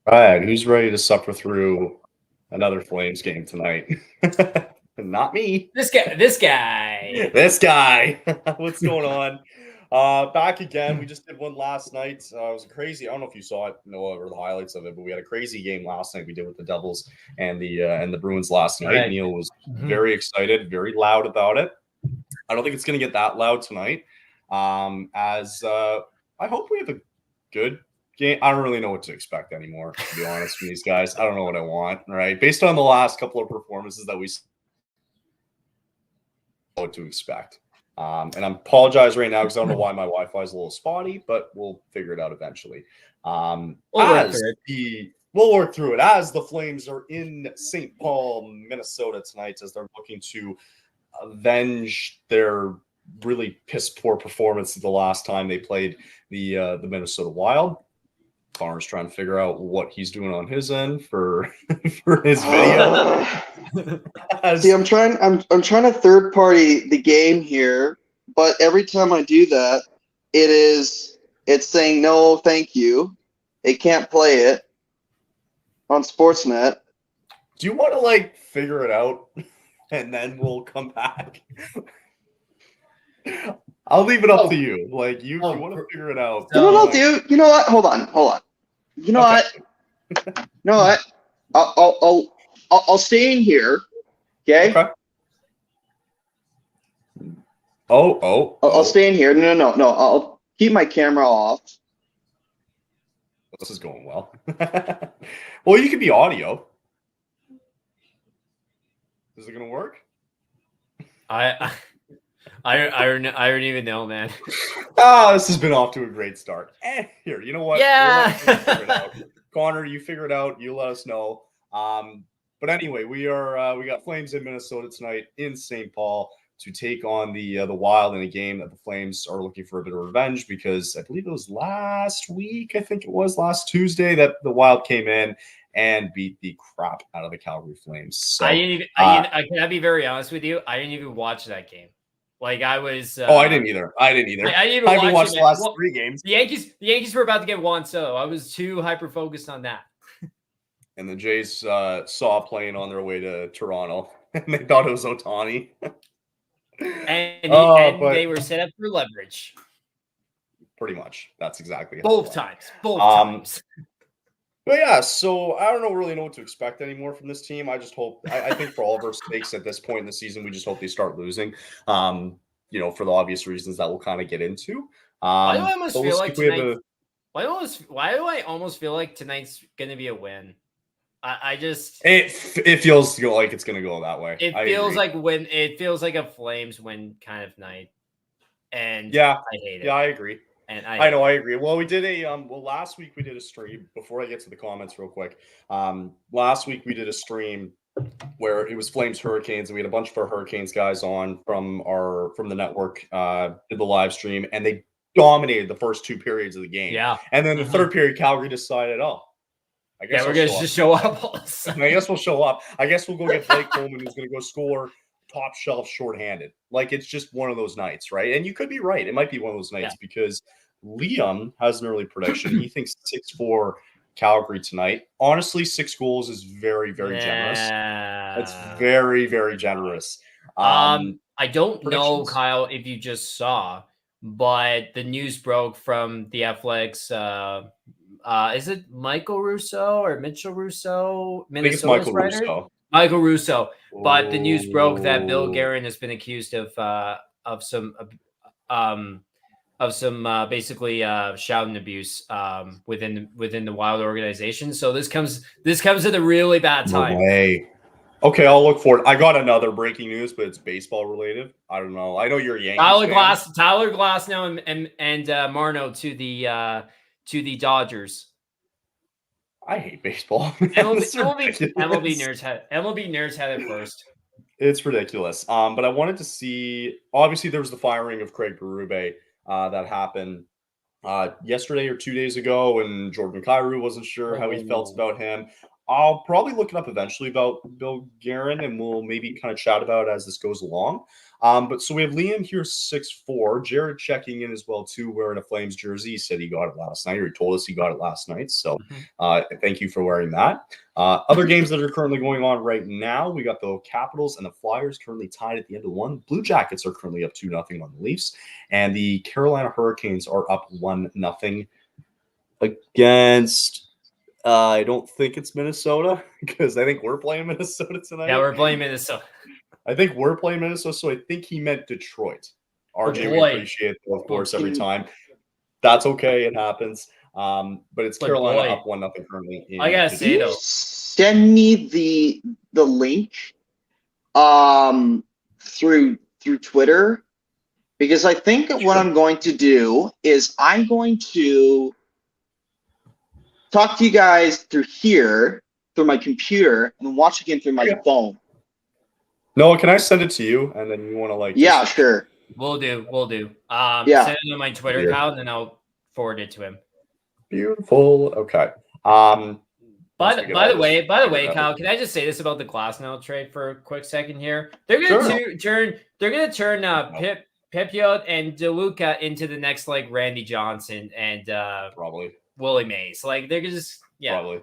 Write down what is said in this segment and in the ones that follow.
All right, who's ready to suffer through another Flames game tonight? Not me. This guy. This guy. What's going on? Back again. We just did one last night. It was crazy. I don't know if you saw it, Noah, or the highlights of it, but we had a crazy game last night. We did with the Devils and the Bruins last night. Right. Neil was very excited, very loud about it. I don't think it's going to get that loud tonight. I hope we have a good game. I don't really know what to expect anymore, to be honest with these guys. I don't know what I want, right? Based on the last couple of performances that we what to expect. And I apologize right now because I don't know why my Wi-Fi is a little spotty, but we'll figure it out eventually. We'll work through it as the Flames are in St. Paul, Minnesota tonight, as they're looking to avenge their really piss poor performance the last time they played the Minnesota Wild. Connor's trying to figure out what he's doing on his end for his video. See, I'm trying to third party the game here, but every time I do that, it's saying no, thank you. It can't play it on Sportsnet. Do you want to figure it out and then we'll come back? I'll leave it up to you. You want to figure it out. You know what I'll do? You know what? Hold on. You know what? You know what? I'll stay in here. Okay. I'll stay in here. No. I'll keep my camera off. This is going well. Well, you could be audio. Is it going to work? I don't even know, man. This has been off to a great start. Here, you know what? Yeah. Figure it out. Connor, you figure it out. You let us know. But anyway, we got Flames in Minnesota tonight in St. Paul to take on the Wild in a game that the Flames are looking for a bit of revenge because I believe it was last Tuesday that the Wild came in and beat the crap out of the Calgary Flames. So can I be very honest with you? I didn't even watch that game. I was. I didn't either. I haven't watched the last 3 games. The Yankees were about to get one, so I was too hyper focused on that. And the Jays saw a plane on their way to Toronto, and they thought it was Ohtani. and they were set up for leverage. Pretty much. That's exactly both times. But yeah, so I don't really know what to expect anymore from this team. I just hope, I think for all of our sakes at this point in the season, we just hope they start losing, for the obvious reasons that we'll kind of get into. Why do I almost feel like tonight's going to be a win? It feels like it's going to go that way. It feels like a Flames win kind of night. And yeah, I hate it. Yeah, I agree. And I agree. Well, we did last week we did a stream. Before I get to the comments real quick, last week we did a stream where it was Flames Hurricanes, and we had a bunch of our Hurricanes guys on from the network, did the live stream, and they dominated the first 2 periods of the game. Yeah. And then the third period, Calgary decided, I guess we're going to just show up. I guess we'll show up. I guess we'll go get Blake Coleman, who's going to go score top shelf shorthanded. It's just one of those nights, right? And you could be right. It might be one of those nights because Liam has an early prediction. He thinks 6-4 Calgary tonight. Honestly, 6 goals is very, very generous. It's very, very generous. I don't know, Kyle, if you just saw, but the news broke from the Athletics. Is it Michael Russo or Mitchell Russo? I think it's Michael Russo. Michael Russo. But the news broke that Bill Guerin has been accused of some basically shout and abuse within the Wild organization. So this comes at a really bad time. No way. Okay, I'll look for it. I got another breaking news, but it's baseball related. I don't know. I know you're a Yankees fan. Tyler Glasnow and Marno to the Dodgers. I hate baseball. MLB nerds had it first. It's ridiculous. But I wanted to see. Obviously, there was the firing of Craig Berube that happened yesterday or 2 days ago, and Jordan Kyrou wasn't sure how he felt about him. I'll probably look it up eventually about Bill Guerin, and we'll maybe kind of chat about it as this goes along. But so we have Liam here, 6'4". Jared checking in as well, too, wearing a Flames jersey. He said he got it last night, or he told us he got it last night. So thank you for wearing that. Other games that are currently going on right now, we got the Capitals and the Flyers currently tied at the end of one. Blue Jackets are currently up 2-0 on the Leafs, and the Carolina Hurricanes are up 1-0 against... I don't think it's Minnesota, because I think we're playing Minnesota tonight. Yeah, we're playing Minnesota. I think we're playing Minnesota, so I think he meant Detroit. RJ, we appreciate it, of course, every time. That's okay. It happens. But it's Carolina up 1-0 currently. I gotta say, though, send me the link through Twitter, because I think what I'm going to do is I'm going to talk to you guys through here, through my computer, and watch again through my phone. Noah, can I send it to you? And then you want to Yeah, sure. We'll do. Send it to my Twitter account, and then I'll forward it to him. Beautiful. Okay. By the way, Kyle, can I just say this about the Glasnow trade for a quick second here? They're gonna turn Pipiot and DeLuca into the next Randy Johnson and probably Willie Mays. They're just probably.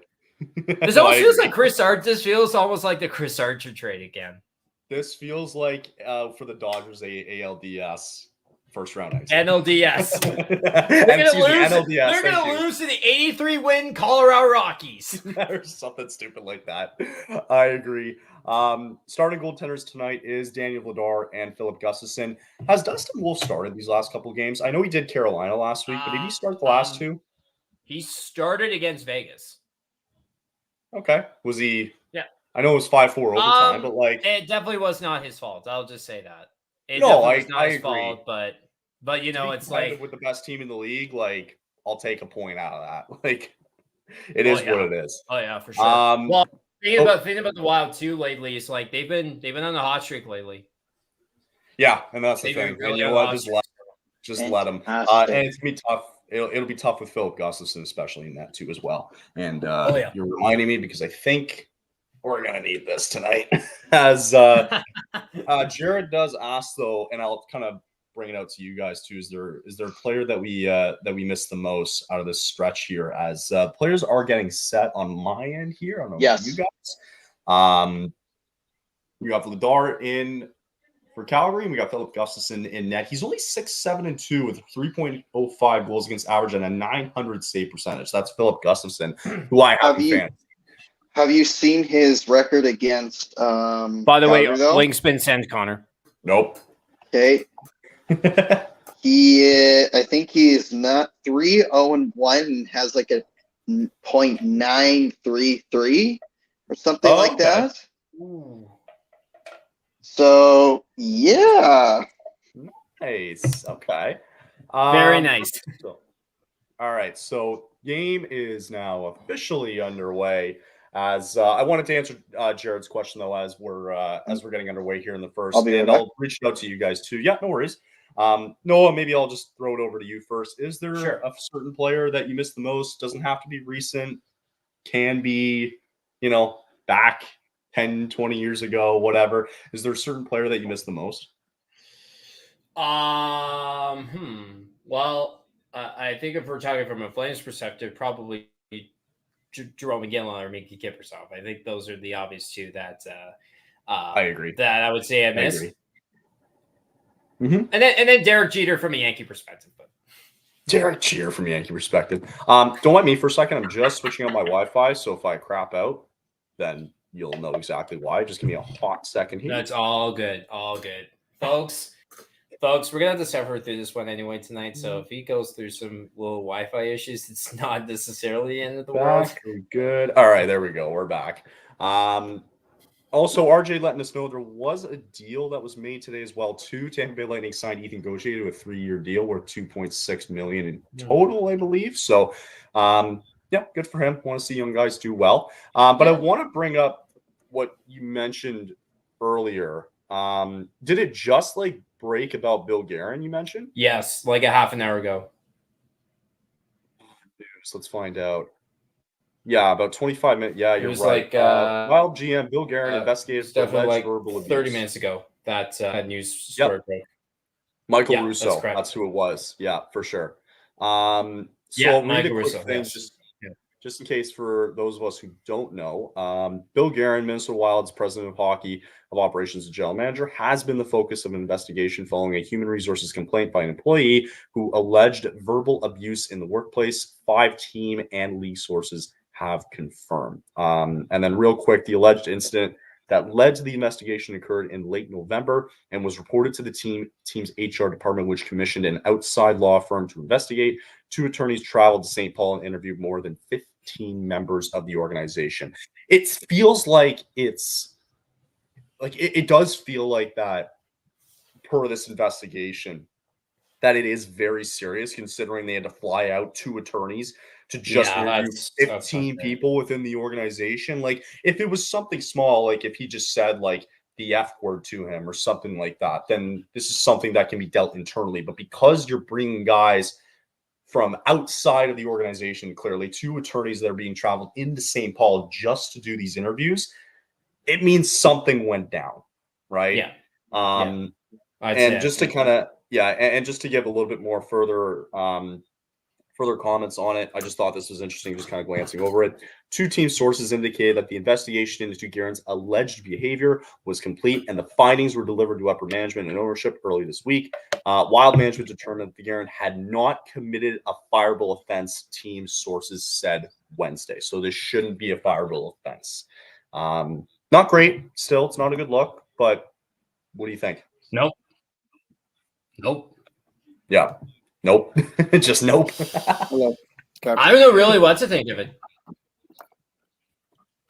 This almost feels like Chris Archer. This feels almost like the Chris Archer trade again. This feels like for the Dodgers ALDS first round exit. NLDS. They're gonna lose to the 83-win Colorado Rockies or something stupid like that. I agree. Starting goaltenders tonight is Daniel Vladar and Philip Gustafson. Has Dustin Wolf started these last couple games? I know he did Carolina last week, but did he start the last two? He started against Vegas. Okay. Was he? Yeah. I know it was 5-4 overtime, but it definitely was not his fault. I'll just say that. It was not his fault, but it's with the best team in the league, I'll take a point out of that. It is what it is. Oh yeah, for sure. Well, thinking about the Wild too lately, it's they've been on the hot streak lately. Yeah, and that's the thing. And you know what? Just let them. And it's gonna be tough. It'll be tough with Philip Gustafson, especially in that too as well. And you're reminding me, because I think we're gonna need this tonight. As Jared does ask though, and I'll kind of bring it out to you guys too. Is there a player that we missed the most out of this stretch here? As players are getting set on my end here. I don't know about you guys. We got Vladar in for Calgary, and we got Philip Gustafson in net. He's only 6-7-2 with 3.05 goals against average and a 900 save percentage. That's Philip Gustafson, who I have in fantasy. Have you seen his record against? By the way, link spin send Connor. Nope. Okay. I think he's not 3-0-1 and has a .933 or something like that. Ooh. So yeah. Nice. Okay. Very nice. All right. So game is now officially underway. As I wanted to answer Jared's question though, as we're getting underway here in the first, I'll reach out to you guys too. Yeah, no worries. Noah, maybe I'll just throw it over to you first. Is there a certain player that you missed the most? Doesn't have to be recent. Can be, back 10, 20 years ago, whatever. Is there a certain player that you missed the most? Well, I think if we're talking from a Flames perspective, probably Jerome McGinley or Mickey Kiprusoff. I think those are the obvious two that I agree. That I would say I missed. Mm-hmm. And then Derek Jeter from a Yankee perspective. But Derek Jeter from a Yankee perspective. Don't let me for a second. I'm just switching on my Wi-Fi, so if I crap out, then you'll know exactly why. Just give me a hot second here. That's all good. All good. Folks, we're going to have to suffer through this one anyway tonight. So if he goes through some little Wi-Fi issues, it's not necessarily the end of the world. Good. All right, there we go. We're back. Also, RJ letting us know there was a deal that was made today as well, too. Tampa Bay Lightning signed Ethan Gaucher to a 3-year deal worth $2.6 million in total, I believe. So, good for him. Want to see young guys do well. But I want to bring up what you mentioned earlier. Did it just break about Bill Guerin you mentioned? Yes, a half an hour ago. So let's find out. Yeah, about 25 minutes. Yeah, you're right. Like, Wild GM Bill Guerin investigated for alleged like verbal abuse. 30 minutes ago. That news story. Yep. Michael Russo. That's who it was. Yeah, for sure. So I'll read a quick thing just in case for those of us who don't know. Bill Guerin, Minnesota Wild's president of hockey of operations and general manager, has been the focus of an investigation following a human resources complaint by an employee who alleged verbal abuse in the workplace. 5 team and league sources have confirmed. And then real quick, the alleged incident that led to the investigation occurred in late November and was reported to the team's HR department, which commissioned an outside law firm to investigate. 2 attorneys traveled to St. Paul and interviewed more than 15 members of the organization. It feels like it does feel like that per this investigation, that it is very serious, considering they had to fly out 2 attorneys to just interview 15 people within the organization. Like, if it was something small, like if he just said like the F word to him or something like that, then this is something that can be dealt internally. But because you're bringing guys from outside of the organization, clearly 2 attorneys that are being traveled into St. Paul just to do these interviews, it means something went down, right? Yeah. And just to kind of, and just to give a little bit more further comments on it, I just thought this was interesting, just kind of glancing over it. 2 team sources indicated that the investigation into Guerin's alleged behavior was complete, and the findings were delivered to upper management and ownership early this week. Wild management determined that Guerin had not committed a fireable offense, team sources said Wednesday. So this shouldn't be a fireable offense. Not great. Still, it's not a good look, but what do you think? Nope. Yeah. Nope. Just nope. I don't know really what to think of it.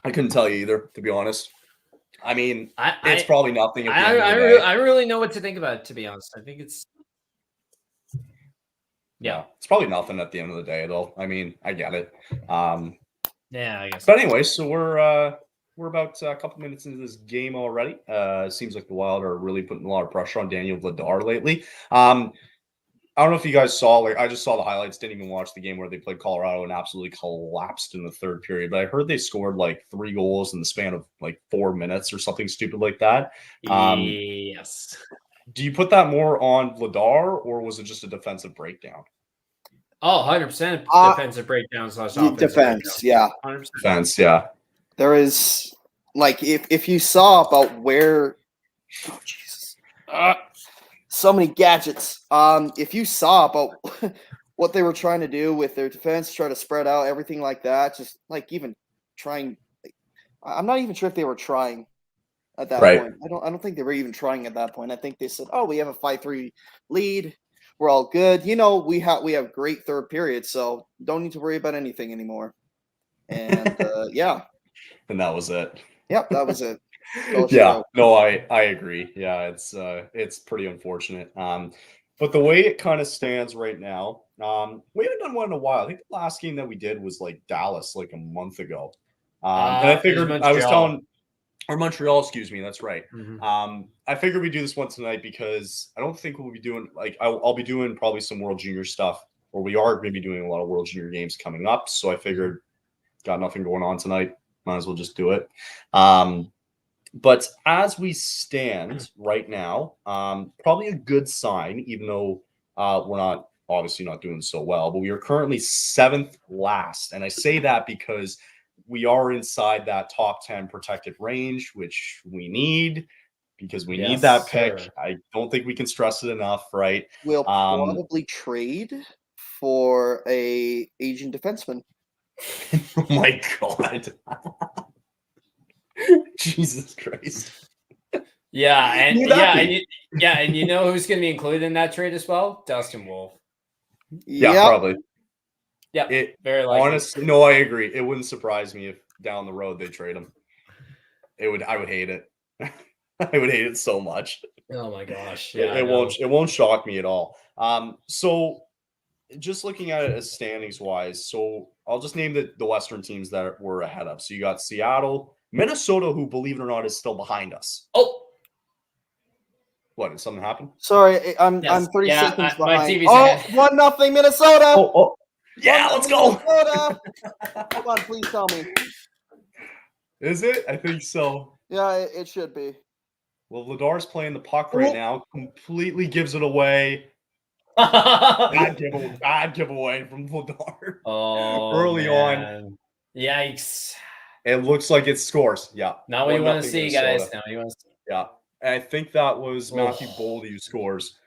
I couldn't tell you either, to be honest. I mean, it's probably nothing. I really know what to think about it, to be honest. I think it's it's probably nothing at the end of the day, though. I mean, I get it. I guess. But anyway, so we're about a couple minutes into this game already. It seems like the Wild are really putting a lot of pressure on Daniel Vladar lately. I don't know if you guys saw, like, I just saw the highlights, didn't even watch the game where they played Colorado and absolutely collapsed in the 3rd period. But I heard they scored like 3 goals in the span of like 4 minutes or something stupid like that. Yes. Do you put that more on Vladar, or was it just a defensive breakdown? Oh, 100% defensive breakdown / offensive defense, breakdown. 100%. Defense, yeah. There is, like, if you saw about where, oh Jesus, so many gadgets. If you saw about what they were trying to do with their defense, try to spread out everything like that, just like even trying. I'm not even sure if they were trying at that point. I don't think they were even trying at that point. I think they said, "Oh, we have a 5-3 lead. We're all good. You know, we have great 3rd period, so don't need to worry about anything anymore." And And that was it. Yep, that was it. No, I agree. Yeah, it's pretty unfortunate. But the way it kind of stands right now, we haven't done one in a while. I think the last game that we did was like Dallas, like a month ago. And I figured Montreal, excuse me. That's right. Mm-hmm. I figured we'd do this one tonight because I don't think we'll be doing, like, I'll be doing probably some World Junior stuff, or we are going to be doing a lot of World Junior games coming up. So I figured, got nothing going on tonight, might as well just do it. But as we stand right now, probably a good sign, even though we're obviously not doing so well, but we are currently 7th last. And I say that because we are inside that top 10 protected range, which we need, because we need that pick. Sir. I don't think we can stress it enough, right? We'll probably trade for a Asian defenseman. Oh my God. Jesus Christ. And you know who's going to be included in that trade as well? Dustin Wolf. Yeah, probably. Yeah, very likely. Honestly, no, I agree. It wouldn't surprise me if down the road they trade him. I would hate it. I would hate it so much. Oh my gosh. Yeah, it won't shock me at all. So just looking at it as standings wise, so I'll just name the Western teams that we're ahead of. So you got Seattle, Minnesota, who, believe it or not, is still behind us. Oh, what? Did something happen? Sorry, I'm 30 seconds behind. My TV's ahead. 1-0 Minnesota. Oh, Yeah, let's go. Come on, please tell me. Is it? I think so. Yeah, it should be. Well, Vladar's playing the puck right now. Completely gives it away. Bad giveaway from Vladar. Early on. Yikes. It looks like it scores. Yeah. Not what you want to see, guys. Not what you want to see. Yeah. And I think that was Matthew Boldy who scores.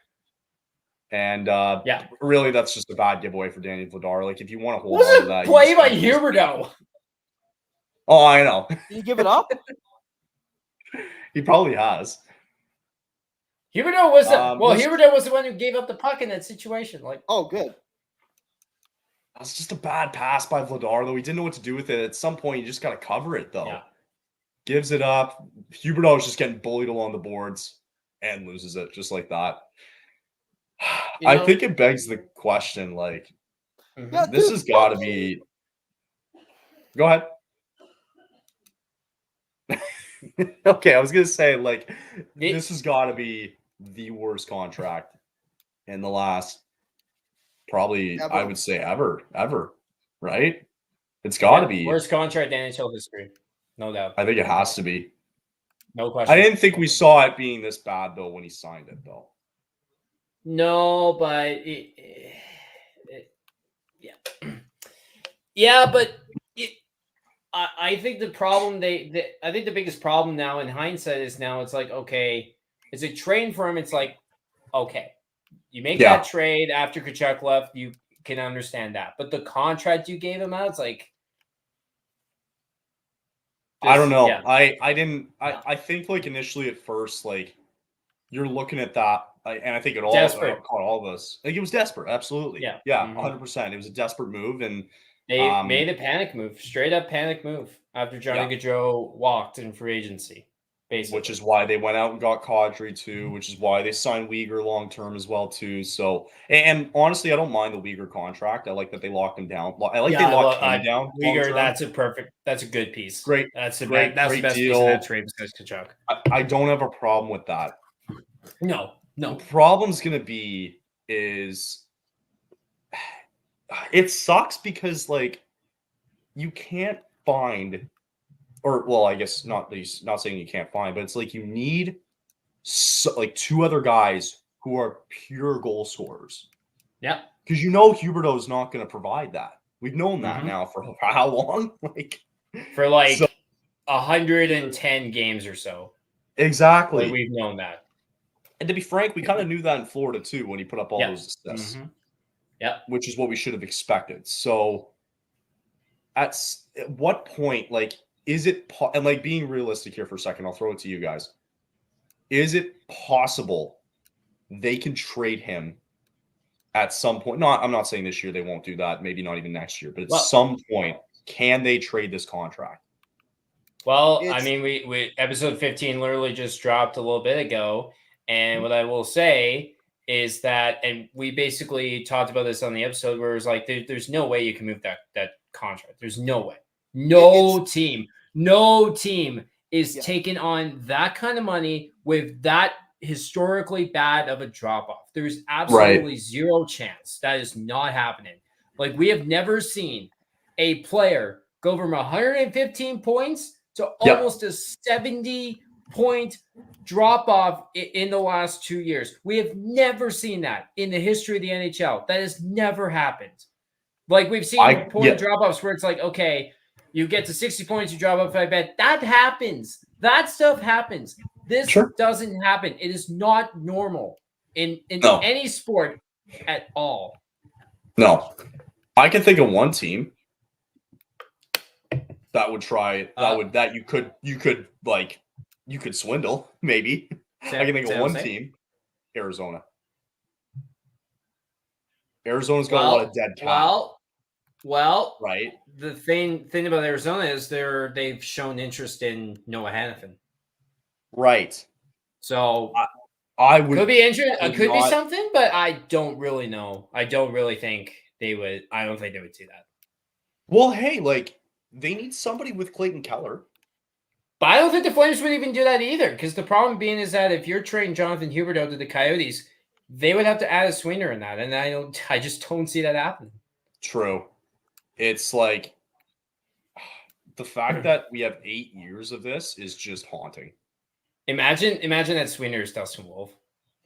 And really, that's just a bad giveaway for Danny Vladar. Like, if you want to hold on to that. Play by Huberdeau. Oh, I know. Did you give it up? He probably has. Huberdeau was Huberdeau was the one who gave up the puck in that situation. Like, oh, good. That's just a bad pass by Vladar, though. He didn't know what to do with it. At some point, you just got to cover it, though. Yeah. Gives it up. Huberdeau is just getting bullied along the boards and loses it just like that. I think it begs the question, like, this has got to be. Go ahead. Okay, I was gonna say, like, this has got to be the worst contract in the last, probably, I would say ever, right? It's got to be worst contract in NHL history, no doubt. I think it has to be. No question. I didn't think we saw it being this bad though when he signed it, though. No, but but. I think the problem I think the biggest problem now in hindsight is now it's like, okay, is it trade for him? It's like, okay, you make that trade after Tkachuk left, you can understand that. But the contract you gave him out, it's like, I don't know. Yeah. I think like initially at first, like you're looking at that, and I think it all caught all of us. Like it was desperate, absolutely. Yeah, 100%. It was a desperate move, and they made a panic move, straight up panic move after Johnny Gaudreau walked in free agency, basically. Which is why they went out and got Kadri too, which is why they signed Weegar long term as well too. So, and honestly, I don't mind the Weegar contract. I like that they locked him down. I like they locked him down. Weegar, that's a good piece. Great, that's the great best deal. Piece of that trade besides Tkachuk. I don't have a problem with that. No. The problem's gonna be is it sucks because like you can't find, or well, I guess not saying you can't find, but it's like you need like two other guys who are pure goal scorers. Yeah, because Huberdeau is not going to provide that. We've known that now for how long? For 110 games or so. Exactly, like we've known that. And to be frank, we kind of knew that in Florida too when he put up all those assists. Yeah, which is what we should have expected. So, at what point, like, is it and like being realistic here for a second? I'll throw it to you guys. Is it possible they can trade him at some point? No, I'm not saying this year they won't do that. Maybe not even next year, but at some point, can they trade this contract? Well, I mean, we episode 15 literally just dropped a little bit ago. And what I will say is that, and we basically talked about this on the episode where it was like, there's no way you can move that contract. There's no way. No team is taking on that kind of money with that historically bad of a drop-off. There's absolutely zero chance that is not happening. Like, we have never seen a player go from 115 points to almost a 70-point drop-off in the last 2 years. We have never seen that in the history of the NHL. That has never happened. Like, we've seen point drop-offs where it's like, okay, you get to 60 points, you drop off by bet. That happens. That stuff happens. This doesn't happen. It is not normal in any sport at all. No. I can think of one team that would try you could swindle, maybe. I can think of one team. Arizona. Arizona's got a lot of dead cap. Well, right. The thing about Arizona is they've shown interest in Noah Hannafin. Right. So I would could be interesting. Could be something, but I don't really know. I don't really think they would. I don't think they would do that. Well, hey, like they need somebody with Clayton Keller. But I don't think the Flames would even do that either, because the problem being is that if you're trading Jonathan Huberdeau to the Coyotes, they would have to add a swinger in that, and I just don't see that happening. True. It's like the fact that we have 8 years of this is just haunting. Imagine that Swingers Dustin Wolf.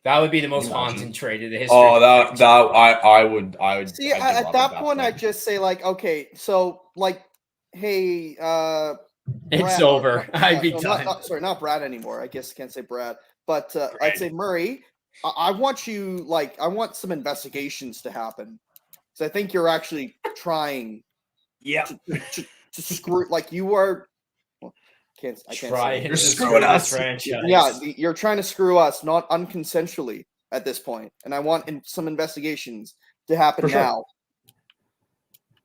That would be the most haunting trade in the history. Oh, I would see. At that point, I'd just say like, okay, so like, hey, it's Brad, over. I'd be done. Not Brad anymore. I guess I can't say Brad, but I'd say Murray. I want some investigations to happen. So I think you're actually trying. Yeah. To screw like you are. Well, I can't say you're screwing us. Franchise. Yeah, you're trying to screw us, not unconsensually at this point. And I want some investigations to happen now.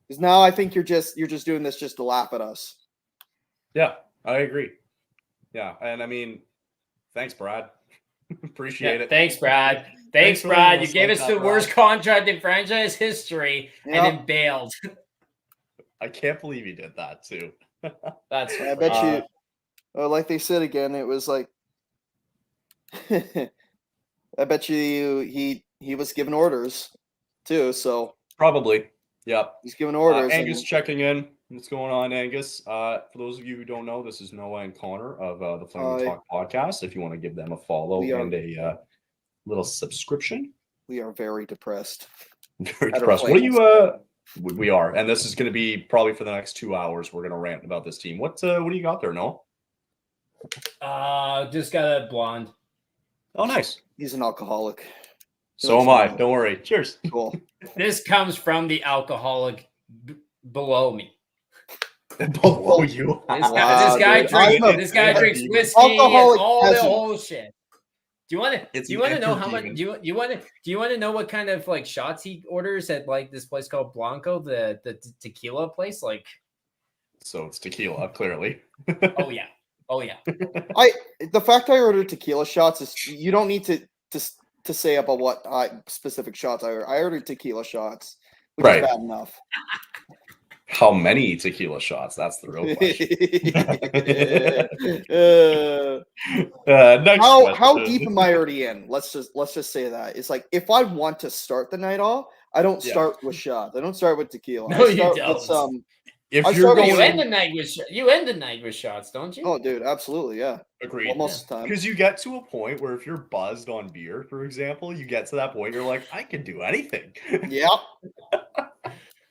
Because now I think you're just doing this just to laugh at us. Yeah, I agree. Yeah, and I mean, thanks, Brad. Appreciate it. Thanks, Brad. Thanks, Brad. You gave us the worst contract in franchise history and then bailed. I can't believe he did that too. That's. I bet you. Like they said again, it was like. I bet you he was given orders, too. So probably, yeah. He's given orders. Angus checking in. What's going on, Angus? For those of you who don't know, this is Noah and Connor of the Flame Talk podcast. If you want to give them a follow and a little subscription, we are very depressed. Very depressed. What do you? We are, and this is going to be probably for the next 2 hours. We're going to rant about this team. What do you got there, Noah? Just got a blonde. Oh, nice. He's an alcoholic. So am I. Don't worry. Cheers. Cool. This comes from the alcoholic below me. Below you. This guy drinks whiskey and all the whole shit. Do you want to know how much? Do you want to know what kind of like shots he orders at like this place called Blanco, the tequila place? Like, so it's tequila, clearly. Oh yeah. The fact I ordered tequila shots is you don't need to say about what specific shots I ordered. I ordered tequila shots, which is bad enough. How many tequila shots? That's the real question. How deep am I already in? Let's just say that. It's like if I want to start the night off, I don't start with shots. I don't start with tequila. No, I start you don't. With some. If you're going, you end the night with shots, don't you? Oh, dude, absolutely, yeah. Agreed. Well, most of the time, because you get to a point where if you're buzzed on beer, for example, you get to that point, you're like, I can do anything. Yeah.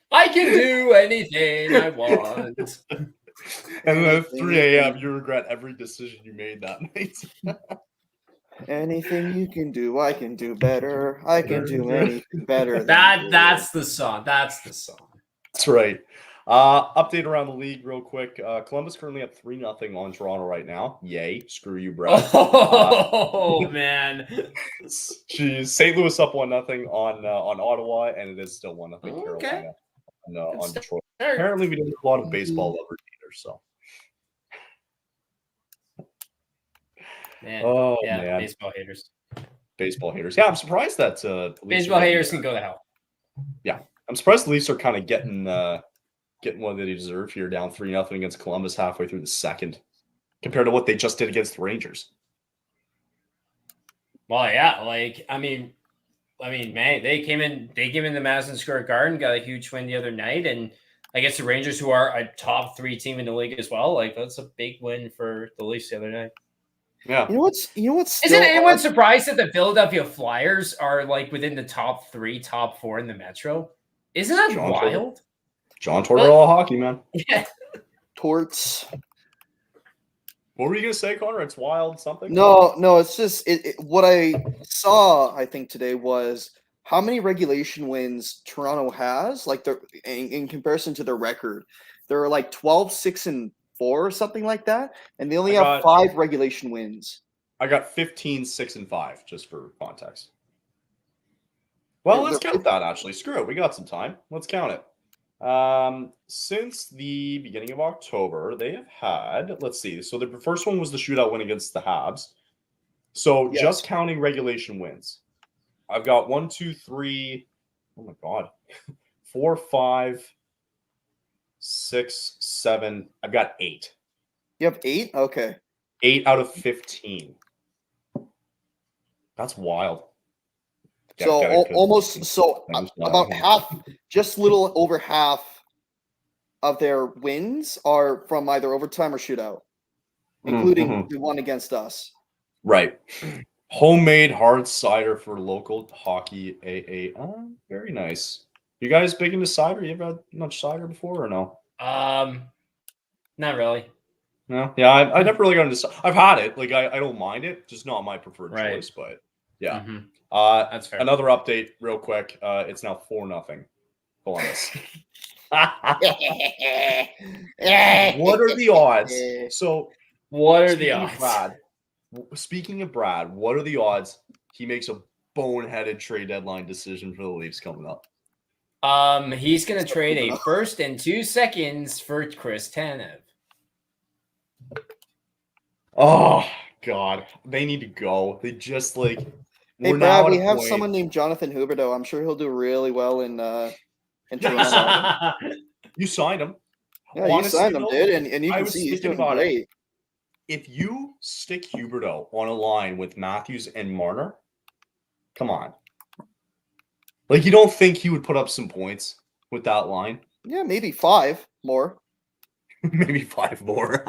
I can do anything I want. And then at 3 a.m., you regret every decision you made that night. Anything you can do, I can do better. I can do anything better. That's the song. That's right. Update around the league real quick. Columbus currently at 3-0 on Toronto right now. Yay. Screw you, Brad. Oh, man. Geez. St. Louis up 1-0 on Ottawa, and it is still 1-0 Carolina on Detroit. Apparently, we don't have a lot of baseball lovers either, so. Man. Man. Baseball haters. Yeah, I'm surprised that baseball haters can go to hell. Yeah. I'm surprised the Leafs are kind of getting what they deserve here, down 3-0 against Columbus halfway through the second, compared to what they just did against the Rangers. Well, yeah, like I mean, man, they came in the Madison Square Garden, got a huge win the other night, and I guess the Rangers, who are a top 3 team in the league as well, like that's a big win for the Leafs the other night. Yeah. You know what's Isn't anyone surprised that the Philadelphia Flyers are like within the top 3, top 4 in the Metro? Isn't that wild? John Tortorella hockey, man. Yeah. Torts. What were you gonna say, Connor? It's wild something? No. It's just what I saw. I think today was how many regulation wins Toronto has. Like in comparison to their record, they're like 12-6-4 or something like that, and they only have 5 regulation wins. I got 15-6-5 just for context. Well, let's count that. Actually, screw it. We got some time. Let's count it. Since the beginning of October, they have had, let's see. So the first one was the shootout win against the Habs. So just counting regulation wins, I've got 1, 2, 3. Oh my God, 4, 5, 6, 7. I've got 8. You have 8? Okay. 8 out of 15. That's wild. Almost about half, just little over half of their wins are from either overtime or shootout, including the one against us. Right. Homemade hard cider for local hockey AA. Oh, very nice. You guys big into cider? You ever had much cider before or no? Not really. No. Yeah, I never really got into. I've had it. Like I don't mind it. Just not my preferred choice. But yeah. That's fair. Another update, real quick. It's now 4-0. Columbus. What are the odds? So, what are the odds? Speaking of Brad, what are the odds he makes a boneheaded trade deadline decision for the Leafs coming up? He's going to trade a first and 2 seconds for Chris Tanev. Oh, God. They need to go. They just like... Hey, Brad, we have someone named Jonathan Huberdeau. I'm sure he'll do really well in Toronto. You signed him. Yeah, honestly, you signed him, dude, and you can see he's doing great. If you stick Huberdeau on a line with Matthews and Marner, come on. Like, you don't think he would put up some points with that line? Yeah, maybe 5 more. Maybe 5 more.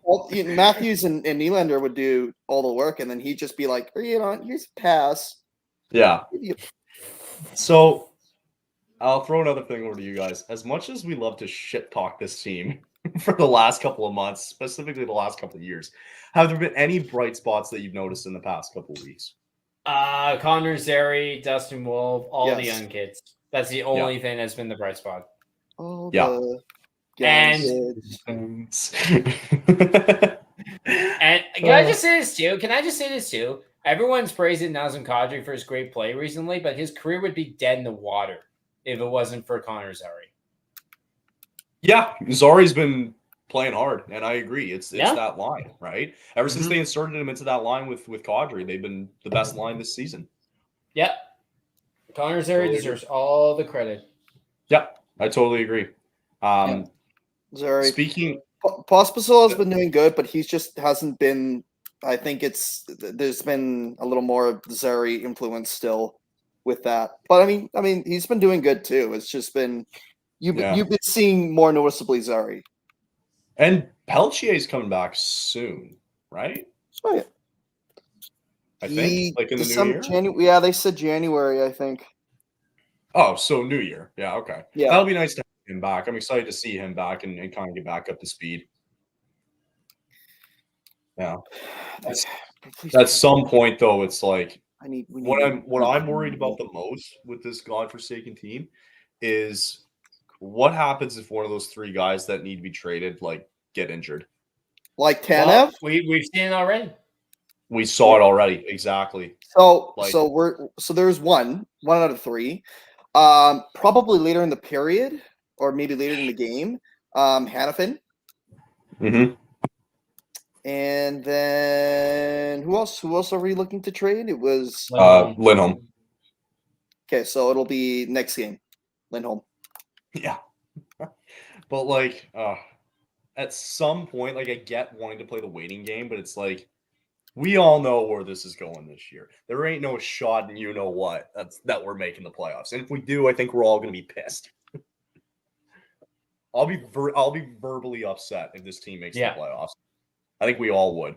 Well, Matthews and Nylander would do all the work, and then he'd just be like, here's a pass. Yeah. So, I'll throw another thing over to you guys. As much as we love to shit talk this team for the last couple of months, specifically the last couple of years, have there been any bright spots that you've noticed in the past couple of weeks? Connor Zary, Dustin Wolf, all the young kids. That's the only thing that's been the bright spot. And can I just say this too? Everyone's praising Nazem Kadri for his great play recently, but his career would be dead in the water if it wasn't for Connor Zary. Yeah, Zari's been playing hard, and I agree. It's that line, right? Ever since they inserted him into that line with Kadri, they've been the best line this season. Yep. Connor Zary deserves all the credit. Yep, I totally agree. Zary. Speaking, Pospisil has been doing good, but he just hasn't been. I think there's been a little more of Zary influence still with that. But I mean, he's been doing good too. It's just been you've been seeing more noticeably Zary. And Peltier's coming back soon, right? Oh yeah. I think like in the new year. Yeah, they said January. I think. Oh, so New Year. Yeah. Okay. Yeah, that'll be nice to have him back. I'm excited to see him back and kind of get back up to speed. Yeah. At some point, though, it's like what I'm worried about the most with this godforsaken team is what happens if one of those 3 guys that need to be traded get injured. Like Tanev? Well, we've seen it already. We saw it already. Exactly. So there's one out of 3. Probably later in the period or maybe later in the game. Hannafin. Mm-hmm. And then who else? Who else are we looking to trade? It was Lindholm. Okay, so it'll be next game. Lindholm. Yeah. But at some point, I get wanting to play the waiting game, but it's we all know where this is going this year. There ain't no shot and you know what that we're making the playoffs. And if we do, I think we're all going to be pissed. I'll be verbally upset if this team makes the playoffs. I think we all would.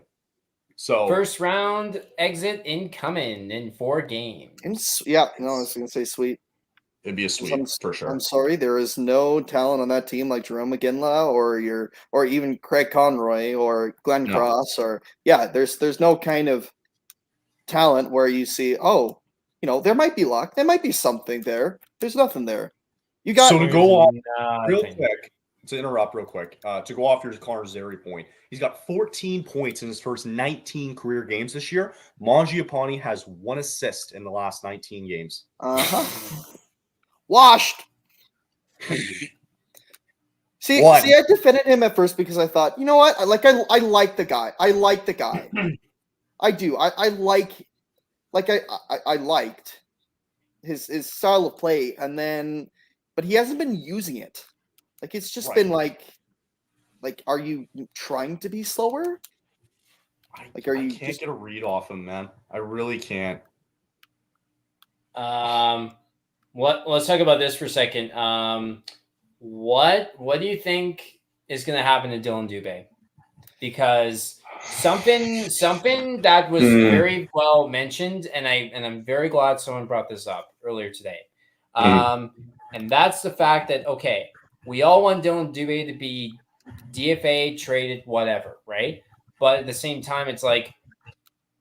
So first round exit incoming in 4 games. I was going to say sweet. It'd be a sweep for sure. I'm sorry, there is no talent on that team like Jerome McGinley or even Craig Conroy or Glenn Cross there's no kind of talent where you see, there might be luck, there might be something there. There's nothing there. You got to go off real quick. To interrupt real quick, to go off your Connor Zary point, he's got 14 points in his first 19 career games this year. Mangiapane has 1 assist in the last 19 games. Washed. See, I defended him at first because I thought, you know what? I like the guy. I like the guy. I do. I liked his style of play, but he hasn't been using it. It's just been are you trying to be slower? I can't get a read off him, man. I really can't. Let's talk about this for a second. What do you think is going to happen to Dylan Dubé? Because something that was very well mentioned, and I'm very glad someone brought this up earlier today. And that's the fact that, okay, we all want Dylan Dubé to be DFA, traded, whatever, right? But at the same time, it's like,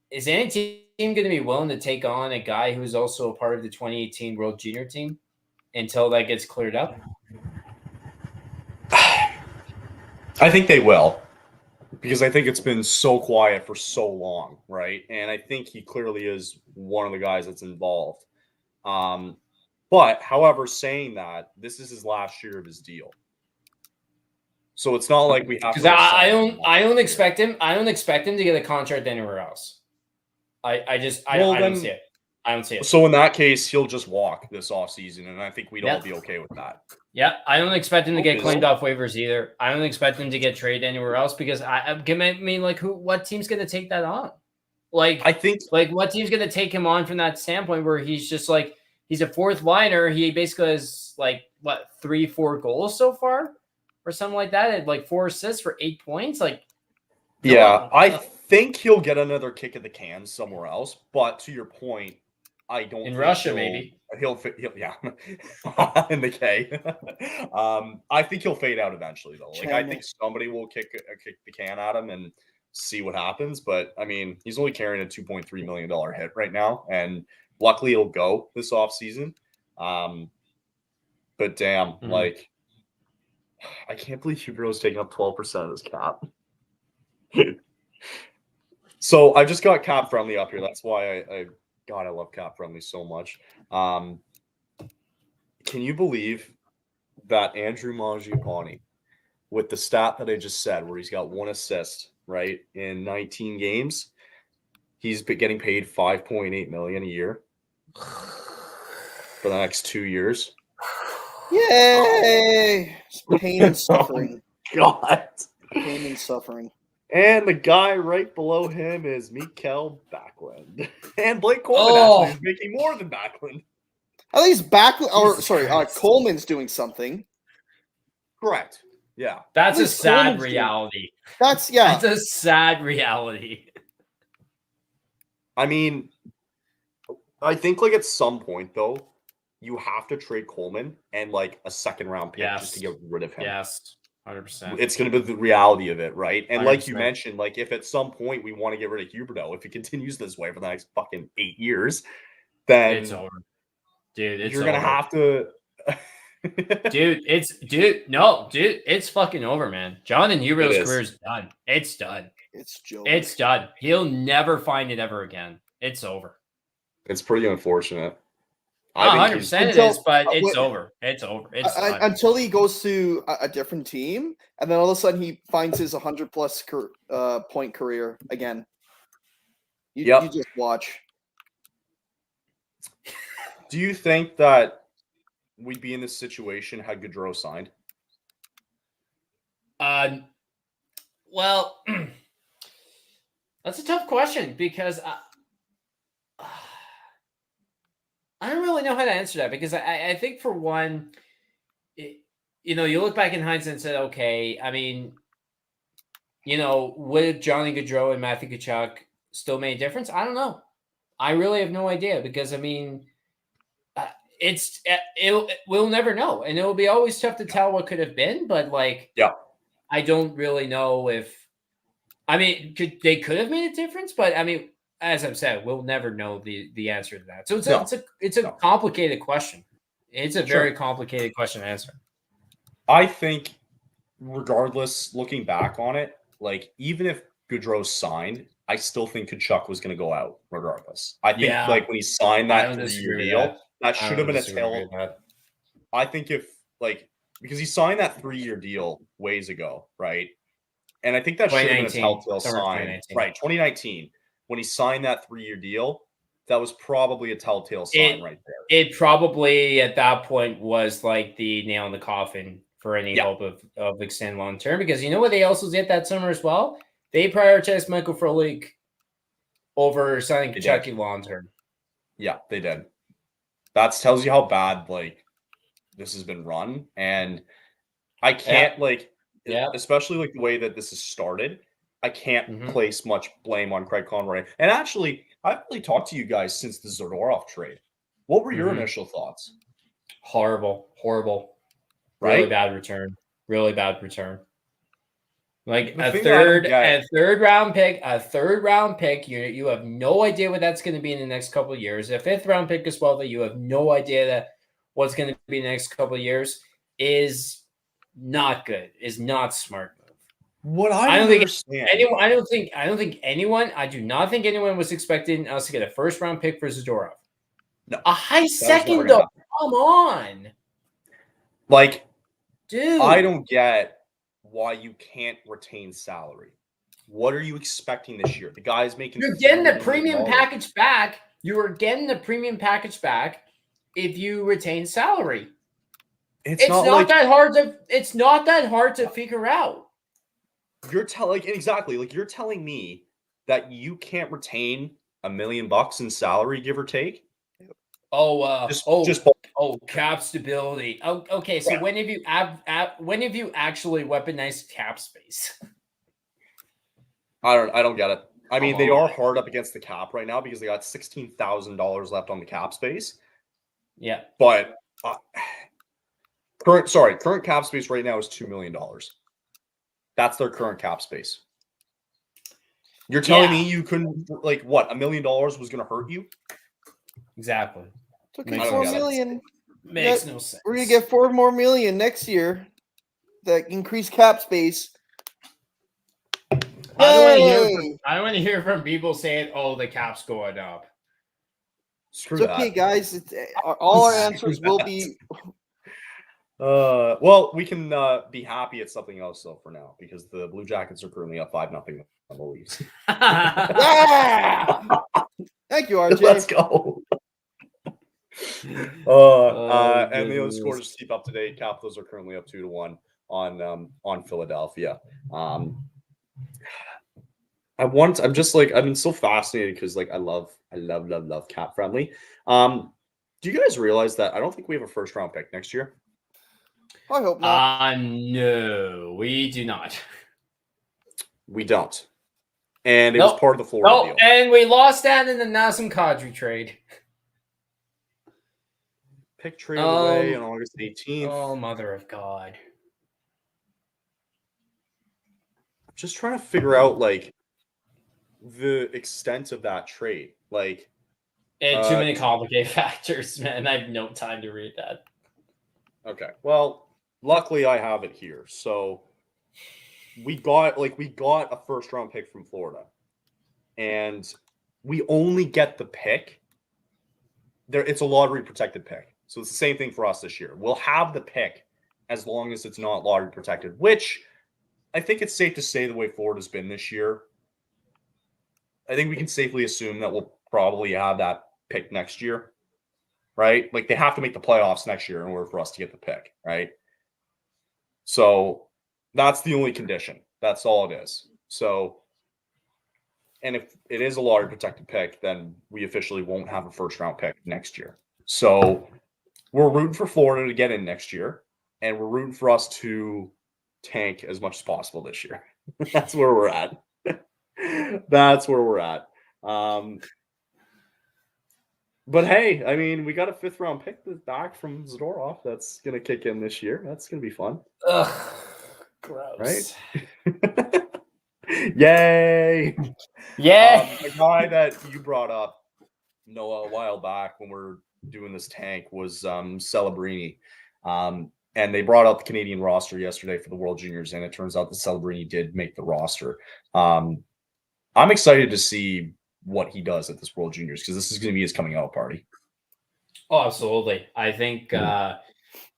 is any team going to be willing to take on a guy who's also a part of the 2018 World Junior team until that gets cleared up? I think they will, because I think it's been so quiet for so long, right? And I think he clearly is one of the guys that's involved. But, however, saying that, this is his last year of his deal. So it's not like we have to. I don't expect him. I don't expect him to get a contract anywhere else. I don't see it. I don't see it. So in that case, he'll just walk this offseason, and I think we'd all be okay with that. Yeah, I don't expect him to get claimed off waivers either. I don't expect him to get traded anywhere else, because I mean, like, what team's going to take that on? Like, I think, like, what team's going to take him on from that standpoint where he's just like, he's a fourth liner. He basically has like 3-4 goals so far, or something like that, and like 4 assists for 8 points. Like, yeah, I think he'll get another kick at the can somewhere else. But to your point, I don't in Russia maybe he'll yeah in the K. I think he'll fade out eventually though. Like, I think somebody will kick the can at him and see what happens. But I mean, he's only carrying a $2.3 million hit right now, and luckily he'll go this offseason. But damn, like, I can't believe Huberdeau's taking up 12% of his cap. So I just got cap friendly up here. That's why I love cap friendly so much. Can you believe that Andrew Mangiapane, with the stat that I just said, where he's got 1 assist, right, in 19 games, he's getting paid $5.8 million a year for the next 2 years? Yay! Pain and suffering. Oh, God. Pain and suffering. And the guy right below him is Mikael Backlund. And Blake Coleman actually is making more than Backlund. At least Coleman's doing something. Correct. Yeah. That's a sad reality. That's a sad reality. I mean, I think, like, at some point, though, you have to trade Coleman and, like, a second-round pick just to get rid of him. Yes. 100%. It's going to be the reality of it, right? And 100%. Like you mentioned, like, if at some point we want to get rid of Huberdeau, if he continues this way for the next fucking 8 years, then it's over. Dude, you're going to have to. It's fucking over, man. Jonathan Huberdeau's career is done. It's done. It's done. He'll never find it ever again. It's over. It's pretty unfortunate. 100% it is, but it's over. It's over. It's until he goes to a different team, and then all of a sudden he finds his 100+ point career again. You just watch. Do you think that we'd be in this situation had Gaudreau signed? Well, that's a tough question, because I don't really know how to answer that, because I think, for one, you look back in hindsight and said, okay, I mean, would Johnny Gaudreau and Matthew Tkachuk still make a difference? I don't know. I really have no idea, because, I mean, we'll never know, and it will be always tough to tell what could have been. But, like, I don't really know if. I mean, they could have made a difference, but I mean, as I've said, we'll never know the answer to that. So it's a complicated question. It's a very complicated question to answer. I think, regardless, looking back on it, like, even if Gaudreau signed, I still think Tkachuk was going to go out regardless. I think, like, when he signed that 3-year deal, that should have been a tail. I think because he signed that 3-year deal ways ago, right? And I think that should have been a telltale sign. Right, 2019. When he signed that 3-year deal, that was probably a telltale sign right there. It probably, at that point, was like the nail in the coffin for any hope of extending long term. Because you know what they also did that summer as well? They prioritized Michael Frolik over signing Tkachuk long term. Yeah, they did. That tells you how bad like this has been run, and I can't especially like the way that this has started. I can't place much blame on Craig Conroy. And actually, I've really talked to you guys since the Zadorov trade. What were your initial thoughts? Horrible. Right? Really bad return. Like a third round pick. You have no idea what that's going to be in the next couple of years. A fifth round pick as well that you have no idea that what's going to be in the next couple of years is not good. Is not smart move. What I don't understand. I do not think anyone was expecting us to get a first round pick for Zadorov. No, a high second though. Come on, like, dude. I don't get why you can't retain salary. What are you expecting this year? The guy's making. You're getting the premium package back. You are getting the premium package back if you retain salary. It's not that hard to figure out. You're telling me that you can't retain $1 million in salary, give or take. Cap stability. Oh, okay. So when have you actually weaponized cap space? I don't get it. I mean, they are hard up against the cap right now because they got $16,000 left on the cap space. Yeah, but current cap space right now is $2 million. That's their current cap space. You're telling me you couldn't, like, what, $1 million was going to hurt you? Exactly. Took in $4 million. Makes no sense. We're going to get $4 more million next year. That increased cap space. I don't want to hear from people saying, "Oh, the cap's going up." Screw it's okay, that. guys. All our answers will be. Well, we can be happy at something else though for now because the Blue Jackets are currently up 5-0 on the Leafs. Yeah! Thank you, RJ. Let's go. And the other scores just keep up to date. Capitals are currently up 2-1 on Philadelphia. I've been so fascinated because like I love cap friendly. Do you guys realize that I don't think we have a first round pick next year? I hope not. No, we do not. We don't. And it was part of the Florida deal. And we lost that in the Nazem Kadri trade. Pick trade away on August 18th. Oh, mother of God. I'm just trying to figure out like the extent of that trade. Like too many complicated factors, man. I have no time to read that. Okay. Well, luckily I have it here. So we got a first round pick from Florida. And we only get the pick. It's a lottery protected pick. So it's the same thing for us this year. We'll have the pick as long as it's not lottery protected, which I think it's safe to say the way Florida's been this year. I think we can safely assume that we'll probably have that pick next year, right? Like they have to make the playoffs next year in order for us to get the pick, right? So that's the only condition. That's all it is. So, and if it is a lottery protected pick, then we officially won't have a first round pick next year. So we're rooting for Florida to get in next year, and we're rooting for us to tank as much as possible this year. That's where we're at. That's where we're at. But hey, I mean, we got a 5th round pick back from Zadorov. That's gonna kick in this year. That's gonna be fun. Ugh, gross. Right? Yay! Yeah. A guy that you brought up, Noah, a while back when we're doing this tank was Celebrini. And they brought out the Canadian roster yesterday for the World Juniors, and it turns out that Celebrini did make the roster. I'm excited to see what he does at this World Juniors because this is going to be his coming out party. Oh, absolutely. I think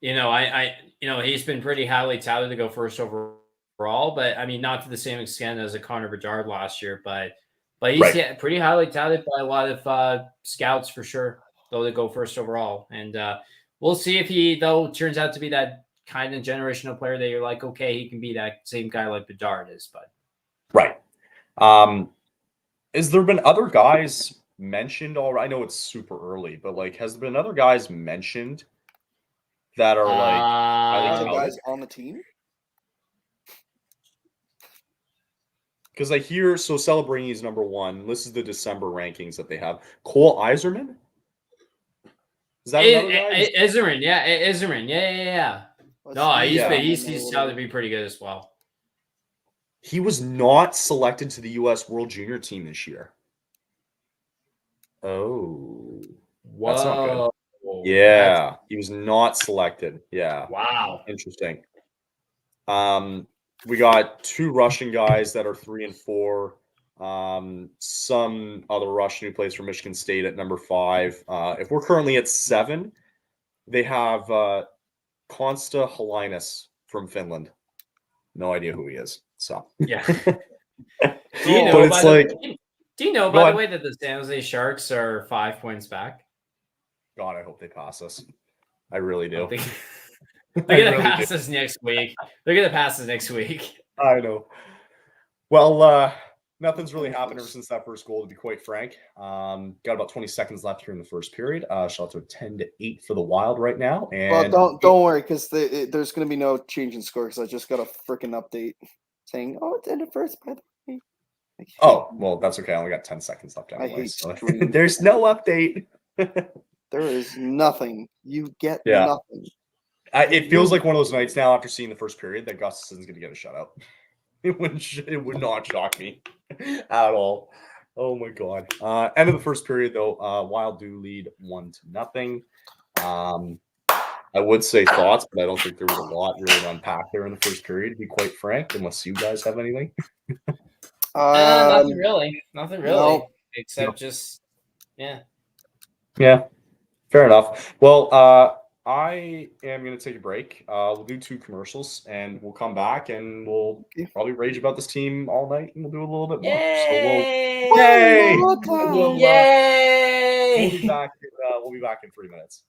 he's been pretty highly touted to go first overall, but I mean not to the same extent as a Connor Bedard last year, but he's pretty highly touted by a lot of scouts for sure, though, to go first overall. And we'll see if he though turns out to be that kind of generational player that you're like, okay, he can be that same guy like Bedard is, but right. Has there been other guys mentioned already? I know it's super early, but like, has there been other guys mentioned that are like other guys on the team? Because I hear Celebrini is number 1. This is the December rankings that they have. Cole Yzerman? Is that another guy? Yzerman, yeah, Yzerman, yeah. No, he's sounded to be pretty good as well. He was not selected to the U.S. World Junior team this year. Oh, that's not good. Yeah, he was not selected. Yeah. Wow. Interesting. We got 2 Russian guys that are 3 and 4. Some other Russian who plays for Michigan State at number 5. If we're currently at 7, they have Konsta Halinas from Finland. No idea who he is. So yeah. Do you know, by the way, that the San Jose Sharks are 5 points back? God, I hope they pass us. I really do. They're gonna pass us next week. I know. Well, nothing's really happened ever since that first goal, to be quite frank. Got about 20 seconds left here in the first period. Shots are 10-8 for the Wild right now. And don't worry, because there's going to be no change in score, because I just got a freaking update saying, it's ended first, by the way. Oh, well, that's okay. I only got 10 seconds left anyway. So there's no update. There is nothing. You get nothing. It feels like one of those nights now after seeing the first period that Gustafson's going to get a shutout. It would not shock me at all. Oh my God. End of the first period though, Wild do lead 1-0. I would say thoughts, but I don't think there was a lot really to unpack there in the first period, to be quite frank, unless you guys have anything. Nothing really. No. Except just yeah. Yeah. Fair enough. Well, I am going to take a break. We'll do 2 commercials, and we'll come back, and we'll probably rage about this team all night, and we'll do a little bit more. Yay! So Yay! We'll be back in 3 minutes.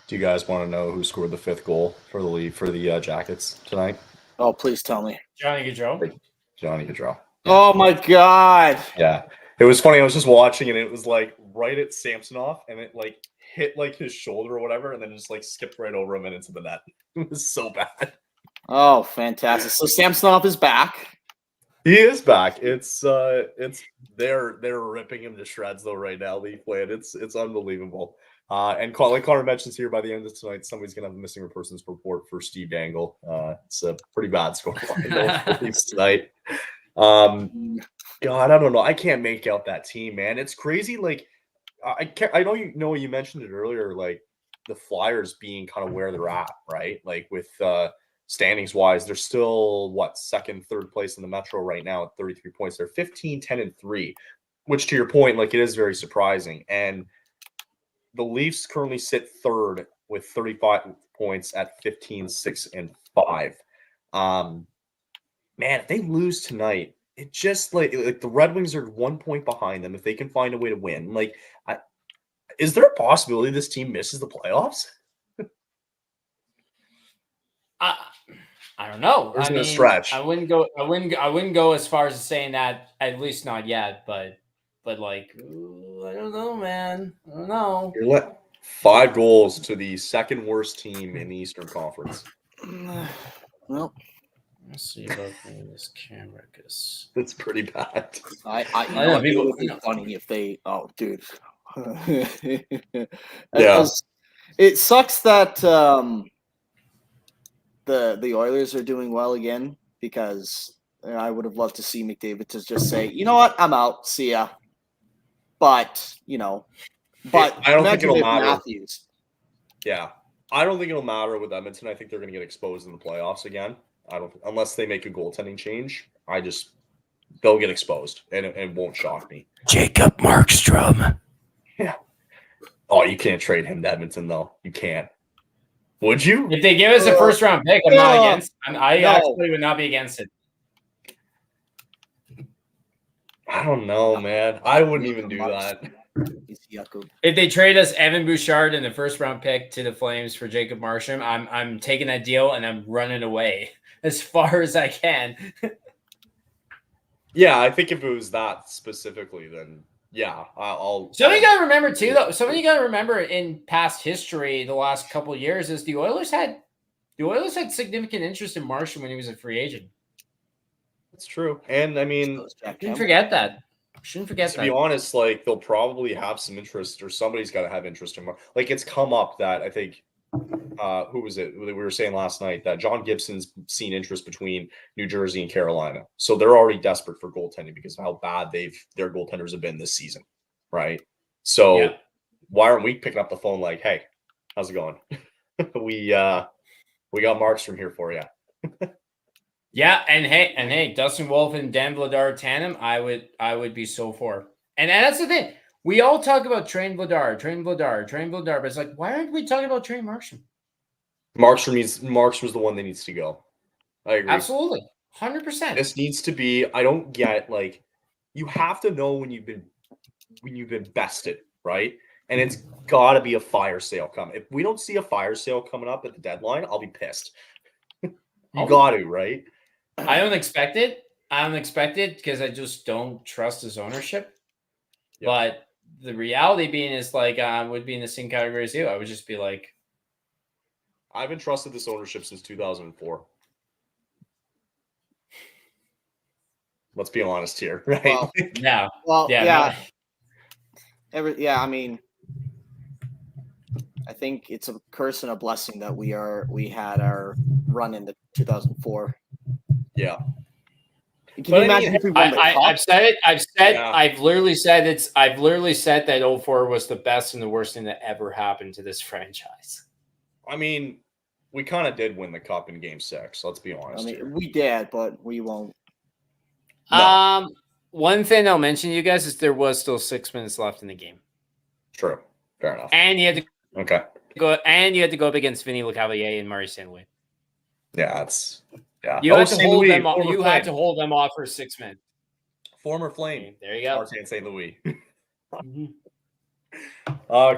Do you guys want to know who scored the 5th goal for the Jackets tonight? Oh, please tell me. Johnny Gaudreau. Johnny Gaudreau. Yeah. Oh my God. Yeah. It was funny. I was just watching and it was like right at Samsonov and it like hit like his shoulder or whatever and then just like skipped right over him and into the net. It was so bad. Oh, fantastic. So Samsonov is back. He is back. It's they're ripping him to shreds though right now, Leaf Land. It's unbelievable. And like Connor mentions here, by the end of tonight, somebody's gonna have a missing persons report for Steve Dangle. It's a pretty bad scoreline for Leafs tonight. God, I don't know. I can't make out that team, man. It's crazy. Like I know you mentioned it earlier, like the Flyers being kind of where they're at, right? Like with standings wise, they're still second, third place in the Metro right now at 33 points. They're 15, 10, and 3, which to your point, like it is very surprising. And the Leafs currently sit third with 35 points at 15, 6, and 5. Man, if they lose tonight, it just like the Red Wings are 1 point behind them. If they can find a way to win, like, is there a possibility this team misses the playoffs? I don't know. There's no stretch. I wouldn't go as far as saying that, at least not yet. But like, I don't know, man. I don't know. You're 5 goals to the second worst team in the Eastern Conference. Well, let's see about this camera because that's pretty bad. I know it would be funny if they. Oh, dude. Yeah. It sucks that the Oilers are doing well again because I would have loved to see McDavid to just say, you know what, I'm out. See ya. But I don't think it'll matter. Matthews. Yeah, I don't think it'll matter with Edmonton. I think they're going to get exposed in the playoffs again. Unless they make a goaltending change. They'll get exposed, and it won't shock me. Jacob Markstrom. Yeah. Oh, you can't trade him to Edmonton, though. You can't. Would you? If they give us a first round pick, I'm not against. I actually would not be against it. I don't know, man. I wouldn't even do that. If they trade us Evan Bouchard and the first round pick to the Flames for Jacob Markstrom, I'm taking that deal and I'm running away as far as I can. Yeah, I think if it was that specifically, then yeah, I'll. Something you got to remember too, though. Something you got to remember in past history, the last couple of years, is the Oilers had significant interest in Markstrom when he was a free agent. That's true, and I mean, shouldn't forget that. To be honest, like they'll probably have some interest, or somebody's got to have interest in. Like it's come up that I think, who was it? We were saying last night that John Gibson's seen interest between New Jersey and Carolina, so they're already desperate for goaltending because of how bad their goaltenders have been this season, right? So why aren't we picking up the phone like, hey, how's it going? we got Markstrom here for you. Yeah, and hey, Dustin Wolf and Dan Vladar tandem, I would be so for. And that's the thing. We all talk about Train Vladar, but it's like, why aren't we talking about Train Markstrom? Markstrom was the one that needs to go. I agree. Absolutely. 100%. This needs to be, I don't get, like, you have to know when you've been bested, right? And it's gotta be a fire sale coming. If we don't see a fire sale coming up at the deadline, I'll be pissed. You got to, right? I don't expect it. Because I just don't trust his ownership. Yep. But the reality being is like would be in the same category as you. I would just be like, I haven't trusted this ownership since 2004. Let's be honest here, right? Well, yeah. Well, yeah. No. I mean, I think it's a curse and a blessing that we had our run in the 2004. Yeah. Can you imagine if we won the cup? I've said it. I've literally said that 04 was the best and the worst thing that ever happened to this franchise. I mean, we kind of did win the cup in Game 6. Let's be honest. I mean, we did, but we won't. No. One thing I'll mention to you guys is there was still 6 minutes left in the game. True. Fair enough. And you had to you had to go up against Vinny Lecavalier and Murray St-Louis. Yeah, You had to hold them off. You had to hold them off for 6 minutes. Former Flame. There you go. Martin St. Louis. Mm-hmm.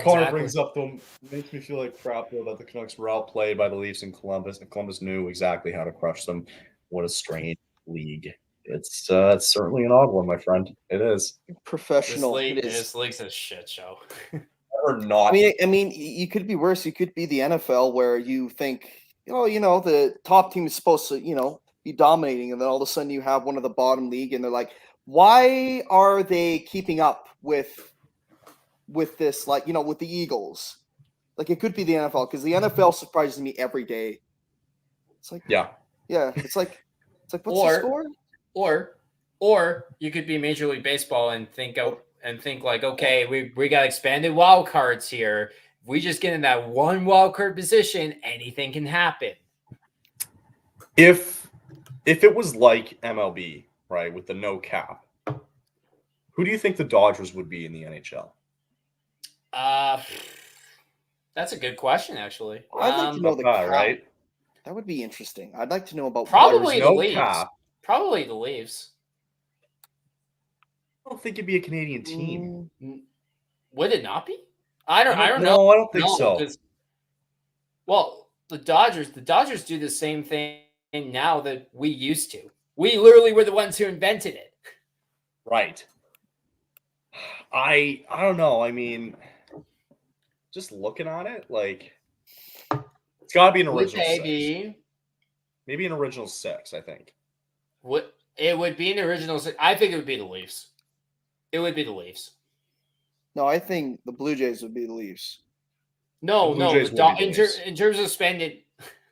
Connor brings up them. Makes me feel like crap though that the Canucks were outplayed by the Leafs in Columbus, and Columbus knew exactly how to crush them. What a strange league. It's certainly an odd one, my friend. It is professional. This league's a shit show. Or not. I mean, you could be worse. You could be the NFL where you think, the top team is supposed to, be dominating, and then all of a sudden you have one of the bottom league, and they're like, why are they keeping up with this? Like, with the Eagles, like it could be the NFL because the NFL surprises me every day. It's like, yeah. It's like what's the score? Or you could be Major League Baseball and think like, okay, we got expanded wild cards here. If we just get in that one wild card position, anything can happen. If it was like MLB, right, with the no cap, who do you think the Dodgers would be in the NHL? That's a good question, actually. I'd like to know the cap. Right? That would be interesting. I'd like to know about probably the no Leafs. Cap. Probably the Leafs. I don't think it'd be a Canadian team. Would it not be? I don't know. No, I don't think so. Well, the Dodgers do the same thing now that we used to. We literally were the ones who invented it. Right. I don't know. I mean, just looking at it, like it's got to be an original six. Maybe an original 6, I think. It would be an original 6. I think it would be the Leafs. It would be the Leafs. No, I think the Blue Jays would be the Leafs. No. In terms of spending.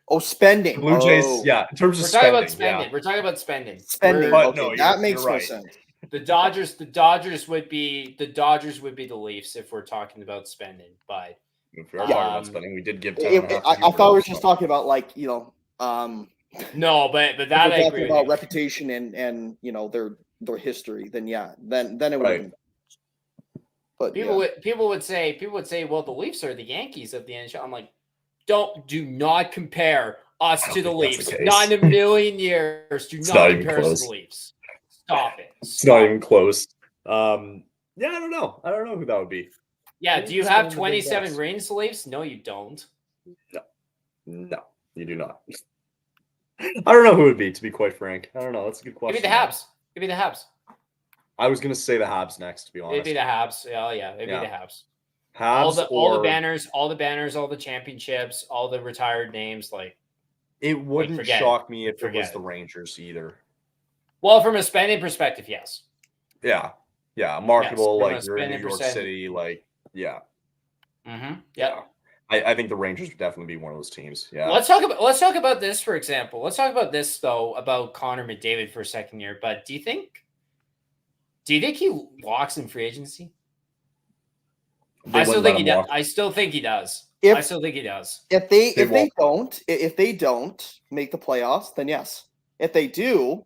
Oh, spending. Blue Jays, yeah. In terms of spending. We're talking about spending. But no, that makes more sense. The Dodgers would be the Leafs if we're talking about spending. But if we're talking about spending, we did give 10.5. I thought we were just talking about no, but that I agree about reputation and their history. Then it would. Right. But people would say, well, the Leafs are the Yankees of the NHL. I'm like, do not compare us to the Leafs. Not in a million years. Do not compare us to the Leafs. Stop it. It's not even close. I don't know. I don't know who that would be. Yeah, do you have 27 rings, Leafs? No, you don't. No, you do not. I don't know who it would be, to be quite frank. I don't know. That's a good question. Maybe the Habs. I was going to say the Habs next, to be honest. It'd be the Habs. Oh, yeah. It'd be the Habs. Habs all the banners, all the championships, all the retired names. Like, it wouldn't shock me if it was the Rangers either. Well, from a spending perspective, yes. Yeah. Marketable, like you're in New York City, like, yeah. Mm-hmm. Yeah. I think the Rangers would definitely be one of those teams. Yeah. Let's talk about this, for example. Let's talk about this though, about Connor McDavid for a second here. But do you think he walks in free agency? I still think he does. I still think he does. If they don't make the playoffs, then yes. If they do,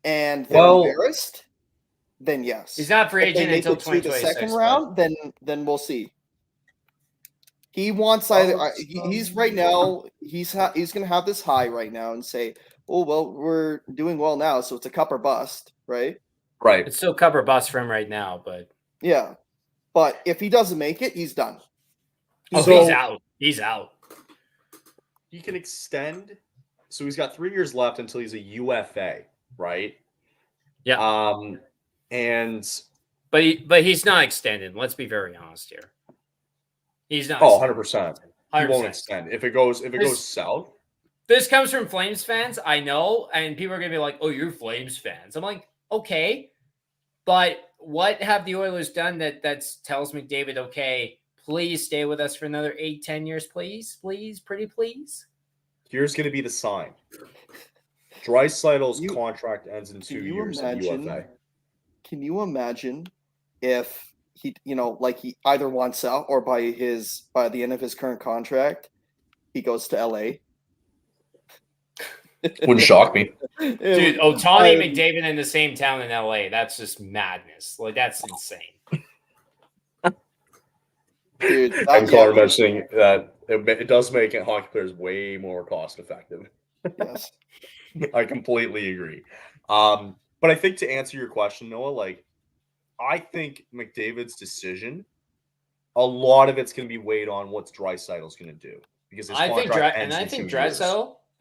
and they're embarrassed, then yes. He's not free agent until 2026. The second round, then we'll see. He wants either. He's right now. He's going to have this high right now and say, "Oh well, we're doing well now, so it's a cup or bust, right?" Right. It's still cup or bust for him right now, but yeah. But if he doesn't make it, he's done. He's out. He's out. He can extend. So he's got 3 years left until he's a UFA, right? Yeah. But he's not extended. Let's be very honest here. He's not. 100%. He won't extend if it goes south. This comes from Flames fans, I know, and people are gonna be like, "Oh, you're Flames fans." I'm like, okay, but what have the Oilers done that tells McDavid, okay, please stay with us for another 8-10 years, please, pretty please? Here's going to be the sign. Dreisaitl's contract ends in 2 years at UFA. Can you imagine if he either wants out or by the end of his current contract, he goes to LA? Wouldn't shock me. Dude, Ohtani and McDavid in the same town in LA. That's just madness. Like, that's insane. Dude, I'm mentioning that it does make hockey players way more cost effective. Yes. I completely agree. But I think to answer your question, Noah, like, I think McDavid's decision a lot of it's going to be weighed on what's Draisaitl's going to do because his contract ends in 2 years.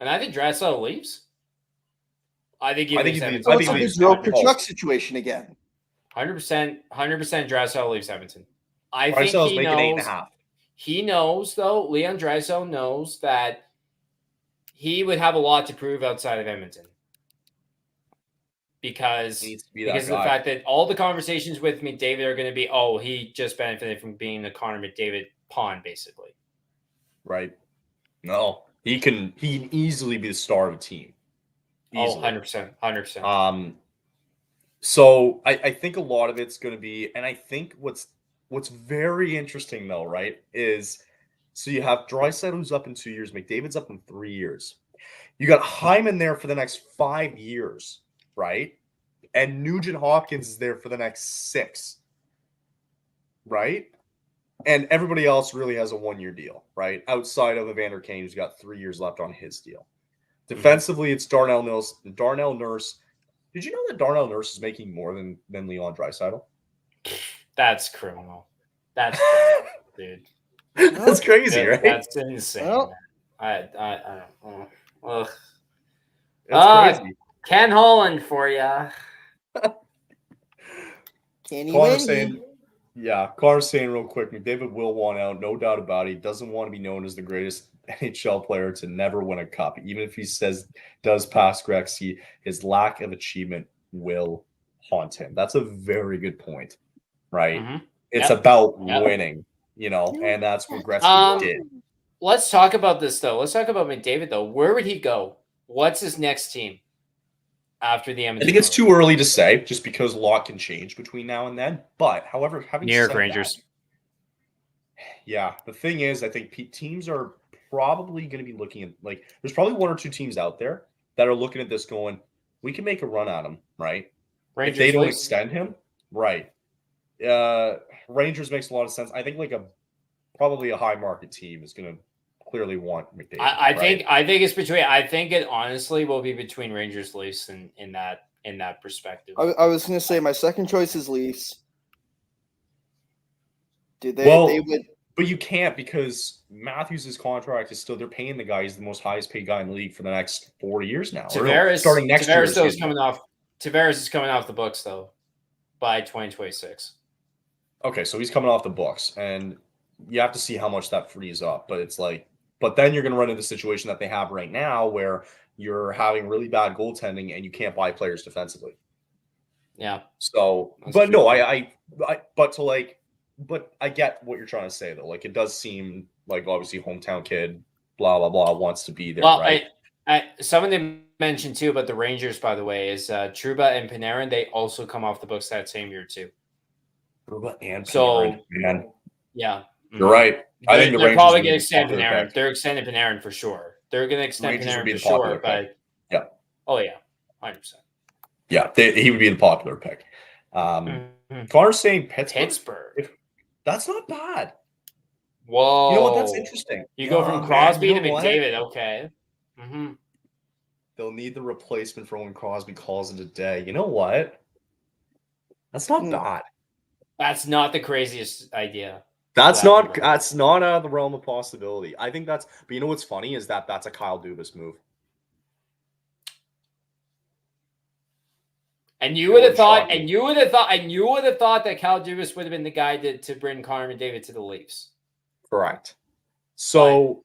I think Draisaitl leaves. I think he leaves Edmonton. So it's a Gaudreau Tkachuk situation again. 100% Draisaitl leaves Edmonton. I think Draisaitl's he making knows. 8.5. He knows, though, Leon Draisaitl knows that he would have a lot to prove outside of Edmonton. Because of the fact that all the conversations with McDavid are going to be, he just benefited from being the Connor McDavid pawn, basically. Right. No, he can easily be the star of a team. Easily. 100%. So I think a lot of it's going to be, and I think what's very interesting though, right, is so you have Draisaitl who's up in 2 years, McDavid's up in 3 years. You got Hyman there for the next 5 years, right? And Nugent Hopkins is there for the next 6, right? And everybody else really has a 1-year deal, right? Outside of Evander Kane, who's got 3 years left on his deal. Defensively, it's Darnell Nurse. Did you know that Darnell Nurse is making more than Leon Draisaitl? That's criminal. That's criminal, dude. That's crazy, right? That's insane. Well, I don't know. It's crazy. Ken Holland for you. Connor's saying real quick, McDavid will want out, no doubt about it. He doesn't want to be known as the greatest NHL player to never win a cup. Even if he does pass Gretzky, his lack of achievement will haunt him. That's a very good point, right? Mm-hmm. It's about winning, and that's what Gretzky did. Let's talk about this, though. Let's talk about McDavid, though. Where would he go? What's his next team after the Edmonton? I think it's too early to say, just because a lot can change between now and then. But, however, having said Rangers. The thing is, I think teams are probably going to be looking at, there's probably 1 or 2 teams out there that are looking at this going, we can make a run at him, right? Rangers, if they don't extend him, right. Rangers makes a lot of sense. I think probably a high market team is going to clearly want McDavid. I think it's between. I think it honestly will be between Rangers, Leafs, in that perspective. I was going to say my second choice is Leafs. They would, but you can't because Matthews' contract is still. They're paying the guy. He's the most highest paid guy in the league for the next 4 years now. Starting next year. Tavares is coming off the books though by 2026. Okay, so he's coming off the books, and you have to see how much that frees up. But it's but then you're going to run into the situation that they have right now where you're having really bad goaltending and you can't buy players defensively. Yeah. So, but no, but I get what you're trying to say though. It does seem like obviously hometown kid, blah, blah, blah, wants to be there, right? Someone they mentioned too about the Rangers, by the way, is Trouba and Panarin. They also come off the books that same year too. Trouba and Panarin, man. Yeah. You're right. I think they're probably going to extend Panarin. They're extending Panarin for sure. They're going to extend Panarin for sure. But yeah. Oh yeah, 100%. Yeah, he would be the popular pick. Connor's saying Pittsburgh. That's not bad. Whoa. You know what? That's interesting. You go from Crosby to McDavid. Okay. Mm-hmm. They'll need the replacement for when Crosby calls it a day. You know what? That's not bad. That's not the craziest idea. That's not out of the realm of possibility. I think but you know what's funny is that's a Kyle Dubas move. And you would have thought that Kyle Dubas would have been the guy to bring Connor McDavid to the Leafs. Correct. So,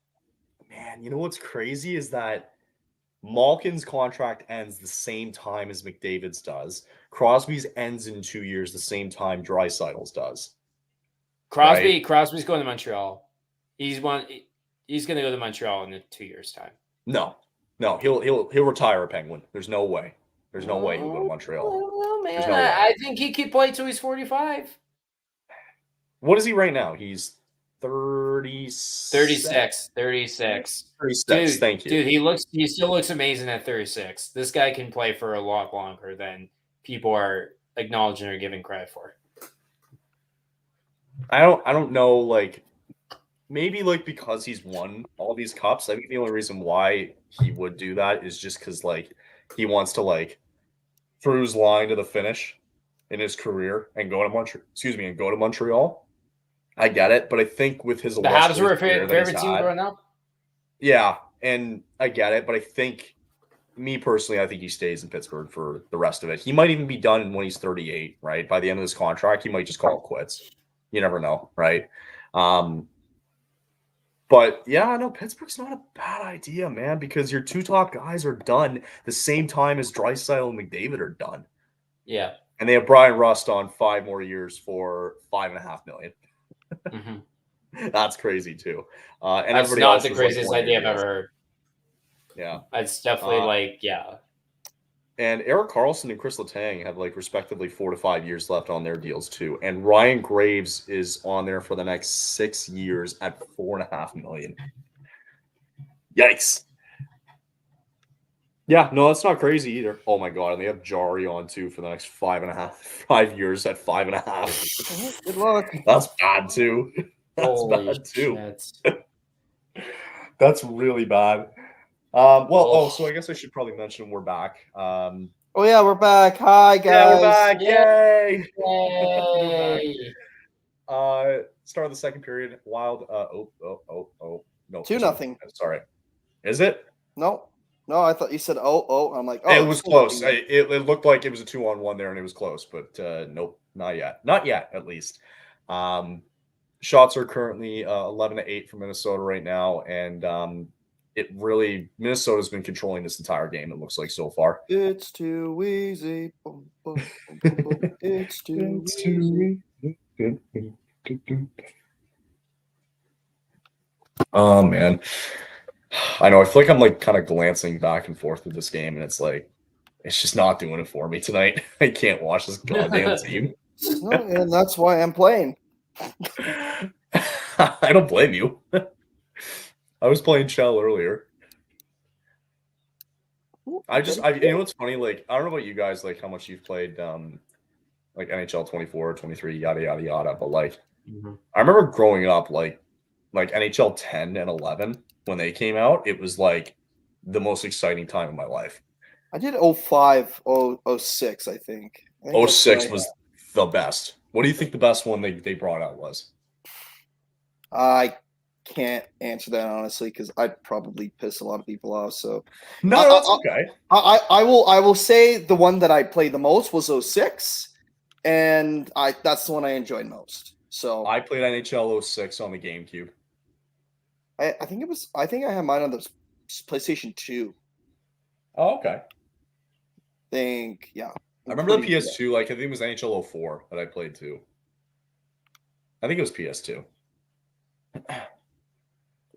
man, you know what's crazy is that Malkin's contract ends the same time as McDavid's does. Crosby's ends in 2 years the same time Draisaitl's does. Crosby's going to Montreal. He's going to go to Montreal in 2 years' time. No, he'll retire a Penguin. There's no way. There's no way he'll go to Montreal. Well, man, I think he could play till he's 45. What is he right now? He's 36. 36. Dude, thank you. Dude, he still looks amazing at 36. This guy can play for a lot longer than people are acknowledging or giving credit for. I don't know, maybe because he's won all these cups. I think the only reason why he would do that is just because he wants to cruise line to the finish in his career and go to Montreal. I get it, but I think with his the Habs were a favorite team growing up. Yeah, and I get it, but I think, me personally, I think he stays in Pittsburgh for the rest of it. He might even be done when he's 38, right? By the end of this contract, he might just call it quits. You never know, right? But yeah, no, Pittsburgh's not a bad idea, man, because your two top guys are done the same time as Draisaitl and McDavid are done. Yeah. And they have Brian Rust on 5 more years for $5.5 million. Mm-hmm. That's crazy too. And that's everybody not else the craziest idea I've ever heard. Yeah. It's definitely And Erik Karlsson and Chris Letang have respectively 4 to 5 years left on their deals too. And Ryan Graves is on there for the next 6 years at $4.5 million. Yikes. Yeah, no, that's not crazy either. Oh my god, and they have Jari on too for the next 5 years at 5.5. Good luck. That's bad too. That's bad too. That's really bad. So I guess I should probably mention we're back. Oh yeah, we're back. Hi guys. Yeah, we're back. Yay! Start of the second period. Wild. No. 2-0. Sorry. Is it? No, I thought you said oh. I'm like, oh, it was close. It looked like it was a 2-on-1 there, and it was close, but nope, not yet. Not yet, at least. Shots are currently 11-8 for Minnesota right now, and Minnesota's been controlling this entire game. It looks like so far. It's too easy. Boom, boom, boom, boom, boom. It's too easy. Oh man, I know. I feel like I'm kind of glancing back and forth with this game, and it's just not doing it for me tonight. I can't watch this goddamn team. No, and that's why I'm playing. I don't blame you. I was playing Shell earlier. You know what's funny? I don't know about you guys, how much you've played, NHL 24, 23, yada yada yada. But I remember growing up, NHL 10 and 11 when they came out. It was the most exciting time of my life. I did 05, 06, I think. 06 was the best. What do you think the best one they brought out was? I can't answer that honestly because I'd probably piss a lot of people off. So no, that's okay. I will say the one that I played the most was 06, and that's the one I enjoyed most. So I played NHL 06 on the GameCube. I think I had mine on the PlayStation 2. Oh, okay. I remember the PS2. I think it was NHL 04 that I played too. I think it was PS2.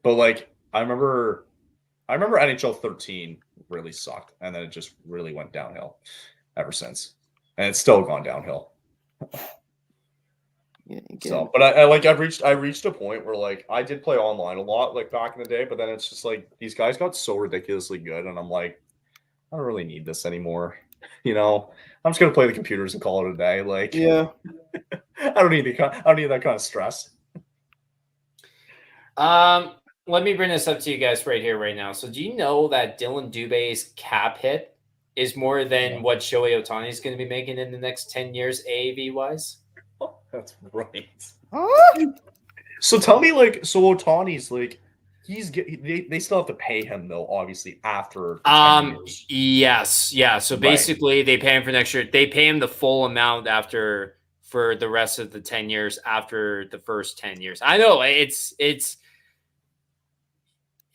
But I remember NHL 13 really sucked, and then it just really went downhill ever since, and it's still gone downhill. Yeah, so, but I reached a point where I did play online a lot back in the day, but then it's just these guys got so ridiculously good, and I'm I don't really need this anymore. I'm just gonna play the computers and call it a day. Yeah, I don't need that kind of stress. Let me bring this up to you guys right here, right now. So do you know that Dylan Dubé's cap hit is more than what Shohei Ohtani is going to be making in the next 10 years, AAV-wise? Oh, that's right. Huh? So tell me, so Ohtani's, they still have to pay him, though, obviously, after 10 years. Yes. Yeah. So basically, they pay him for next year. They pay him the full amount for the rest of the 10 years after the first 10 years. I know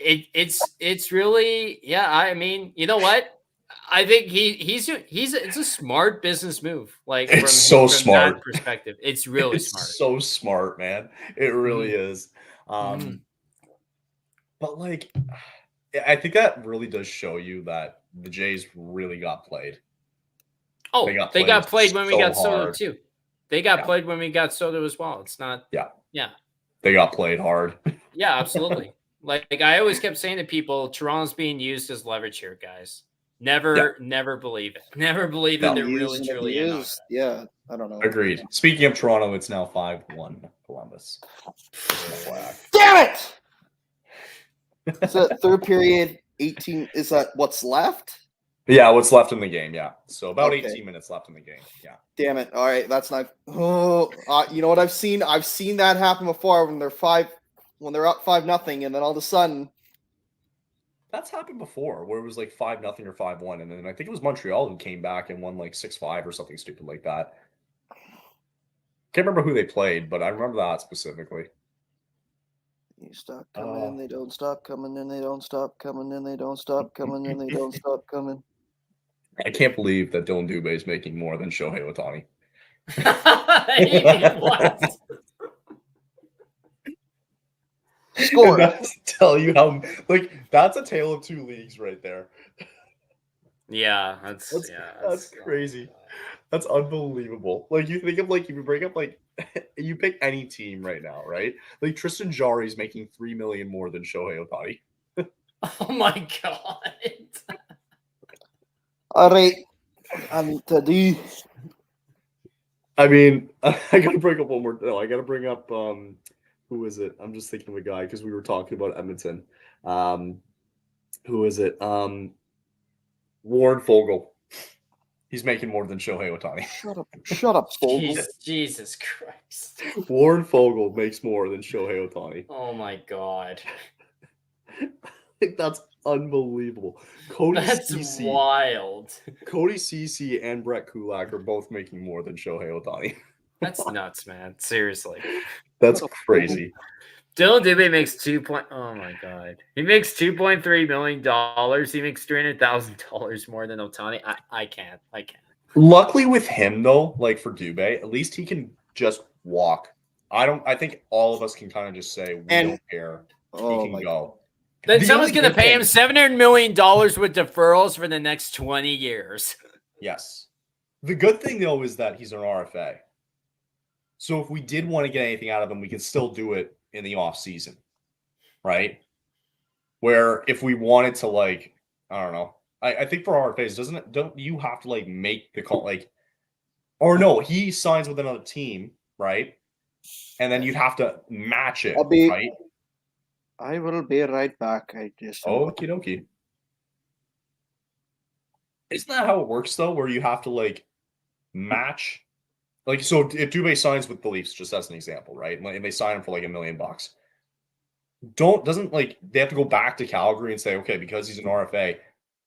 it's really, yeah. I mean, you know what? I think it's a smart business move. It's so smart that perspective. It's really smart. So smart, man. It really is. But I think that really does show you that the Jays really got played. Oh, they got played when we got Soto too. They got played when we got Soto as well. It's not. Yeah. They got played hard. Yeah, absolutely. I always kept saying to people, Toronto's being used as leverage here, guys. Never believe it. Never believe that they're really truly used. Yeah, I don't know. Agreed. Speaking of Toronto, it's now 5-1 Columbus. Damn it! Is that third period 18? Is that what's left? Yeah, what's left in the game? Yeah, so about 18 minutes left in the game. Yeah. Damn it! All right, that's not. Oh, you know what I've seen? I've seen that happen before when they're up 5-0, and then all of a sudden. That's happened before, where it was like 5-0 or 5-1, and then I think it was Montreal who came back and won like 6-5 or something stupid like that. Can't remember who they played, but I remember that specifically. You stop coming in, they don't stop coming in, they don't stop coming in, they don't stop coming in, they don't stop coming. I can't believe that Dylan Dubé is making more than Shohei Ohtani. What? Score. Tell you how that's a tale of two leagues right there. Yeah, that's crazy. That's unbelievable. Like you think of if you break up you pick any team right now, right? Like Tristan Jarry's making $3 million more than Shohei Ohtani. Oh my god. All right. I mean, I gotta bring up one more. No, I gotta bring up who is it? I'm just thinking of a guy because we were talking about Edmonton. Who is it? Warren Fogle. He's making more than Shohei Ohtani. Shut up, Fogle. Jesus Christ. Warren Fogle makes more than Shohei Ohtani. Oh my god. That's unbelievable. That's wild. Cody Ceci and Brett Kulak are both making more than Shohei Ohtani. That's nuts, man. Seriously. That's crazy. Dylan Dubé makes oh my god. He makes $2.3 million. He makes $300,000 more than Ohtani. I can't. Luckily with him though, like for Dubé, at least he can just walk. I think all of us can kind of just say we don't care. He can go. Then someone's going to pay him $700 million with deferrals for the next 20 years. Yes. The good thing, though, is that he's an RFA. So if we did want to get anything out of him, we can still do it in the off season, right? Where if we wanted to, I don't know. I think for RFAs, don't you have to make the call, or no, he signs with another team, right? And then you'd have to match it, right? I will be right back. I just okie dokie. Isn't that how it works though? Where you have to match, so if Dubé signs with the Leafs, just as an example, right? And they sign him for $1 million. Doesn't they have to go back to Calgary and say, okay, because he's an RFA,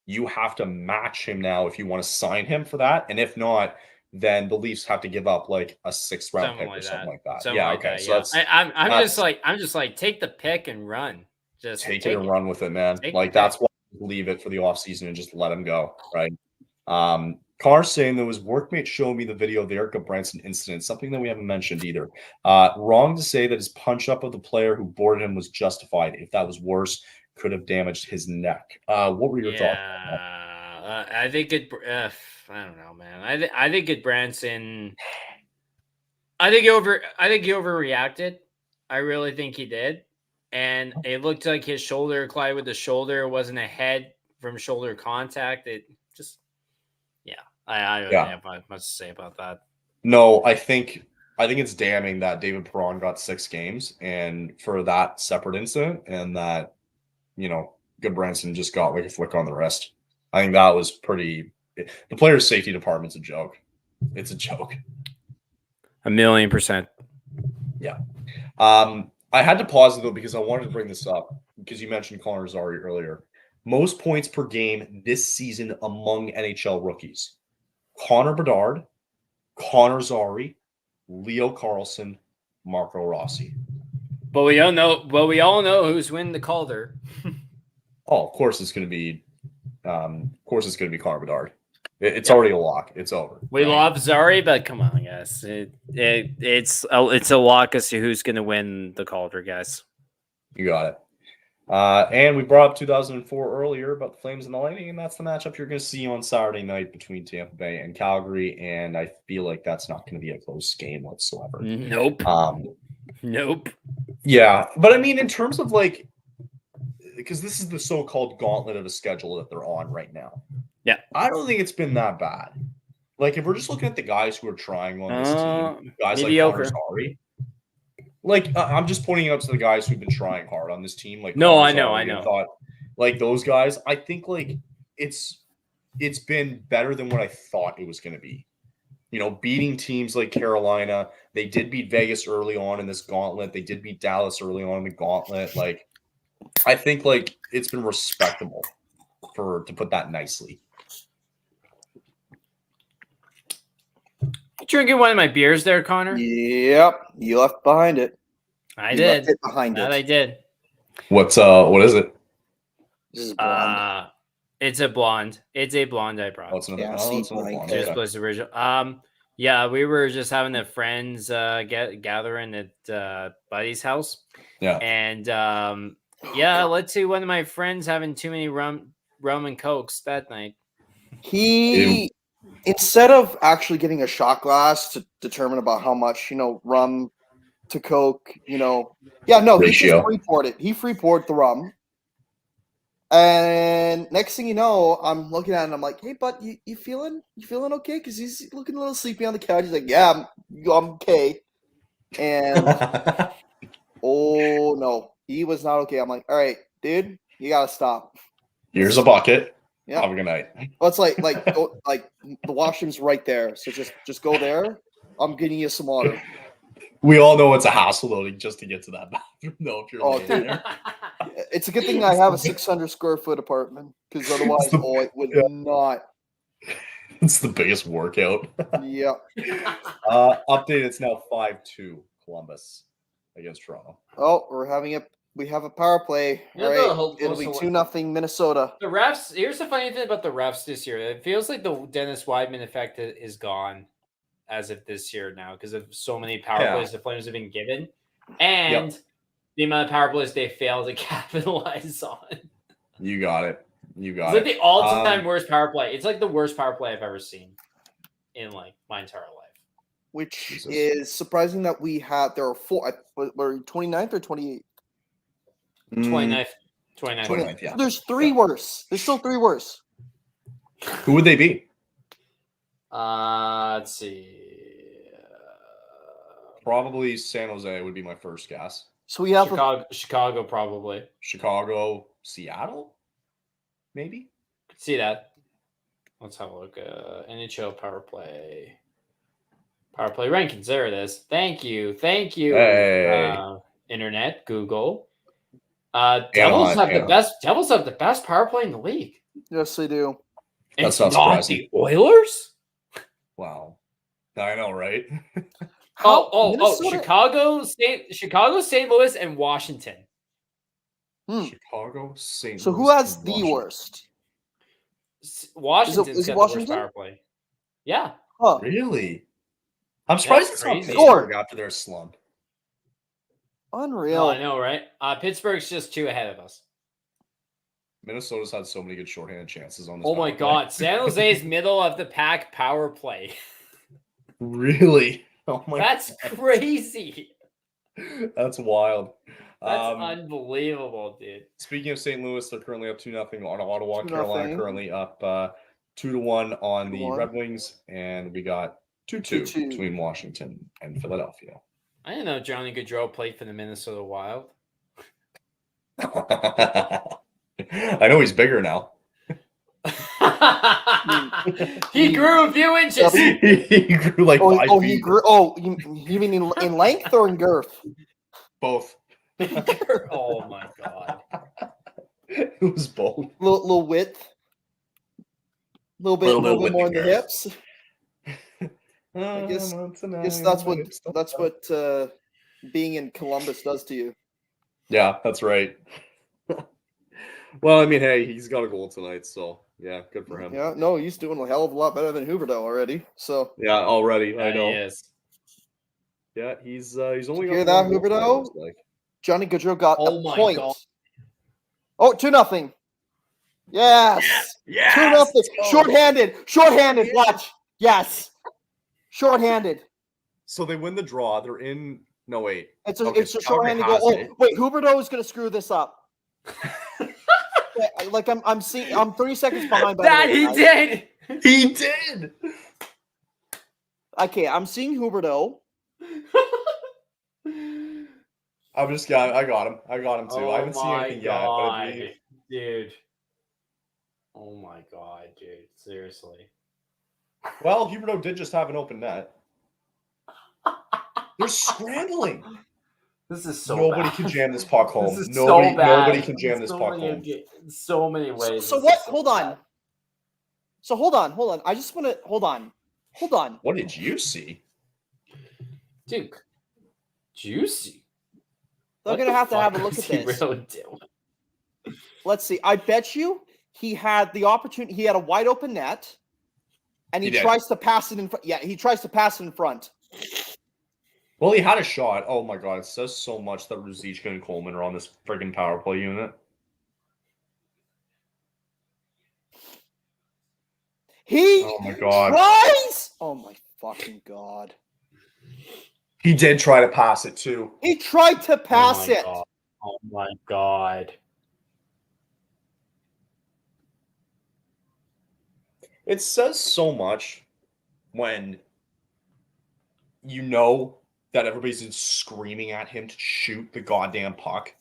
you have to match him now if you want to sign him for that, and if not, then the Leafs have to give up a 6th round pick or something like that. Yeah, okay. So that's I'm just take the pick and run. Just take it and run with it, man. That's why I leave it for the offseason and just let him go, right? Carr saying that his workmate showed me the video of the Erica Branson incident, something that we haven't mentioned either. Wrong to say that his punch up of the player who boarded him was justified. If that was worse, could have damaged his neck. What were your thoughts? I think it. I don't know, man. I think it Branson. I think he overreacted. I really think he did, and it looked like his shoulder collided with the shoulder. It wasn't a head from shoulder contact. It just, I don't have much to say about that. No, I think it's damning that David Perron got 6 games, and for that separate incident, and that Good Branson just got a flick on the wrist. I think that was pretty. The players' safety department's a joke. It's a joke. 1,000,000%. Yeah. I had to pause it though because I wanted to bring this up because you mentioned Connor Zary earlier. Most points per game this season among NHL rookies: Connor Bedard, Connor Zary, Leo Carlson, Marco Rossi. But we all know who's winning the Calder. Oh, of course it's going to be. Connor Bedard. It's already a lock. It's over. We love Zary, but come on, guys. It's a lock as to who's going to win the Calder, guys. You got it. And we brought up 2004 earlier about the Flames and the Lightning, and that's the matchup you're going to see on Saturday night between Tampa Bay and Calgary. And I feel like that's not going to be a close game whatsoever. Nope. Nope. Yeah, but I mean, in terms of because this is the so-called gauntlet of a schedule that they're on right now. Yeah. I don't think it's been that bad. If we're just looking at the guys who are trying on this team, guys mediocre. Like Connor Zary, I'm just pointing out to the guys who've been trying hard on this team. I know. Thought, those guys, I think it's it's been better than what I thought it was going to be. Beating teams like Carolina. They did beat Vegas early on in this gauntlet. They did beat Dallas early on in the gauntlet. Like, I think like it's been respectable to put that nicely. Drinking one of my beers there, Connor? Yep, you left behind it. I did. Left it behind it. I did. What is it? This is blonde. It's a blonde. It's a blonde I brought. Oh, it's another blonde. Just was original. Yeah, we were just having the friends gathering at Buddy's house. Yeah. And let's see, one of my friends having too many rum and cokes that night. Instead of actually getting a shot glass to determine about how much, rum to coke, ratio. He just free-poured it. He free-poured the rum. And next thing you know, I'm looking at it and I'm like, hey, bud, you feeling okay? Because he's looking a little sleepy on the couch. He's like, yeah, I'm okay. And oh no, he was not okay. I'm like, all right, dude, you gotta stop. Here's a bucket. Yeah. Have a good night. Well, it's like the washroom's right there. So just go there. I'm getting you some water. We all know it's a hassle though just to get to that bathroom though if you're there. It's a good thing I have a 600 square foot apartment because otherwise it would not. It's the biggest workout. Yeah. Update, it's now 5-2 Columbus against Toronto. Oh, we have a power play. All right. It'll be 2-0 Minnesota. The refs, here's the funny thing about the refs this year. It feels like the Dennis Weidman effect is gone as of this year now because of so many power plays the Flames have been given. And the amount of power plays they fail to capitalize on. You got it. It's like the all-time worst power play. It's like the worst power play I've ever seen in like my entire life. Which is surprising that there are 4. Were 29th or 28th? 29th, yeah. There's 3 worse. There's still 3 worse. Who would they be? Let's see. Probably San Jose would be my first guess. So we have Chicago probably. Chicago, Seattle, maybe. Could see that. Let's have a look. NHL power play rankings. There it is. Thank you. Hey. Internet, Google. Devils have the best power play in the league. Yes, they do. That's not surprising. The Oilers. Wow, I know, right? Chicago, St. Louis, and Washington. Chicago, St. Louis. So who has the worst? Washington's got the worst power play. Yeah. Huh. Really? I'm surprised it's not Pittsburgh after their slump. Unreal. No, I know, right? Pittsburgh's just 2 ahead of us. Minnesota's had so many good shorthanded chances on this. Oh my God. San Jose's middle of the pack power play. Really? Oh my That's God. crazy. That's wild. That's unbelievable, dude. Speaking of St. Louis, they're currently up 2-0 on Ottawa. Carolina currently up 2-1 on the Red Wings, and we got 2-2 between Washington and Philadelphia. I didn't know Johnny Gaudreau played for the Minnesota Wild. I know he's bigger now. He grew a few inches. He grew like 5 feet. He grew. Oh, you mean in length or in girth? Both. Oh my God. It was both. Little width. Little bit more in the hips. I guess that's what being in Columbus does to you. Yeah, that's right. Well, I mean, hey, he's got a goal tonight, so yeah, good for him. Yeah, no, he's doing a hell of a lot better than Huberdeau already. So yeah, already I know. He is. Yeah, he's only. Hear that, Huberdeau? Johnny Gaudreau got a point. God. Oh, 2-0. Yes. 2-0. Shorthanded. Watch. Yes. Shorthanded. So they win the draw. They're in. No, wait. It's a shorthanded goal. Oh, wait. Huberdeau is going to screw this up. Like I'm 30 seconds behind. He did. Okay, I'm seeing Huberdeau. I got him. I got him too. I haven't seen anything yet. Dude. Oh my god, dude! Seriously. Well, Huberdeau did just have an open net. They're scrambling. This is so Nobody bad. can jam this puck home. This is Nobody, so bad. nobody can jam this so puck many, home. So many ways. So what? Hold on. So hold on. I just want to hold on. What did you see? Duke. Juicy. They're going to have a look at this. Really doing? Let's see. I bet you he had the opportunity. He had a wide open net, and he tries to pass it in front. Yeah, he tries to pass it in front. Well, he had a shot. Oh my god, it says so much that Ruzicka and Coleman are on this friggin' power play unit. Oh my god. Tries! Oh my fucking god. He did try to pass it too. He tried to pass it. God. Oh my god. It says so much when you know that everybody's just screaming at him to shoot the goddamn puck,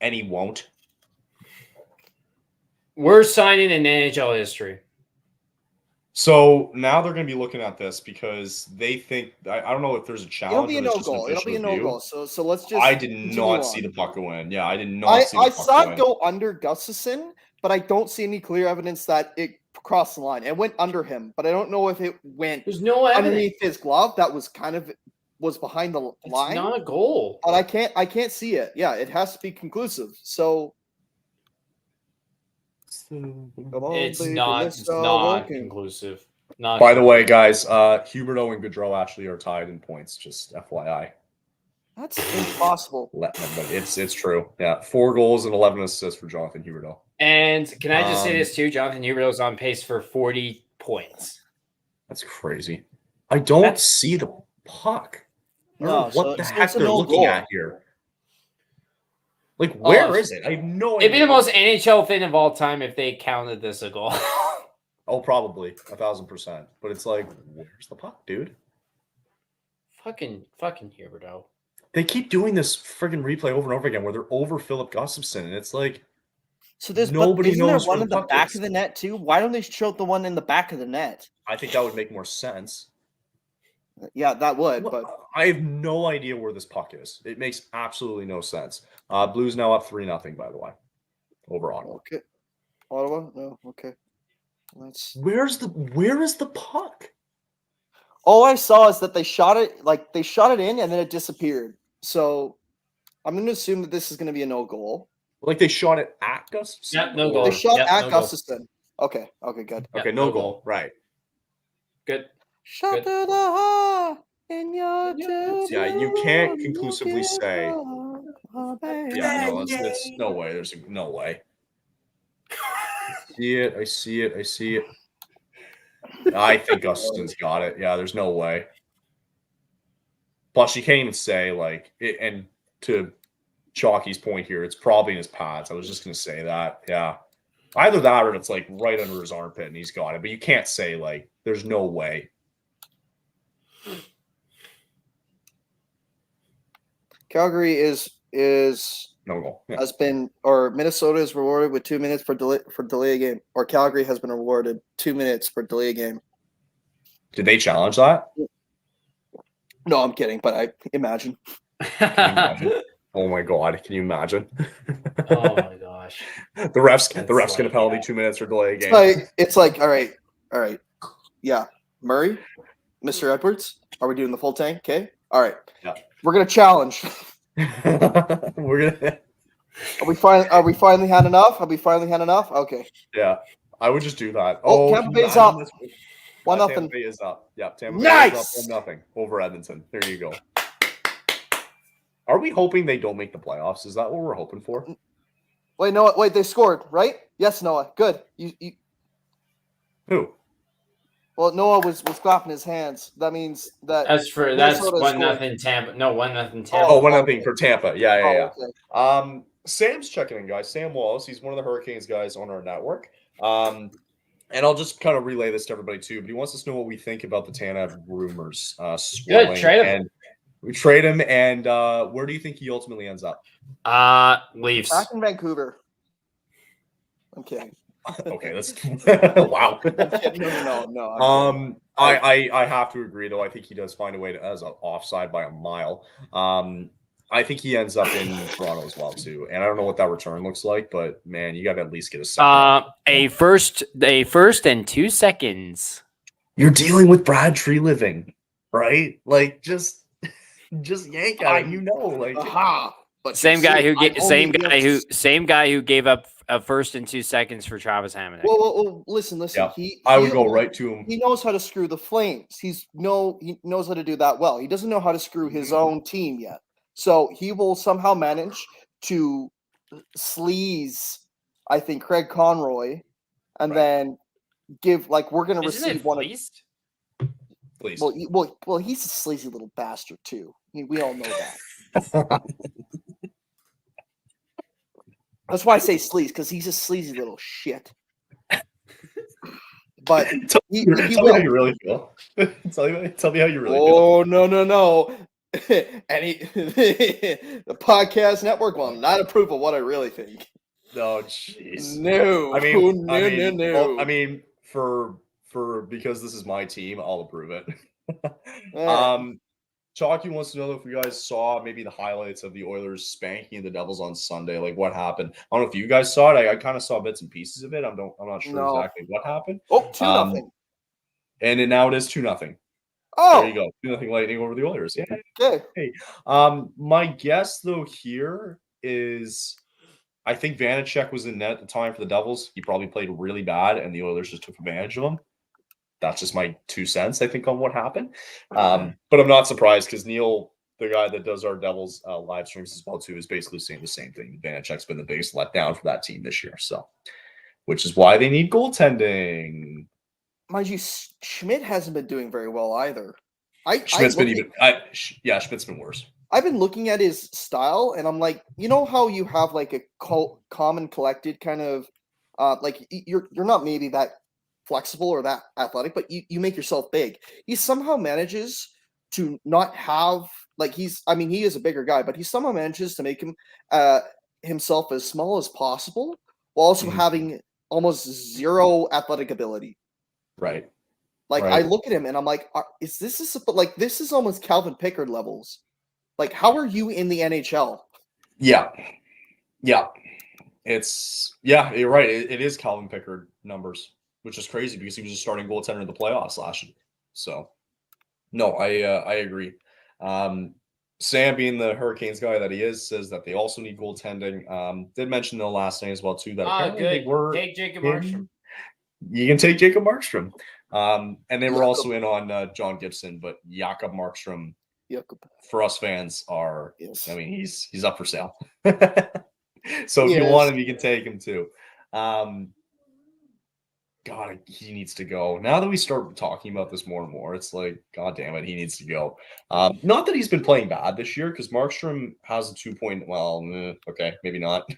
and he won't. We're signing in NHL history. So now they're going to be looking at this because they think I don't know if there's a challenge. It'll be a no-goal. It'll be a no-goal. So let's just. I did not see the puck go in. Yeah, I did not see the puck go in. I saw it go under Gustafsson, but I don't see any clear evidence that it crossed the line. It went under him, but I don't know if it went underneath his glove. That was was behind the line. It's not a goal. But I can't see it. Yeah, it has to be conclusive. So It's not conclusive. By the way, guys, Huberdeau and Gaudreau actually are tied in points. Just FYI. That's impossible. But it's true. Yeah, 4 goals and 11 assists for Jonathan Huberdeau. And can I just say this too? Jonathan Huberdeau is on pace for 40 points. That's crazy. I don't see the puck. No, what the heck they're looking at here? Like, where is it? I have no idea. It'd be the most NHL thing of all time if they counted this a goal. Oh, probably 1,000%. But it's like, where's the puck, dude? Fucking Huberdeau. They keep doing this friggin' replay over and over again where they're over Philip Gustafsson, and it's like, so there's nobody knows one in the back of the net too. Why don't they show the one in the back of the net? I think that would make more sense. Yeah, that would. But I have no idea where this puck is. It makes absolutely no sense. Blues now up 3-0, by the way, over Ottawa. Okay, Ottawa. No, okay. Where is the puck? All I saw is that they shot it in and then it disappeared. So I'm going to assume that this is going to be a no goal. Like they shot it at Gustafsson? Yeah, no goal. They shot at Gustafsson. Okay, good. Okay, no goal. Right. Good. Shot to the heart in your tube. Yeah, you can't conclusively say. Yeah, no, it's no way. There's no way. I see it. I think Gustafsson's got it. Yeah, there's no way. Plus, you can't even say, like, and to Chalky's point here, it's probably in his pads. I was just going to say that. Yeah. Either that or it's, like, right under his armpit and he's got it. But you can't say, like, there's no way. Calgary is no goal. Yeah. Has been, or Minnesota is rewarded with 2 minutes for delay a game, or Calgary has been rewarded 2 minutes for delay a game. Did they challenge that? No, I'm kidding, but I imagine. Can you imagine? Oh my god, can you imagine? Oh my gosh. The refs get a penalty 2 minutes for delay a game. It's like all right. Yeah. Murray, Mr. Edwards, are we doing the full tank? Okay. All right. Yeah. We're gonna challenge. Are we finally had enough? Okay. Yeah. I would just do that. Tampa Bay's up. 1-0. Tampa Bay is up. Yeah, Tampa Bay is up 1-0 over Edmonton. There you go. Are we hoping they don't make the playoffs? Is that what we're hoping for? Wait, Noah. Wait, they scored, right? Yes, Noah. Good. You... Who? Well, Noah was clapping his hands. That means that that's 1-0 Tampa. No, 1-0 Tampa. Oh, 1-0 for Tampa. Yeah. Okay. Sam's checking in, guys. Sam Wallace. He's one of the Hurricanes guys on our network. And I'll just kind of relay this to everybody too. But he wants us to know what we think about the Tanev rumors. Good, trade him. And we trade him. And where do you think he ultimately ends up? Leafs. Back in Vancouver. I'm kidding. Okay, that's wow. No. I have to agree though. I think he does find a way to as an offside by a mile. I think he ends up in Toronto as well too. And I don't know what that return looks like, but man, you got to at least get a second. A first and 2 seconds. You're dealing with Brad Treliving, right? Like just yank at him, like But same guy who gave up a first and 2 seconds for Travis Hamonic. Well, listen. Yeah, I would go right to him. He knows how to screw the Flames. He knows how to do that well. He doesn't know how to screw his own team yet. So he will somehow manage to sleaze, I think, Craig Conroy, and then give we're going to receive one Please. Well, he's a sleazy little bastard too. We all know that. That's why I say sleaze, because he's a sleazy little shit. But tell me how you really feel. Tell me how you really feel. Oh no. The podcast network will not approve of what I really think. No, jeez. No. No. I mean, for because this is my team, I'll approve it. Chalky wants to know if you guys saw maybe the highlights of the Oilers spanking the Devils on Sunday. Like what happened? I don't know if you guys saw it. I kind of saw bits and pieces of it. I'm not sure exactly what happened. Oh, 2-0. And now it is 2-0. Oh, there you go. 2-0 Lightning over the Oilers. Yeah. Okay. Hey. My guess though here is I think Vanacek was in net at the time for the Devils. He probably played really bad, and the Oilers just took advantage of him. That's just my 2 cents, I think, on what happened. But I'm not surprised because Neil, the guy that does our Devils live streams as well too, is basically saying the same thing. Vanacek's been the biggest letdown for that team this year, so which is why they need goaltending. Mind you, Schmidt hasn't been doing very well either. Schmidt's been worse. I've been looking at his style, and I'm like, you know how you have like a calm and collected kind of, like you're not maybe that flexible or that athletic, but you make yourself big. He somehow manages to not have he is a bigger guy, but he somehow manages to make him himself as small as possible while also having almost zero athletic ability. Right. I look at him and I'm like, this is almost Calvin Pickard levels. Like, how are you in the NHL? Yeah. You're right. It is Calvin Pickard numbers, which is crazy because he was a starting goaltender in the playoffs last year. So, no, I agree. Sam, being the Hurricanes guy that he is, says that they also need goaltending. Did mention the last name as well too that apparently they were take Jacob Markstrom. You can take Jacob Markstrom. And they were also in on John Gibson, but Jakob Markstrom for us fans are. Yes. I mean, he's up for sale. So if you want him, you can take him too. God, he needs to go. Now that we start talking about this more and more, it's like, God damn it, he needs to go. Not that he's been playing bad this year, because Markstrom has a 2 point. Well, okay, maybe not.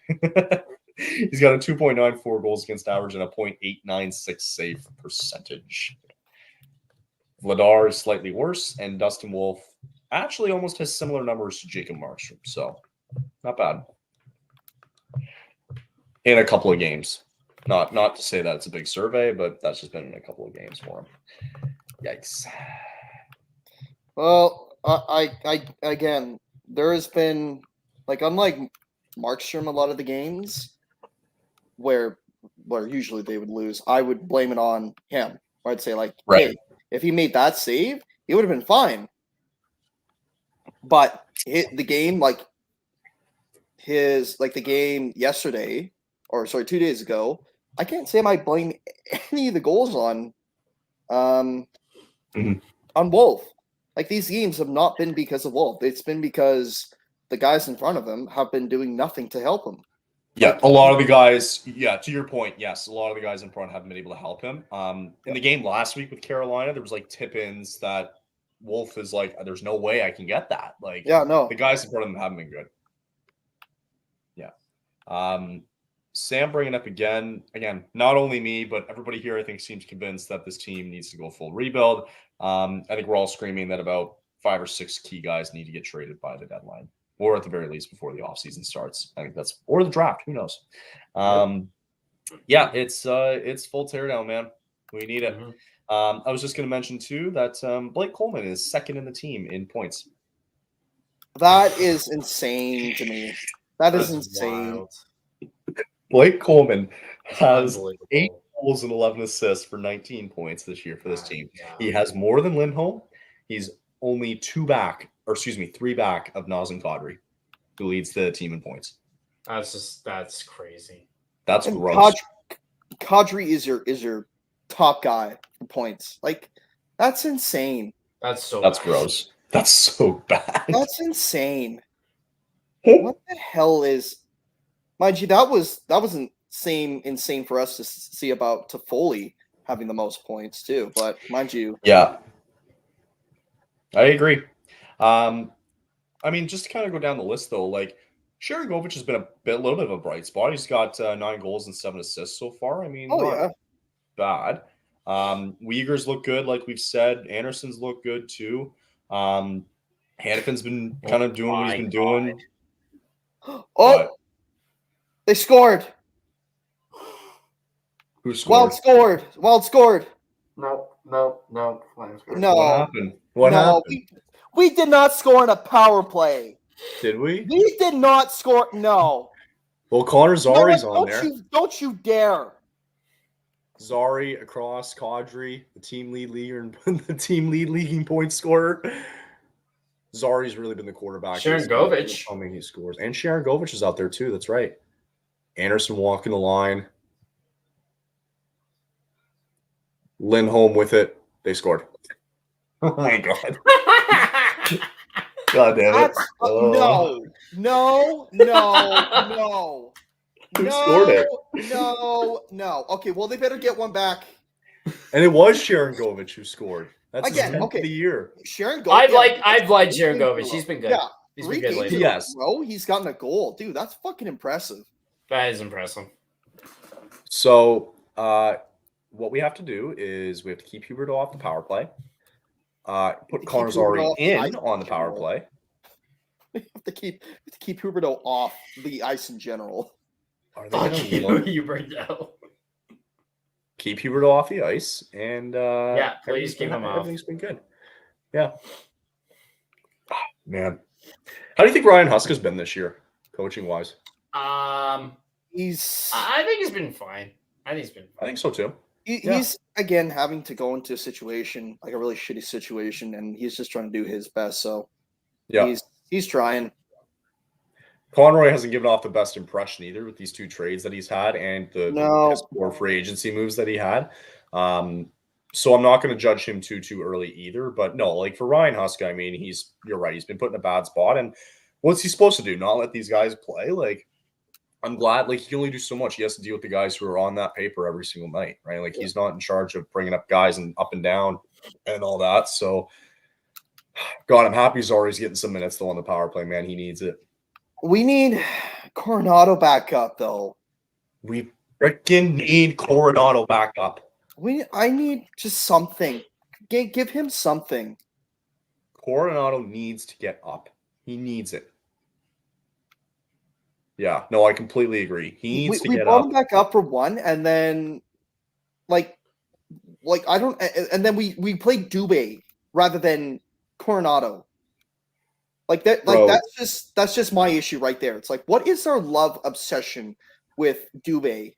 He's got a 2.94 goals against average and a .896 save percentage. Vladar is slightly worse, and Dustin Wolf actually almost has similar numbers to Jacob Markstrom, so not bad. In a couple of games. Not to say that it's a big survey, but that's just been in a couple of games for him. Yikes. Well, I again, there has been, unlike Markstrom, a lot of the games where usually they would lose, I would blame it on him. Or I'd say, hey, if he made that save, he would have been fine. But the game, the game yesterday, 2 days ago, I can't say I might blame any of the goals on Wolf. These games have not been because of Wolf. It's been because the guys in front of him have been doing nothing to help him. Yeah, a lot of the guys, to your point, yes, a lot of the guys in front haven't been able to help him. In the game last week with Carolina, there was tip-ins that Wolf is there's no way I can get that. The guys in front of him haven't been good. Yeah. Sam bringing up again, not only me, but everybody here, I think, seems convinced that this team needs to go full rebuild. I think we're all screaming that about 5 or 6 key guys need to get traded by the deadline, or at the very least before the offseason starts. I think or the draft, who knows? Yeah, it's full teardown, man. We need it. I was just going to mention too that Blake Coleman is second in the team in points. That is insane to me. That's insane. Wild. Blake Coleman has 8 goals and 11 assists for 19 points this year for this team. He has more than Lindholm. He's only 3 back of Nazem Kadri, who leads the team in points. That's crazy. That's gross. Kadri is your top guy for points. Like, that's insane. That's gross. That's so bad. That's insane. What the hell is? Mind you, that wasn't insane for us to see about Toffoli having the most points too. But mind you, yeah, I agree. I mean, just to kind of go down the list though, like Sharangovich has been a little bit of a bright spot. He's got 9 goals and 7 assists so far. I mean, not bad. Uyghur's look good, like we've said. Anderson's look good too. Hannifin's been kind of doing what he's been doing. They scored. Who scored? Wild scored. No. What happened? What happened? We did not score in a power play. Did we? We did not score. No. Well, Connor Zari's on there. Don't you dare. Zari across Kadri, the team lead leading point scorer. Zari's really been the quarterback. Sharangovich. How many he scores. And Sharangovich is out there too. That's right. Anderson walking the line. Lindholm with it. They scored. Oh my God. God damn it. No. Who scored it? No. Okay, well, they better get one back. And it was Sharangovich who scored. That's again, his of the year. Sharangovich. I've liked Sharangovich. He's been good. Yeah. He's been good lately. Yes. Bro, he's gotten a goal. Dude, that's fucking impressive. That is impressive. So, what we have to do is we have to keep Huberdeau off the power play. Put Connor Zari in on the power play. We have to keep Huberdeau off the ice in general. Are they going to Huberdeau? Keep Huberdeau off the ice, and please keep him off. Everything's been good. Yeah, man. How do you think Ryan Huska's been this year, coaching wise? I think he's been fine. I think so too. He's again having to go into a situation, like a really shitty situation, and he's just trying to do his best. So yeah, he's trying. Conroy hasn't given off the best impression either with these 2 trades that he's had and the 4 free agency moves that he had. So I'm not going to judge him too early either. But no, like for Ryan Huska, I mean, you're right. He's been put in a bad spot. And what's he supposed to do? Not let these guys play? Like, I'm glad, like, he can only do so much. He has to deal with the guys who are on that paper every single night, right? Like, he's not in charge of bringing up guys and up and down and all that. So, God, I'm happy Zari's getting some minutes though on the power play, man. He needs it. We need Coronado back up, though. We freaking need Coronado back up. I need just something. Give him something. Coronado needs to get up. He needs it. Yeah, no, I completely agree. He needs to get up. We brought him back up for one, and then, like I don't, and then we played Dubé rather than Coronado. Like that, like bro, that's just my issue right there. It's like, what is our love obsession with Dubé?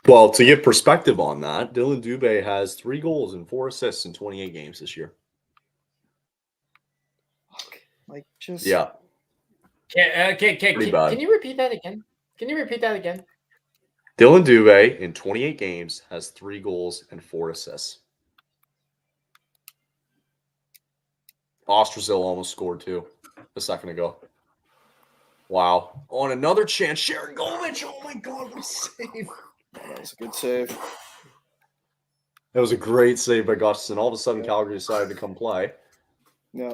Well, to give perspective on that, Dylan Dubé has 3 goals and 4 assists in 28 games this year. Like, just yeah. Can you repeat that again? Dylan Dubé in 28 games has 3 goals and 4 assists. Osterzil almost scored too a second ago. Wow. On another chance, Sharangovich. Oh my God, what a save. That was a good save. That was a great save by Gustafsson. All of a sudden, Calgary decided to come play. Yeah.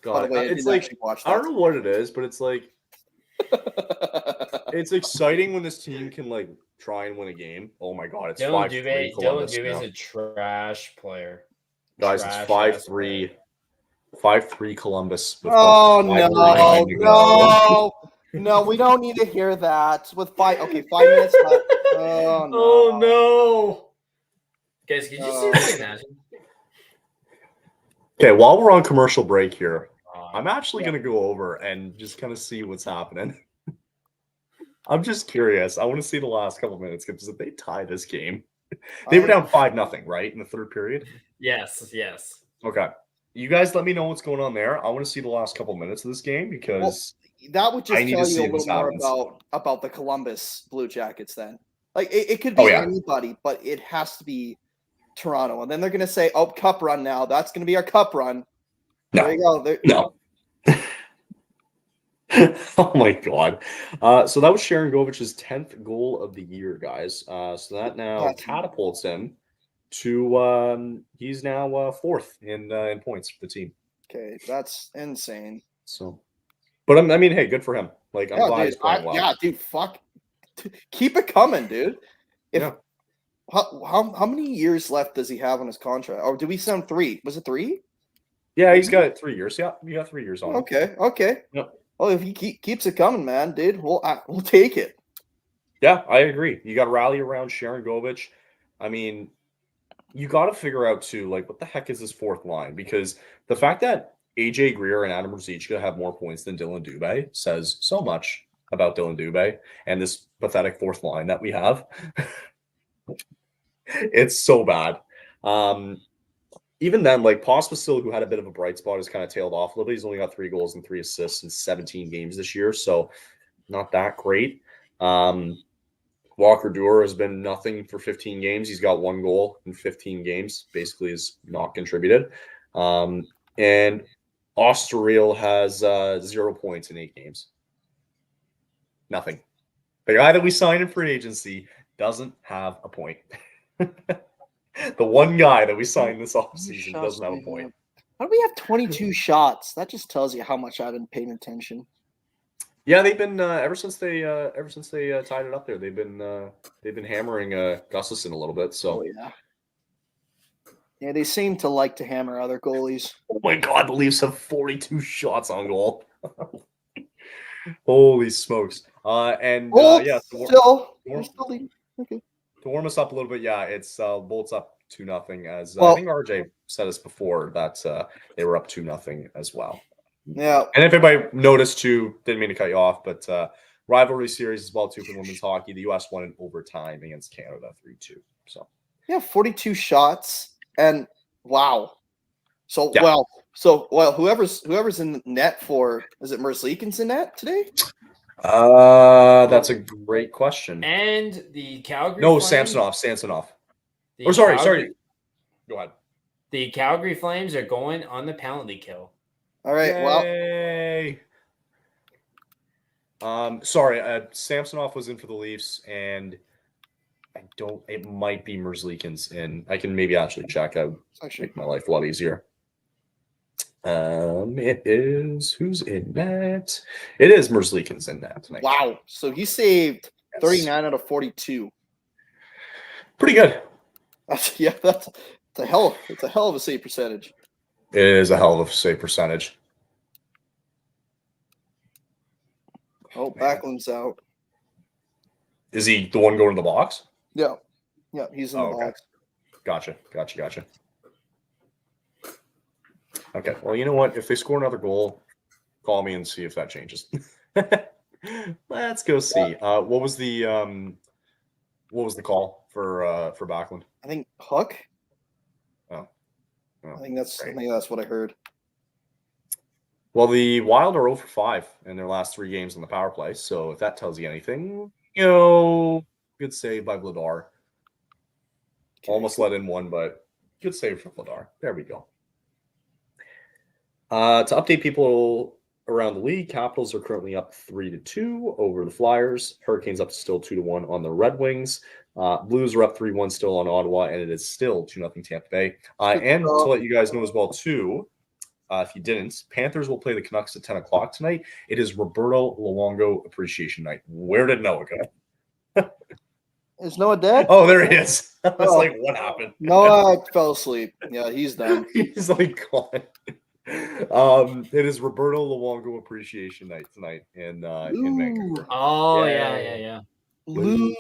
God, it's like, I don't know what it is, but it's like, it's exciting when this team can like try and win a game. Oh my God, it's 5-3 Columbus. Dylan Dubé is a trash player. Guys, it's 5-3. 5-3 Columbus. Oh, no. No, we don't need to hear that. With 5 minutes left. Oh, no. Oh, no. Guys, could you seriously imagine? Okay, while we're on commercial break here, I'm actually going to go over and just kind of see what's happening. I'm just curious. I want to see the last couple minutes because if they tie this game, they were down 5-0, right, in the third period? Yes. Okay. You guys let me know what's going on there. I want to see the last couple minutes of this game because that would just tell you a little more about the Columbus Blue Jackets then. Like, it could be anybody, but it has to be Toronto. And then they're going to say, oh, cup run now. That's going to be our cup run. No. There you go. No. Oh, my God. So that was Sharon Govich's 10th goal of the year, guys. So that now catapults him to he's now fourth in points for the team. Okay, that's insane. So, but I mean, hey, good for him. Like, I'm glad he's playing well. Yeah, dude, fuck. Keep it coming, dude. How many years left does he have on his contract? Or did we send 3? Was it 3? Yeah, he's got 3 years. Yeah, you got 3 years on. Okay. Yep. Well, if he keeps it coming, man, dude, we'll take it. Yeah, I agree. You got to rally around Sharon Govich. I mean, you got to figure out too, like, what the heck is this fourth line? Because the fact that AJ Greer and Adam Ruzicka have more points than Dylan Dubé says so much about Dylan Dubé and this pathetic fourth line that we have. It's so bad. Even then, like, Pospisil, who had a bit of a bright spot, has kind of tailed off a little bit. He's only got 3 goals and 3 assists in 17 games this year, so not that great. Walker Duehr has been nothing for 15 games. He's got 1 goal in 15 games, basically has not contributed. And Osterriel has 0 points in 8 games. Nothing. The guy that we signed in free agency doesn't have a point. The one guy that we signed this offseason doesn't have a point. How do we have 22 shots? That just tells you how much I've been paying attention. Yeah, they've been ever since they tied it up there. They've been hammering Gustafsson a little bit. So yeah, they seem to like to hammer other goalies. Oh my God, the Leafs have 42 shots on goal. Holy smokes! To warm us up a little bit, it's Bolts up 2-0. As I think RJ said us before that they were up 2-0 as well. Yeah, and if anybody noticed too, didn't mean to cut you off, but rivalry series as well too for women's hockey. The U.S. won in overtime against Canada 3-2. So 42 shots and wow. So whoever's in net for, is it Merzlikins in net today? That's a great question. And the Calgary Flames? Samsonov. Sorry. Go ahead. The Calgary Flames are going on the penalty kill. All right. Yay. Samsonov was in for the Leafs, and it might be Merzlikins in. I can maybe actually check out. Make my life a lot easier. It is who's in net? It is Merzlikins in net tonight. Wow. So he saved 39 out of 42. Pretty good. That's a hell of a save percentage. It is a hell of a save percentage. Oh, Backlund's out. Is he the one going to the box? Yeah, he's in the box. Gotcha. Okay, well, you know what? If they score another goal, call me and see if that changes. Let's go see. What was the call for Backlund? I think Hook. Oh, I think that's what I heard. Well, the Wild are 0 for 5 in their last 3 games on the power play. So if that tells you anything, good save by Vladar. Okay. Almost let in one, but good save from Vladar. There we go. To update people around the league, Capitals are currently up 3-2 over the Flyers. Hurricanes up still 2-1 on the Red Wings. Blues are up 3-1 still on Ottawa, and it is still 2-0 Tampa Bay. And to let you guys know as well, too, if you didn't, Panthers will play the Canucks at 10 o'clock tonight. It is Roberto Luongo Appreciation Night. Where did Noah go? Is Noah dead? Oh, there he is. I was like, what happened? Noah fell asleep. Yeah, he's done. He's like gone. It is Roberto Luongo Appreciation Night tonight in Vancouver. Oh yeah. Lou.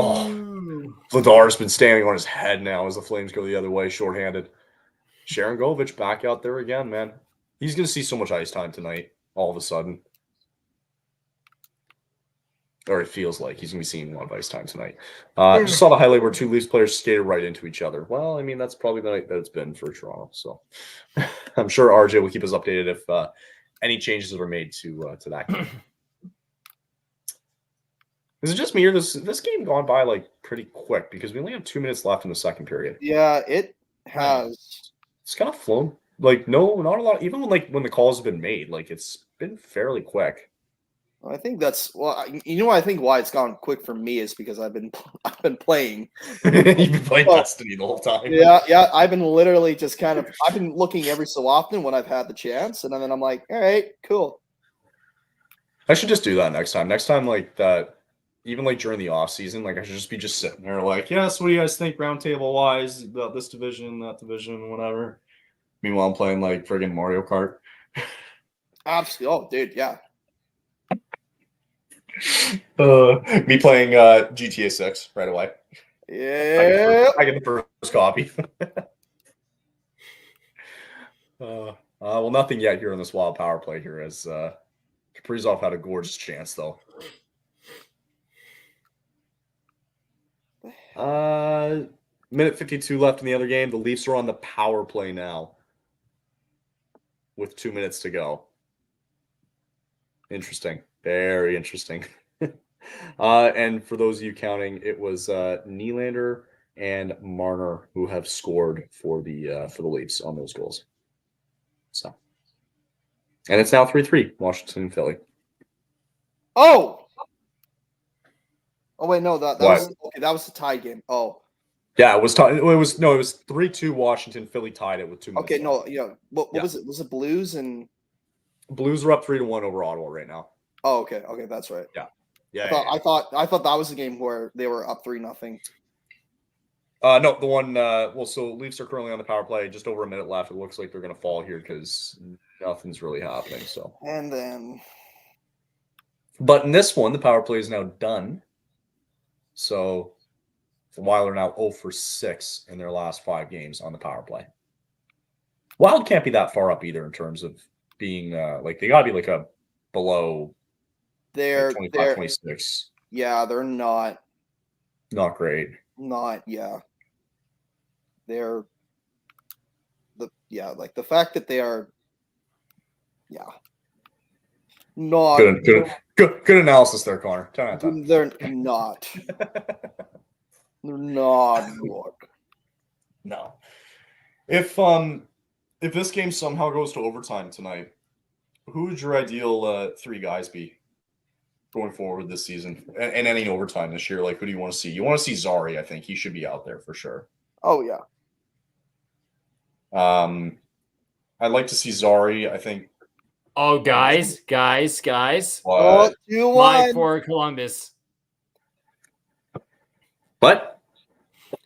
Oh, Vladar's been standing on his head now as the Flames go the other way, shorthanded. Sharon Govich back out there again, man. He's going to see so much ice time tonight, all of a sudden. Or it feels like he's going to be seeing a lot of ice time tonight. Just saw the highlight where 2 Leafs players skated right into each other. Well, I mean, that's probably the night that it's been for Toronto. So I'm sure RJ will keep us updated if any changes are made to that game. Is it just me or this game gone by like pretty quick because we only have 2 minutes left in the second period? Yeah, it has. It's kind of flown. Like, no, not a lot. Even when the calls have been made, like it's been fairly quick. I think that's I think why it's gone quick for me is because I've been playing. You've been playing Destiny the whole time. Yeah. I've been literally just I've been looking every so often when I've had the chance, and then I'm like, all right, cool. I should just do that next time. Next time, like that. Even like during the off season, like I should just be sitting there, like, yes, what do you guys think roundtable wise about this division, that division, whatever. Meanwhile, I'm playing like friggin' Mario Kart. Absolutely. Oh, dude, yeah. Me playing GTA 6 right away. Yeah. I get the first copy. Well, nothing yet here on this wild power play here, as Kaprizov had a gorgeous chance though. Minute 52 left in the other game. The Leafs are on the power play now with 2 minutes to go. Interesting. Very interesting. And for those of you counting, it was Nylander and Marner who have scored for the Leafs on those goals. So, and it's now 3-3, Washington and Philly. Oh wait, no, that was the tie game. Oh. Yeah, it was tied. It was 3-2 Washington. Philly tied it with 2 minutes. Okay, no, yeah. What was it? Was it Blues and Blues are up 3-1 over Ottawa right now. Oh, okay, that's right. Yeah. I thought that was a game where they were up 3-0. No, the one. So Leafs are currently on the power play. Just over a minute left. It looks like they're going to fall here because nothing's really happening. So. And then. But in this one, the power play is now done. So. The Wild are now 0 for 6 in their last 5 games on the power play. Wild can't be that far up either in terms of being they got to be like a below. They're 25, 26. Yeah, they're not great. Yeah. They're the fact that they are not good analysis there, Connor. 10 out of 10. They're not. They're not good. No. If this game somehow goes to overtime tonight, who would your ideal 3 guys be going forward this season and any overtime this year? Like, who do you want to see? You want to see Zari? I think he should be out there for sure. Oh yeah. I'd like to see Zari. I think. Oh, guys. What? 2-1. Mike for Columbus. What?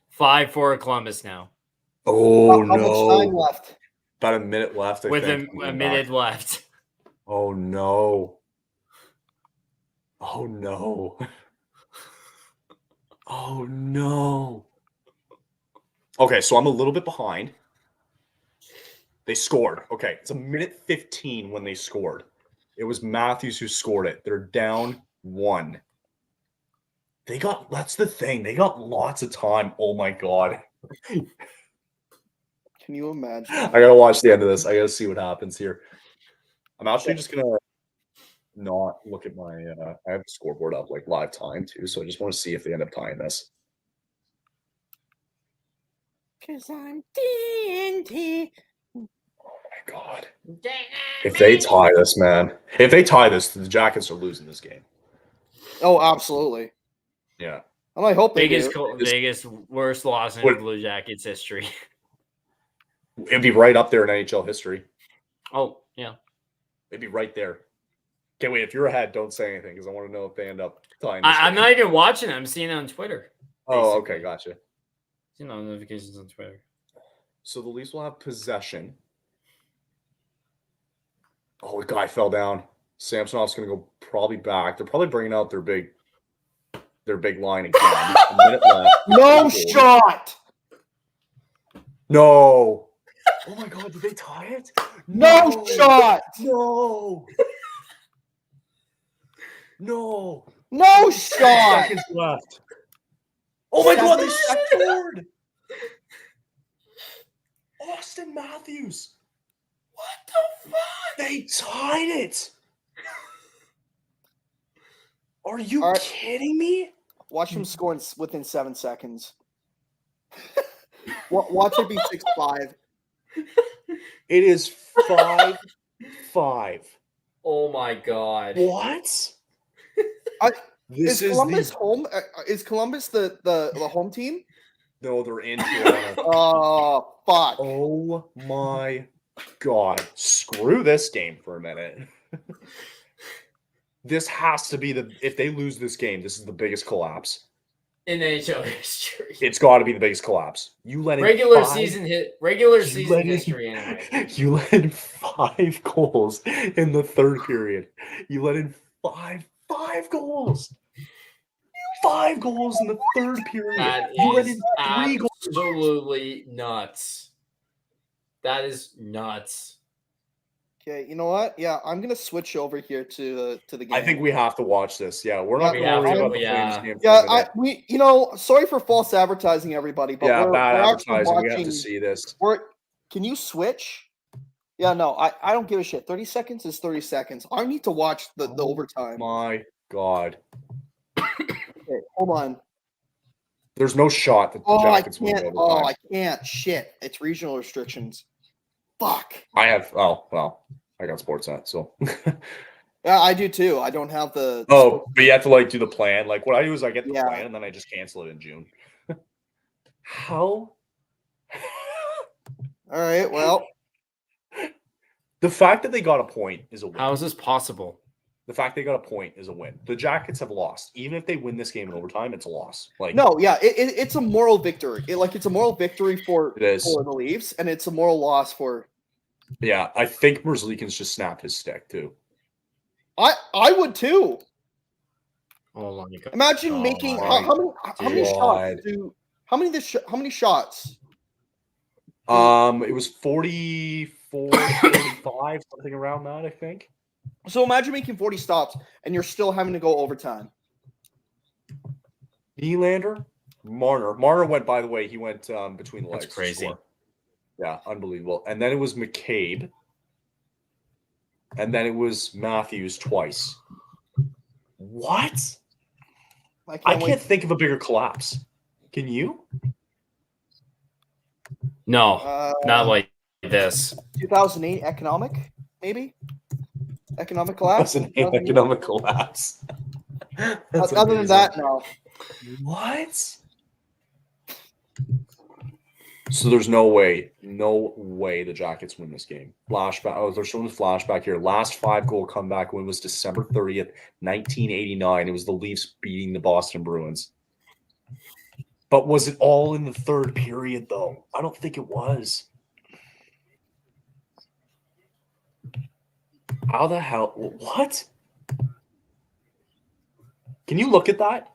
5 for Columbus now. Oh, How much time left? About a minute left. With a minute left. Oh, no. Oh, no. Oh, no. Okay, so I'm a little bit behind. They scored. Okay, it's a minute 15 when they scored. It was Matthews who scored it. They're down 1. That's the thing. They got lots of time. Oh my God. Can you imagine? I gotta watch the end of this. I gotta see what happens here. I'm actually just gonna not look at my I have the scoreboard up like live time too, so I just want to see if they end up tying this. Cause I'm TNT. Oh my God. If they tie this, man. If they tie this, the Jackets are losing this game. Oh, absolutely. Yeah. And I hope they biggest worst loss in Blue Jackets history. It'd be right up there in NHL history. Oh, yeah. It'd be right there. Okay, wait. If you're ahead, don't say anything because I want to know if they end up tying. I'm not even watching it. I'm seeing it on Twitter. Oh, okay, gotcha. See no notifications on Twitter. So the Leafs will have possession. Oh, a guy fell down. Samsonov's going to go probably back. They're probably bringing out their big line again. A minute left. No shot. No. Oh my God! Did they tie it? No shot. No. No. No shot. Seconds left. Oh my God! They scored. Austin Matthews. What the fuck? They tied it. Are you kidding me? Watch him score within 7 seconds. Watch it be 6-5. It is 5-5. Oh my God! What? Is Columbus home? Is Columbus the home team? No, they're in Toronto. Oh fuck! Oh my God! Screw this game for a minute. This has to be if they lose this game, this is the biggest collapse in NHL history. It's got to be the biggest collapse. You let in regular season history anyway. You let in 5 goals in the third period. You let in five goals. 5 goals in the third period. You let in 3 goals. Absolutely nuts. That is nuts. Okay, you know what? Yeah, I'm gonna switch over here to the game. I think we have to watch this. Yeah, we're not going to worry about the Flames game. Sorry for false advertising, everybody. But yeah, bad advertising. We have to see this. Can you switch? Yeah, no, I don't give a shit. 30 seconds is 30 seconds. I need to watch the overtime. My God. Okay, hold on. There's no shot that the Jackets win overtime. Oh, I can't. Shit. It's regional restrictions. Fuck. I have. Oh, well, I got Sportsnet, so. Yeah, I do too. I don't have the. Oh, but you have to do the plan. What I do is I get the plan and then I just cancel it in June. How? All right. Well, the fact that they got a point is a win. How is this possible? The fact they got a point is a win. The Jackets have lost. Even if they win this game in overtime, it's a loss. No, yeah, it's a moral victory. It's a moral victory for the Leafs, and it's a moral loss for. Yeah, I think Merzlikins just snapped his stick too. I would too. Oh my God! Imagine making how many shots? It was 44, 45, something around that, I think. So imagine making 40 stops and you're still having to go overtime. Nylander, Marner went. By the way, he went between the legs. That's crazy. Yeah, unbelievable. And then it was McCabe, and then it was Matthews twice. What? I can't think of a bigger collapse. Can you? No, not like this. 2008 economic, maybe? Economic collapse? Economic collapse. Other than that, no. What? So there's no way the Jackets win this game. Flashback. Oh, they're showing the flashback here. Last 5-goal comeback win was December 30th, 1989. It was the Leafs beating the Boston Bruins. But was it all in the third period, though? I don't think it was. How the hell? What? Can you look at that?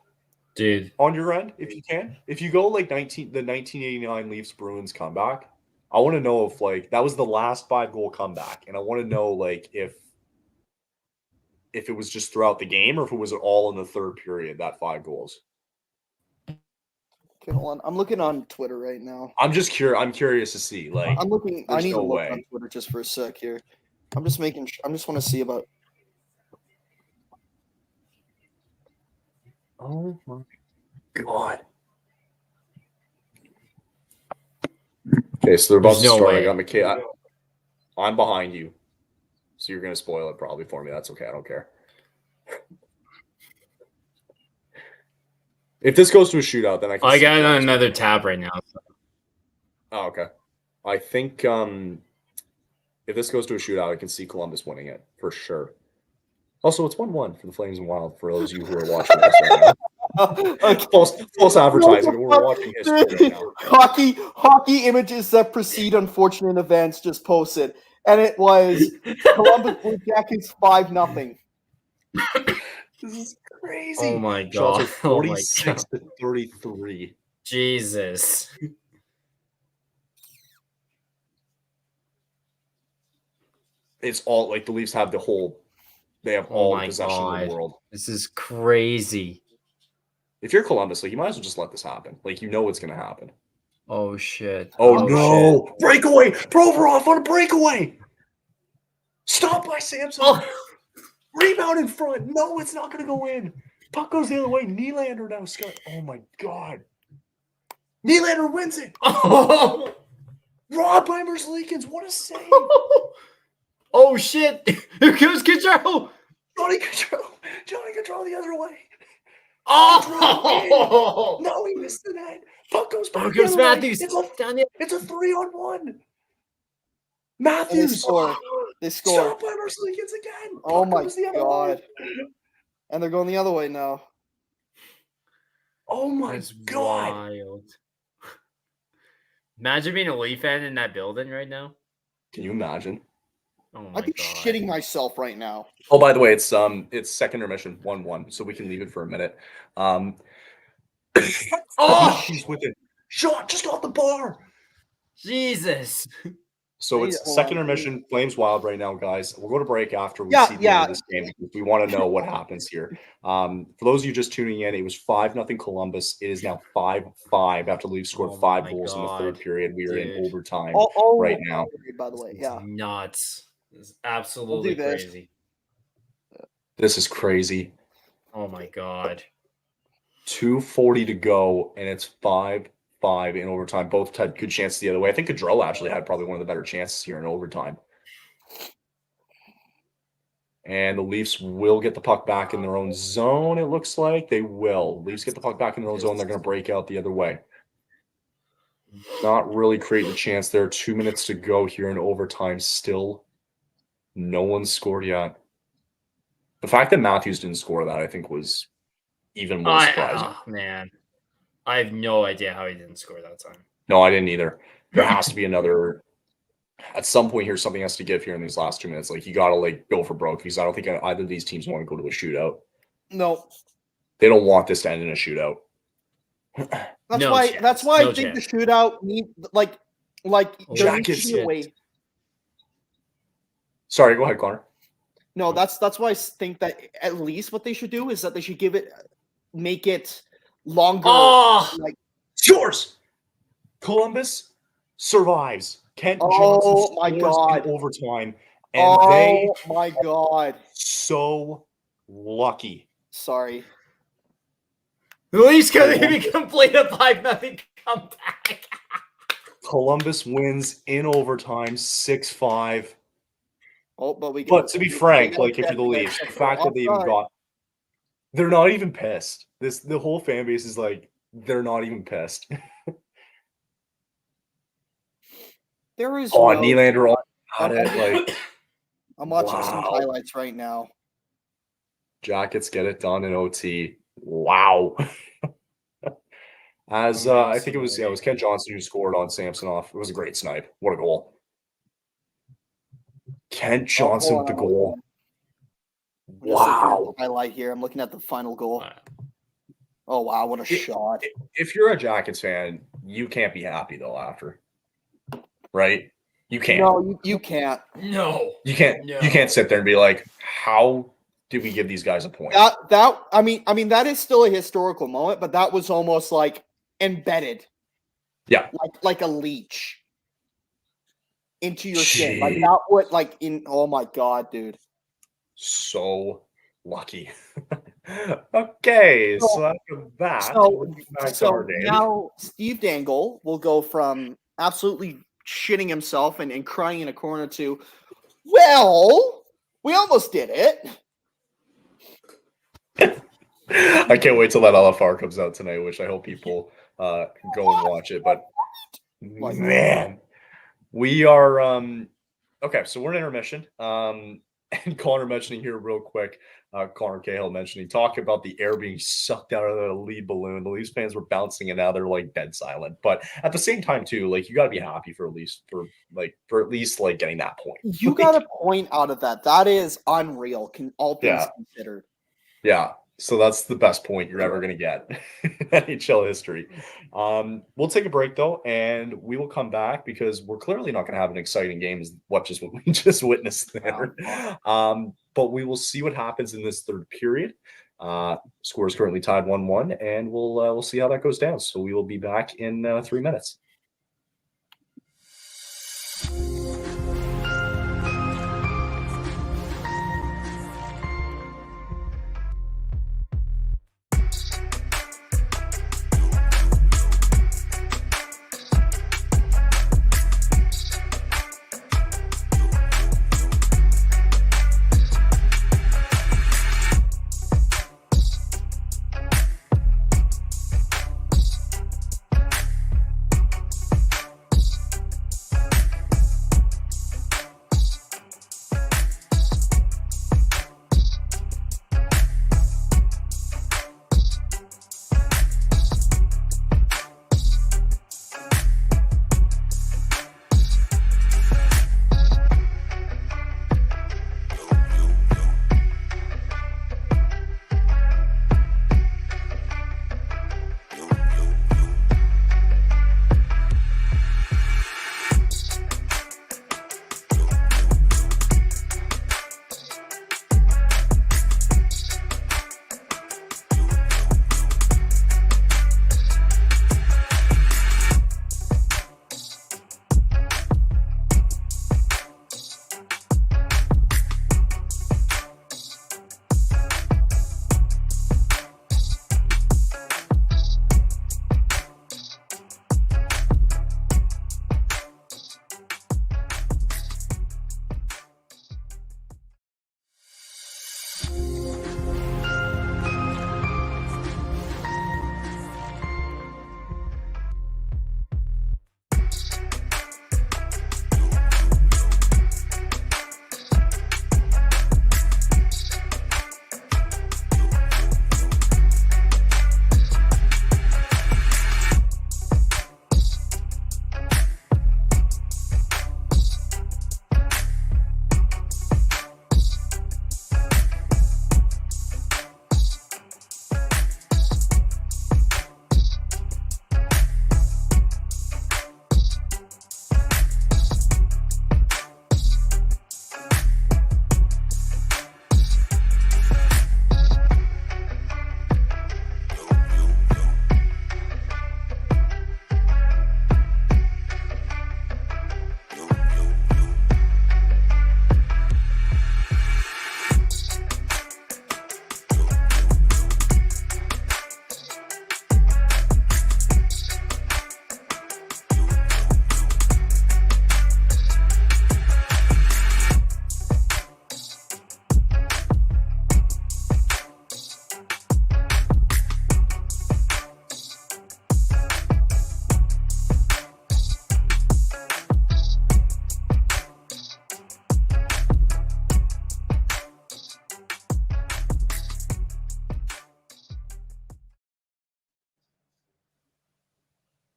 Dude. On your end, if you can. If you go the 1989 Leafs Bruins comeback, I want to know if that was the last 5-goal comeback. And I want to know if it was just throughout the game or if it was all in the third period, that 5 goals. Okay, hold on. I'm looking on Twitter right now. I'm curious to see. I'm looking. I need to look on Twitter just for a sec here. I'm just want to see about. Oh my God. Okay, so they're about to start. I got McKay. I'm behind you. So you're going to spoil it probably for me. That's okay. I don't care. If this goes to a shootout, then I can. I got it on another tab right now. So. Oh, okay. I think if this goes to a shootout, I can see Columbus winning it for sure. Also, it's 1-1 for the Flames and Wild for those of you who are watching this right False advertising. We're watching history right now. Hockey images that precede unfortunate events just posted, and it was Columbus Blue Jackets 5-0. This is crazy. Oh my god! Shots are 46 to 33. Jesus. It's all like the Leafs have the whole. They have all the possession in the world. This is crazy. If you're Columbus, like you might as well just let this happen. Like you know what's going to happen. Oh shit! Oh no! Shit. Breakaway! Provorov on a breakaway! Stop by Samson! Oh. Rebound in front! No, it's not going to go in. Puck goes the other way. Nylander now. Scott. Oh my god! Nylander wins it. Oh. Rob by Merzlikins. What a save! Oh shit! Here comes Gaudreau! Johnny Gaudreau the other way. Oh! No, he missed the net. Puck goes back. Here comes Matthews. It's a 3-on-1. Matthews. They score. Stop by Merzlikins again. Oh my god! And they're going the other way now. Oh my god! Wild. Imagine being a Leaf fan in that building right now. Can you imagine? Oh my I'd be shitting myself right now. Oh, by the way, it's second intermission, 1-1, so we can leave it for a minute. Oh, she's with it. Shot just off the bar. Jesus. So it's second intermission, Flames Wild right now, guys. We'll go to break after we see the end of this game because we want to know what happens here. For those of you just tuning in, it was 5-0 Columbus. It is now 5-5 after the Leafs scored 5 goals in the third period. We are in overtime right now. By the way, it's nuts. It's absolutely crazy. This is crazy. Oh my god. 2:40 to go, and it's 5-5 in overtime. Both had good chances the other way. I think Gaudreau actually had probably one of the better chances here in overtime. And the Leafs will get the puck back in their own zone, it looks like. They will. Leafs get the puck back in their own zone. They're going to break out the other way. Not really creating a chance there. 2 minutes to go here in overtime still. No one's scored yet. The fact that Matthews didn't score that, I think, was even more surprising. Oh, man. I have no idea how he didn't score that time. No, I didn't either. There has to be another. At some point here, something has to give here in these last 2 minutes. Like, you got to, go for broke because I don't think either of these teams want to go to a shootout. No. They don't want this to end in a shootout. That's why I think the shootout needs, there needs to be a way. Sorry, go ahead, Connor. No, that's why I think that at least what they should do is that they should make it longer. Scores! Columbus survives. Kent Johnson scores in overtime. And my god. So lucky. Sorry. The Leafs could even complete a 5-0 comeback. Columbus wins in overtime 6-5. Oh, but to be frank, if you're the Leafs, the fact that they even they're not even pissed. The whole fan base is they're not even pissed. There is Nylander on it. I'm watching some highlights right now. Jackets get it done in OT. Wow. I think it was Ken Johnson who scored on Samsonov. It was a great snipe. What a goal. Kent Johnson with the goal. Wow. Highlight here. I'm looking at the final goal. Oh, wow. What a shot. If you're a Jackets fan, you can't be happy, though, after. Right? You can't. No, you can't. No. You can't. No. You can't sit there and be like, how did we give these guys a point? I mean, that is still a historical moment, but that was almost embedded. Yeah. Like a leech. Into your skin. That would oh my god, dude. So lucky. Okay, so after that, so now Steve Dangle will go from absolutely shitting himself and crying in a corner to, well, we almost did it. I can't wait till that LFR comes out tonight, which I hope people go and watch it. But man. We are okay, so we're in intermission. And Connor mentioning here real quick, Connor Cahill mentioning, talking about the air being sucked out of the lead balloon. The Leafs fans were bouncing it out. They're like dead silent. But at the same time, too, like you got to be happy for at least getting that point. You got a point out of that. That is unreal. All things considered. Yeah. So that's the best point you're ever going to get in NHL history. We'll take a break, though, and we will come back because we're clearly not going to have an exciting game as what we just witnessed there. But we will see what happens in this third period. Score is currently tied 1-1, and we'll see how that goes down. So we will be back in 3 minutes.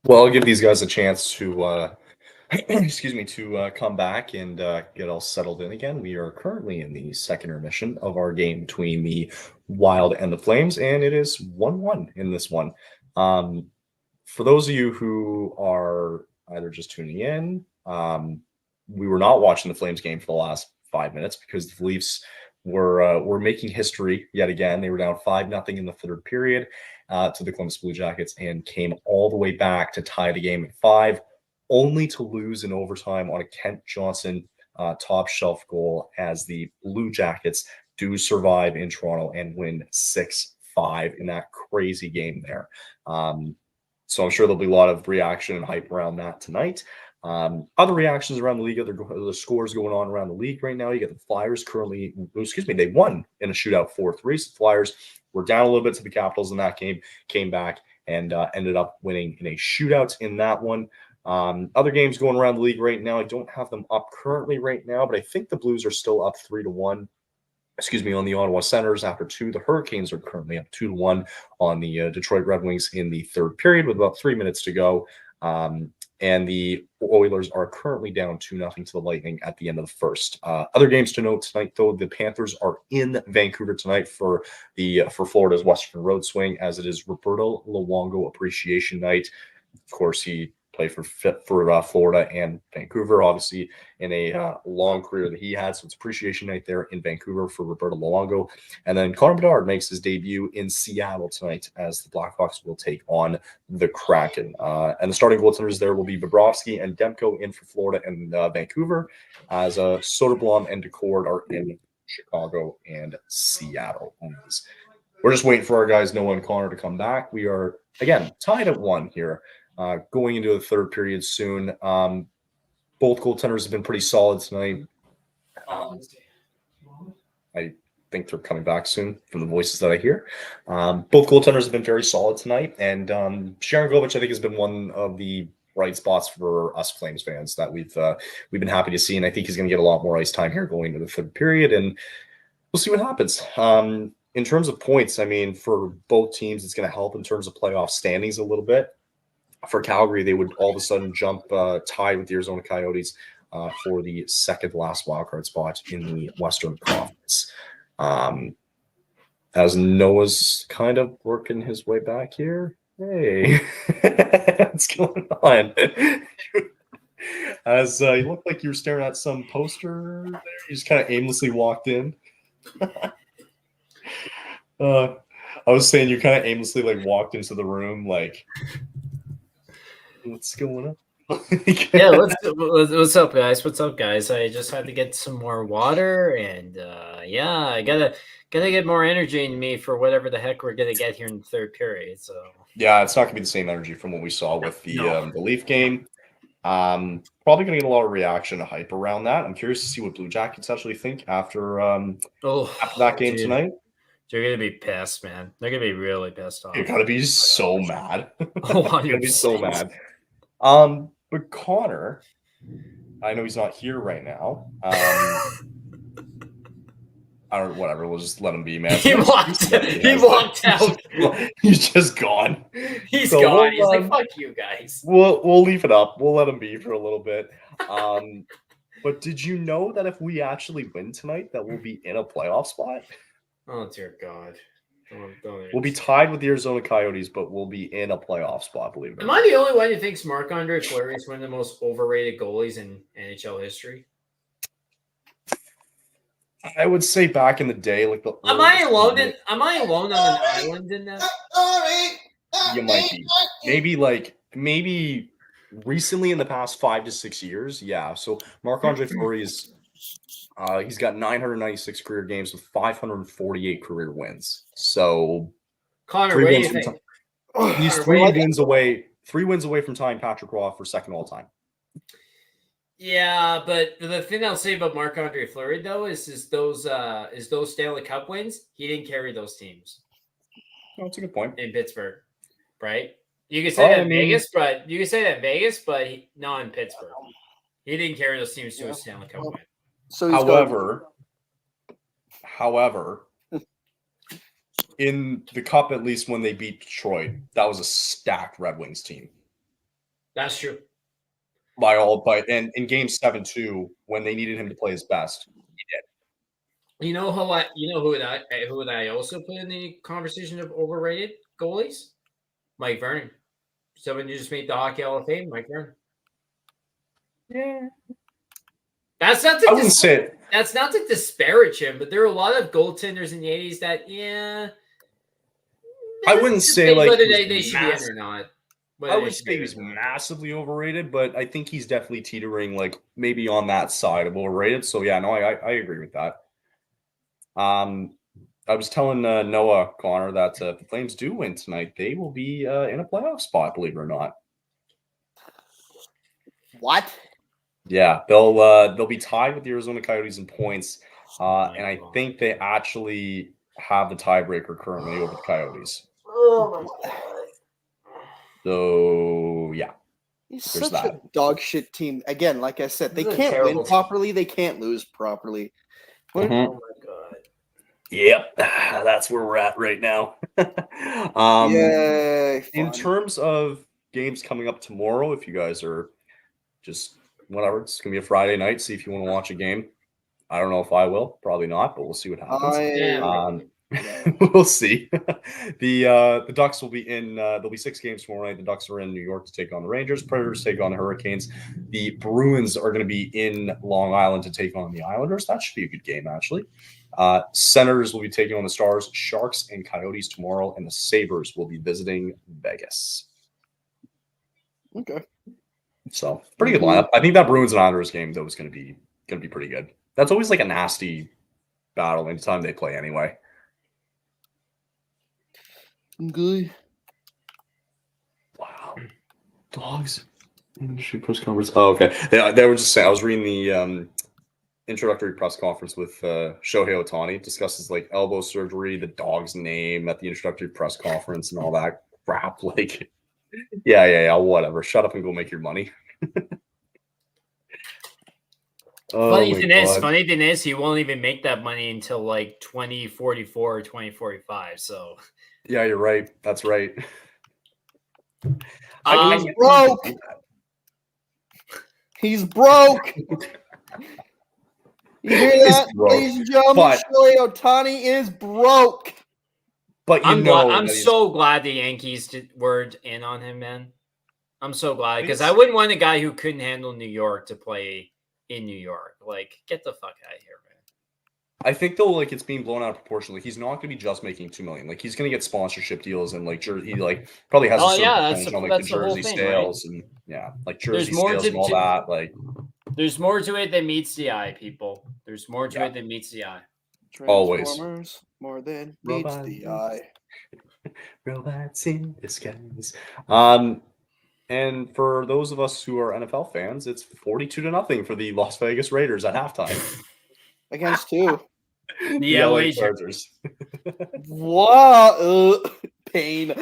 Well, I'll give these guys a chance to, come back and get all settled in again. We are currently in the second intermission of our game between the Wild and the Flames, and it is 1-1 in this one. For those of you who are either just tuning in, we were not watching the Flames game for the last 5 minutes because the Leafs were making history yet again. They were down 5-0 in the third period to the Columbus Blue Jackets and came all the way back to tie the game at 5, only to lose in overtime on a Kent Johnson top shelf goal as the Blue Jackets do survive in Toronto and win 6-5 in that crazy game there. So I'm sure there'll be a lot of reaction and hype around that tonight. Other reactions around the league, the scores going on around the league right now. You get the Flyers currently, they won in a shootout 4-3. So the Flyers were down a little bit to the Capitals in that game, came back and ended up winning in a shootout in that one. Other games going around the league right now, I don't have them up currently right now, but I think the Blues are still up 3-1 on the Ottawa Senators after 2. The Hurricanes are currently up 2-1 on the Detroit Red Wings in the third period with about 3 minutes to go. And the Oilers are currently down 2-0 to the Lightning at the end of the first. Other games to note tonight, though, the Panthers are in Vancouver tonight for Florida's Western Road Swing, as it is Roberto Luongo Appreciation Night. Of course, he played for Florida and Vancouver, obviously, in a long career that he had. So it's appreciation night there in Vancouver for Roberto Luongo. And then Connor Bedard makes his debut in Seattle tonight as the Blackhawks will take on the Kraken. And the starting goaltenders there will be Bobrovsky and Demko in for Florida and Vancouver, as Soderblom and Decord are in Chicago and Seattle. We're just waiting for our guys Noah and Connor to come back. We are, again, tied at 1 here. Going into the third period soon. Both goaltenders have been pretty solid tonight. I think they're coming back soon from the voices that I hear. Both goaltenders have been very solid tonight. And Sharon Govich, I think, has been one of the bright spots for us Flames fans that we've been happy to see. And I think he's going to get a lot more ice time here going into the third period. And we'll see what happens. In terms of points, I mean, for both teams, it's going to help in terms of playoff standings a little bit. For Calgary, they would all of a sudden jump tied with the Arizona Coyotes for the second last wildcard spot in the Western Conference. As Noah's kind of working his way back here. Hey, what's going on? As you look like you were staring at some poster there, you just kind of aimlessly walked in. I was saying you kind of aimlessly like walked into the room like, what's going on? Yeah, what's up, guys? What's up, guys? I just had to get some more water, and yeah, I gotta get more energy in me for whatever the heck we're gonna get here in the third period. So yeah, it's not gonna be the same energy from what we saw with the Leaf game. Probably gonna get a lot of reaction and hype around that. I'm curious to see what Blue Jackets actually think after that game tonight. They're gonna be pissed, man. They're gonna be really pissed off. You're gonna be so mad. You're gonna be so mad. But Connor, I know he's not here right now. I don't know, whatever. We'll just let him be, man. He walked out. He's just gone. He's gone. He's like, fuck you guys. We'll leave it up. We'll let him be for a little bit. But did you know that if we actually win tonight, that we'll be in a playoff spot? Oh, dear God. We'll be tied with the Arizona Coyotes, but we'll be in a playoff spot, believe it or not. Am I the only one who thinks Marc-Andre Fleury is one of the most overrated goalies in NHL history? I would say back in the day, like the Am I alone on an island in that? You might be. Maybe recently in the past 5 to 6 years, yeah. So Marc-Andre Fleury is he's got 996 career games with 548 career wins. So Connor, what do you think? He's 3 wins away from tying Patrick Roy for second all time. Yeah, but the thing I'll say about Marc-Andre Fleury though is those Stanley Cup wins, he didn't carry those teams. Oh, that's a good point. In Pittsburgh, right? You can say that in Vegas, but not in Pittsburgh. He didn't carry those teams to a Stanley Cup win. So however, in the Cup, at least when they beat Detroit, that was a stacked Red Wings team. That's true. And in Game 7 too, when they needed him to play his best, he did. You know who would I also put in the conversation of overrated goalies? Mike Vernon. Someone who just made the Hockey Hall of Fame, Mike Vernon. Yeah. That's not to disparage him, but there are a lot of goaltenders in the 80s that, I wouldn't say like whether they should be in or not. I would say he's massively overrated, but I think he's definitely teetering like maybe on that side of overrated. So yeah, no, I agree with that. I was telling Noah, Connor, that if the Flames do win tonight, they will be in a playoff spot, believe it or not. What? Yeah, they'll be tied with the Arizona Coyotes in points, and I think they actually have the tiebreaker currently over the Coyotes. Oh my God. So yeah, he's such a dog shit team. Again, like I said, they can't win properly. They can't lose properly. Mm-hmm. Oh my God. Yep, that's where we're at right now. Yay! In terms of games coming up tomorrow, if you guys are just whatever, it's gonna be a Friday night. See if you want to watch a game. I don't know if I will, probably not, but we'll see what happens. We'll see. The Ducks will be in. There'll be 6 games tomorrow night. The Ducks are in New York to take on the Rangers. Predators take on the Hurricanes. The Bruins are going to be in Long Island to take on the Islanders. That should be a good game, actually. Senators will be taking on the Stars. Sharks and Coyotes tomorrow, and the Sabres will be visiting Vegas. Okay. So pretty good lineup. I think that Bruins and Islanders game though is going to be pretty good. That's always like a nasty battle anytime they play anyway. Good. Wow. Dogs. Press conference. Oh, okay. They were just saying. I was reading the introductory press conference with Shohei Ohtani. Discusses like elbow surgery, the dog's name at the introductory press conference, and all that crap. Like, yeah. Whatever. Shut up and go make your money. Funny thing is, he won't even make that money until like 2044 or 2045. So. Yeah, you're right. That's right. He's broke. He's broke. You hear that, ladies and gentlemen? Shohei Ohtani is broke. But I'm so glad the Yankees were in on him, man. I'm so glad because I wouldn't want a guy who couldn't handle New York to play in New York. Like, get the fuck out of here, man. I think though, like it's being blown out of proportion. Like he's not going to be just making $2 million. Like he's going to get sponsorship deals and like he like probably has a certain on like the jersey sales and like jersey sales and all that. Like there's more to it than meets the eye, people. There's more to it than meets the eye. Always more than meets the eye. Robots in disguise. And for those of us who are NFL fans, it's 42-0 for the Las Vegas Raiders at halftime. Against who? The LA Chargers. Wow. Pain. You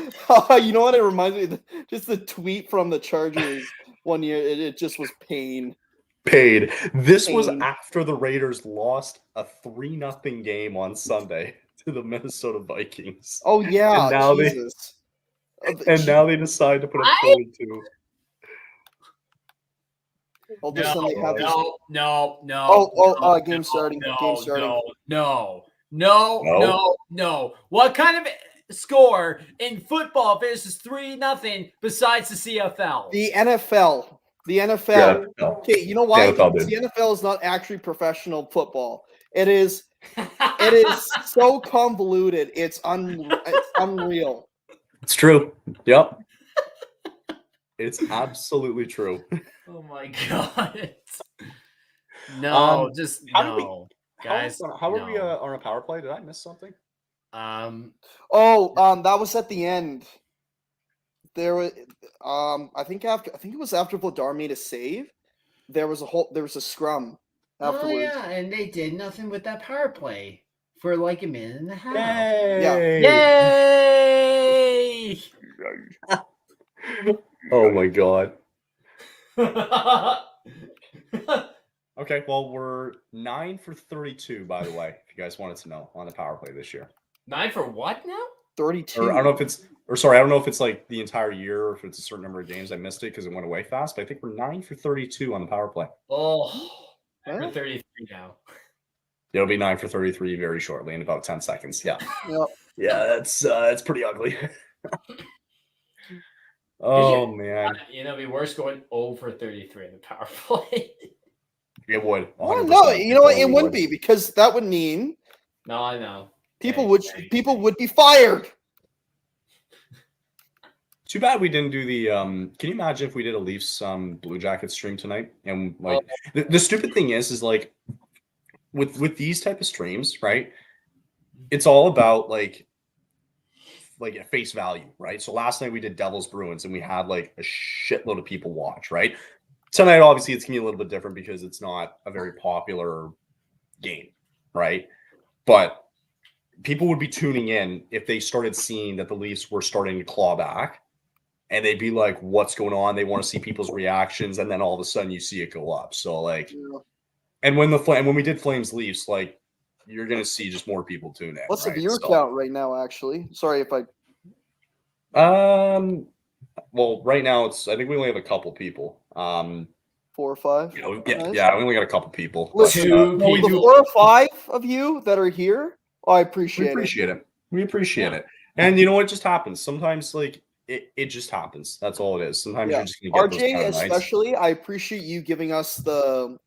know what? It reminds me of just the tweet from the Chargers one year. It just was pain. This was after the Raiders lost a 3-0 game on Sunday to the Minnesota Vikings. Oh, yeah. And now Jesus. now they decide to put up 42. No. Game starting. No. What kind of score in football finishes 3-0 besides the CFL? The NFL. Yeah. Okay, you know why? The NFL is not actually professional football. It is so convoluted. It's unreal. It's true. Yep. It's absolutely true. Oh my god. No, guys. How are we on a power play? Did I miss something? That was at the end. There was I think it was after Vladar made a save. There was a scrum afterwards. Oh yeah, and they did nothing with that power play for like a minute and a half. Yay! Oh my god. Okay, well, we're 9 for 32, by the way, if you guys wanted to know, on the power play this year. 9 for what now? 32. I don't know if it's like the entire year or if it's a certain number of games. I missed it because it went away fast, but I think we're 9 for 32 on the power play. Oh, we're 33 now. It'll be 9 for 33 very shortly in about 10 seconds. Yeah. Yep. Yeah, that's pretty ugly. Oh, man. It'd be worse going 0 for 33 in the power play. It would. Well, no, you know what? It wouldn't be because that would mean. No, I know. People would be fired. Too bad we didn't do the. Can you imagine if we did a Leafs Blue Jackets stream tonight? And like the stupid thing is like with these type of streams, right? It's all about like a face value, right? So last night we did Devils Bruins and we had like a shitload of people watch, right? Tonight, obviously, it's gonna be a little bit different because it's not a very popular game, right? But people would be tuning in if they started seeing that the Leafs were starting to claw back, and they'd be like, "What's going on?" They want to see people's reactions, and then all of a sudden you see it go up. So like, and when we did Flames Leafs, like you're going to see just more people tune in. What's right? the viewer count right now, actually? Sorry if I... Well, right now, I think we only have a couple people. 4 or 5? Yeah, Nice. we only got a couple people. Listen, the 4 or 5 of you that are here, I appreciate it. We appreciate it. And you know what just happens? Sometimes, like, it just happens. That's all it is. Sometimes you're just going to get those RJ, kind of especially, nights. I appreciate you giving us the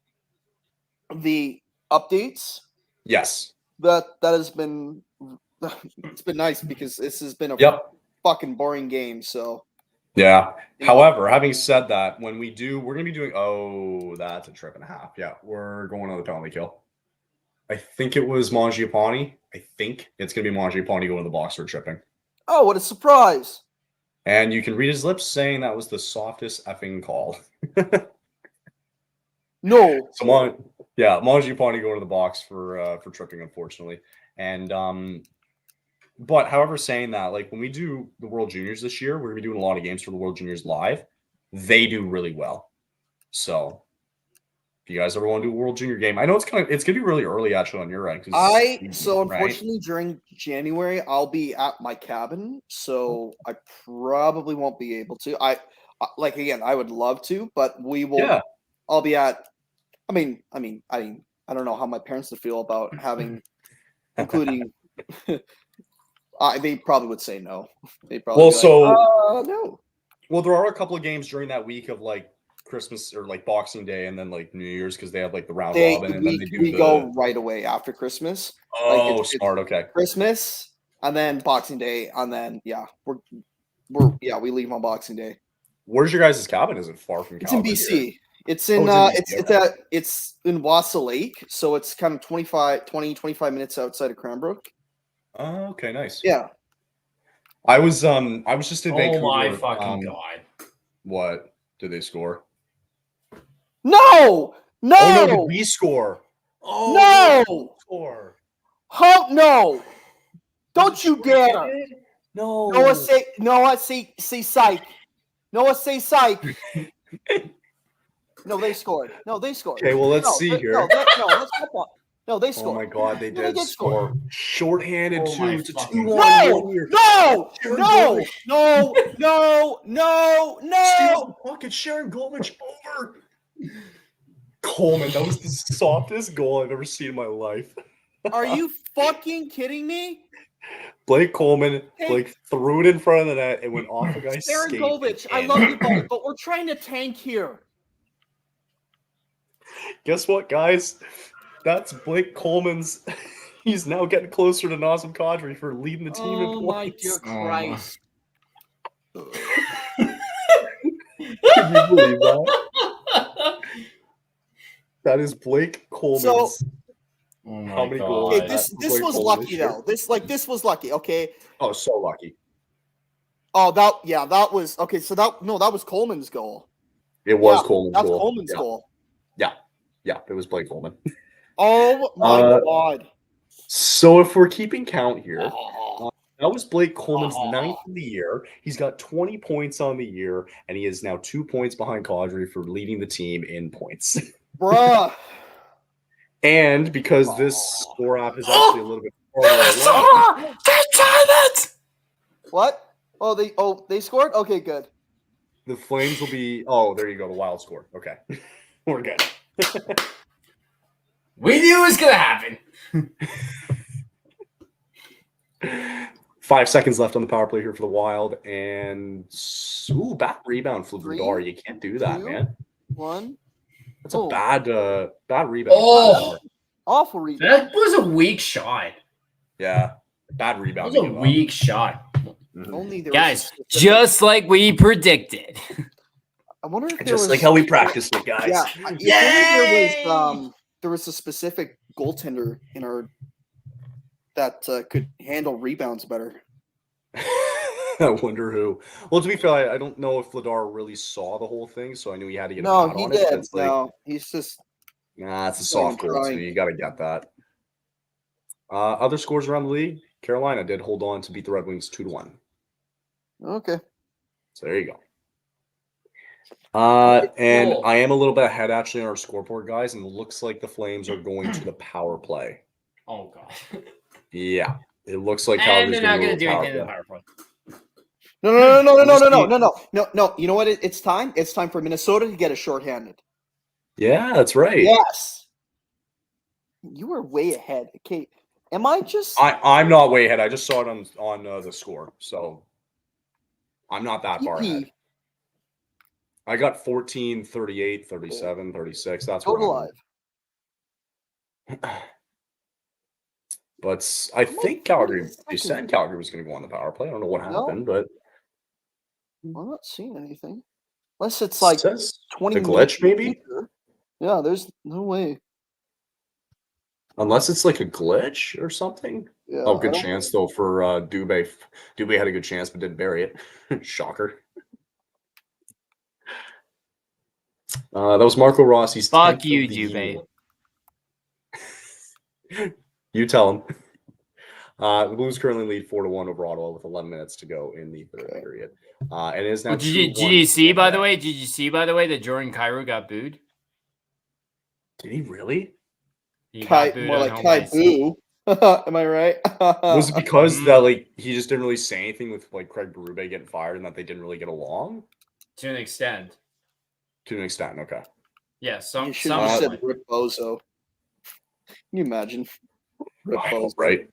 updates. Yes. That has been it's been nice because this has been a fucking boring game. So yeah. However, having said that, when we're going to be doing. Oh, that's a trip and a half. Yeah, we're going on the penalty kill. I think it was Mangiapane. I think it's going to be Mangiapane going to the box for tripping. Oh, what a surprise! And you can read his lips saying that was the softest effing call. No. So Mangiapane going to the box for tripping, unfortunately. And but however, saying that, like when we do the World Juniors this year, we're gonna be doing a lot of games for the World Juniors live. They do really well. So if you guys ever want to do a World Junior game, I know it's gonna be really early actually on your end. Unfortunately during January I'll be at my cabin, so I probably won't be able to. I would love to, but we will. Yeah. I'll be at. I don't know how my parents would feel about having, including. They probably would say no. They probably no. Well, there are a couple of games during that week of like Christmas or like Boxing Day and then like New Year's because they have like the round robin and then we go right away after Christmas. Oh, like smart. Okay. Christmas and then Boxing Day and then we leave on Boxing Day. Where's your guys' cabin? Is it far from Calgary? It's in BC. Here? It's in it's in Wassa Lake, so it's kind of 25 minutes outside of Cranbrook. Oh, okay, nice. Yeah. I was just in Vancouver. Oh my fucking god. What? Did they score? No! Oh no, did we score? Oh no! Score. How no! Don't you dare! No. Noah say psych. Noah say psych. No, they scored. Okay, well, let's see here. No, they scored. Oh my god, they did score. Short-handed too. It's a 2-1. No. Steals the puck. Sharon Goldman over. Coleman, that was the softest goal I've ever seen in my life. Are you fucking kidding me? Blake Coleman threw it in front of the net and went off a guy's skate. Sharon Goldman, I love you both, but we're trying to tank here. Guess what, guys? That's Blake Coleman's. He's now getting closer to Nazem Kadri for leading the team in points. Oh my dear Christ! Can you believe that? That is Blake Coleman's. How many goals? Okay, this was lucky though. This was lucky. Okay. Oh, so lucky. Oh, that was okay. So that was Coleman's goal. It was Coleman's goal. That's Coleman's goal. Yeah, it was Blake Coleman. Oh my god! So if we're keeping count here, that was Blake Coleman's 9th in the year. He's got 20 points on the year, and he is now 2 points behind Kadri for leading the team in points. Bruh. And because this score app is actually a little bit farther along. What? They scored? Okay, good. The Flames will be. Oh, there you go. The Wild scored. Okay, we're good. We knew it was gonna happen. 5 seconds left on the power play here for the Wild, and bad rebound for Huberdeau. You can't do that, 2, man. 1. That's a bad rebound. Oh, awful rebound. That was a weak shot. Yeah, bad rebound. That was a weak shot. Mm-hmm. Only there guys, just like we predicted. I wonder if just like how we practiced it, guys. Yeah, there was a specific goaltender in our that could handle rebounds better. I wonder who. Well, to be fair, I don't know if Vladar really saw the whole thing, so I knew he had to get a pad on it. It's he's just. Nah, it's a soft goal, so you got to get that. Other scores around the league, Carolina did hold on to beat the Red Wings 2-1. Okay. So there you go. And I am a little bit ahead actually on our scoreboard, guys, and it looks like the Flames are going to the power play Oh god. Yeah, it looks like And Calgary's they're not going going to to do power anything in the play. power play. No. You know what? It's time. It's time for Minnesota to get a shorthanded. Yeah, that's right. Yes. You were way ahead. Okay. Am I just? I'm not way ahead. I just saw it on the score, so I'm not that far ahead. I got 14, 38, 37, 36. That's Go what I'm. But I think Calgary. You said Calgary was going to go on the power play. I don't know what happened, but I'm not seeing anything. Unless it's like 20 the glitch, maybe. Later. Yeah, there's no way. Unless it's like a glitch or something. Yeah, oh, good chance though for Dubé. Dubé had a good chance, but didn't bury it. Shocker. That was Marco Rossi's. Fuck you, Dubé. You tell him. The Blues currently lead 4-1 over Ottawa with 11 minutes to go in the third period. And it is now. Did you see, by the way? Did you see, by the way, that Jordan Kyrou got booed? Did he really? He got booed more like Kai Boo. Am I right? Was it because that like he just didn't really say anything with like Craig Berube getting fired and that they didn't really get along? To an extent. To an extent, okay. Yeah, you should have said Rip Bozo. Can you imagine? Rip Bozo. Right.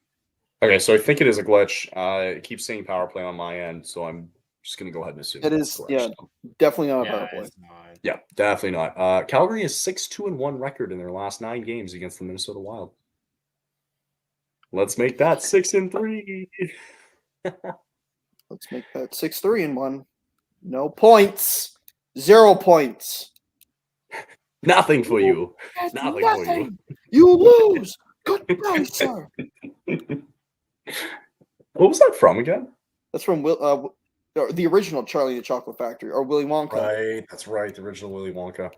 Okay, so I think it is a glitch. It keeps saying power play on my end, so I'm just going to go ahead and assume it is. Yeah, definitely not a power play. Yeah, definitely not. Calgary has 6-2-1 record in their last 9 games against the Minnesota Wild. Let's make that 6-3. Let's make that 6-3-1. No points. 0 points. Nothing for you. Nothing for you. You lose. Goodbye, sir. What was that from again? That's from the original Charlie and the Chocolate Factory, or Willy Wonka. Right, that's right, the original Willy Wonka.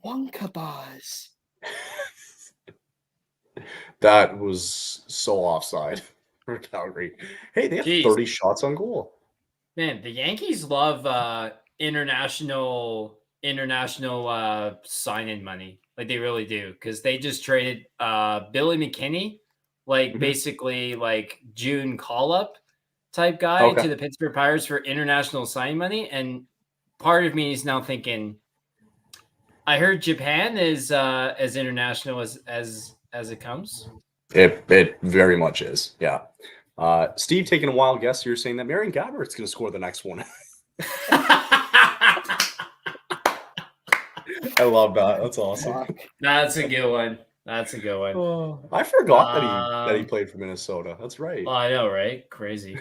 Wonka bars. That was so offside for Calgary. Hey, they have 30 shots on goal. Man, the Yankees love international sign-in money. Like they really do, because they just traded Billy McKinney, like basically like June call-up type guy to the Pittsburgh Pirates for international sign money. And part of me is now thinking, I heard Japan is as international as it comes. It very much is, yeah. Steve, taking a wild guess, you're saying that Marian Gabourik's going to score the next one. I love that. That's awesome. That's a good one. That's a good one. Oh, I forgot that he played for Minnesota. That's right. I know, right? Crazy.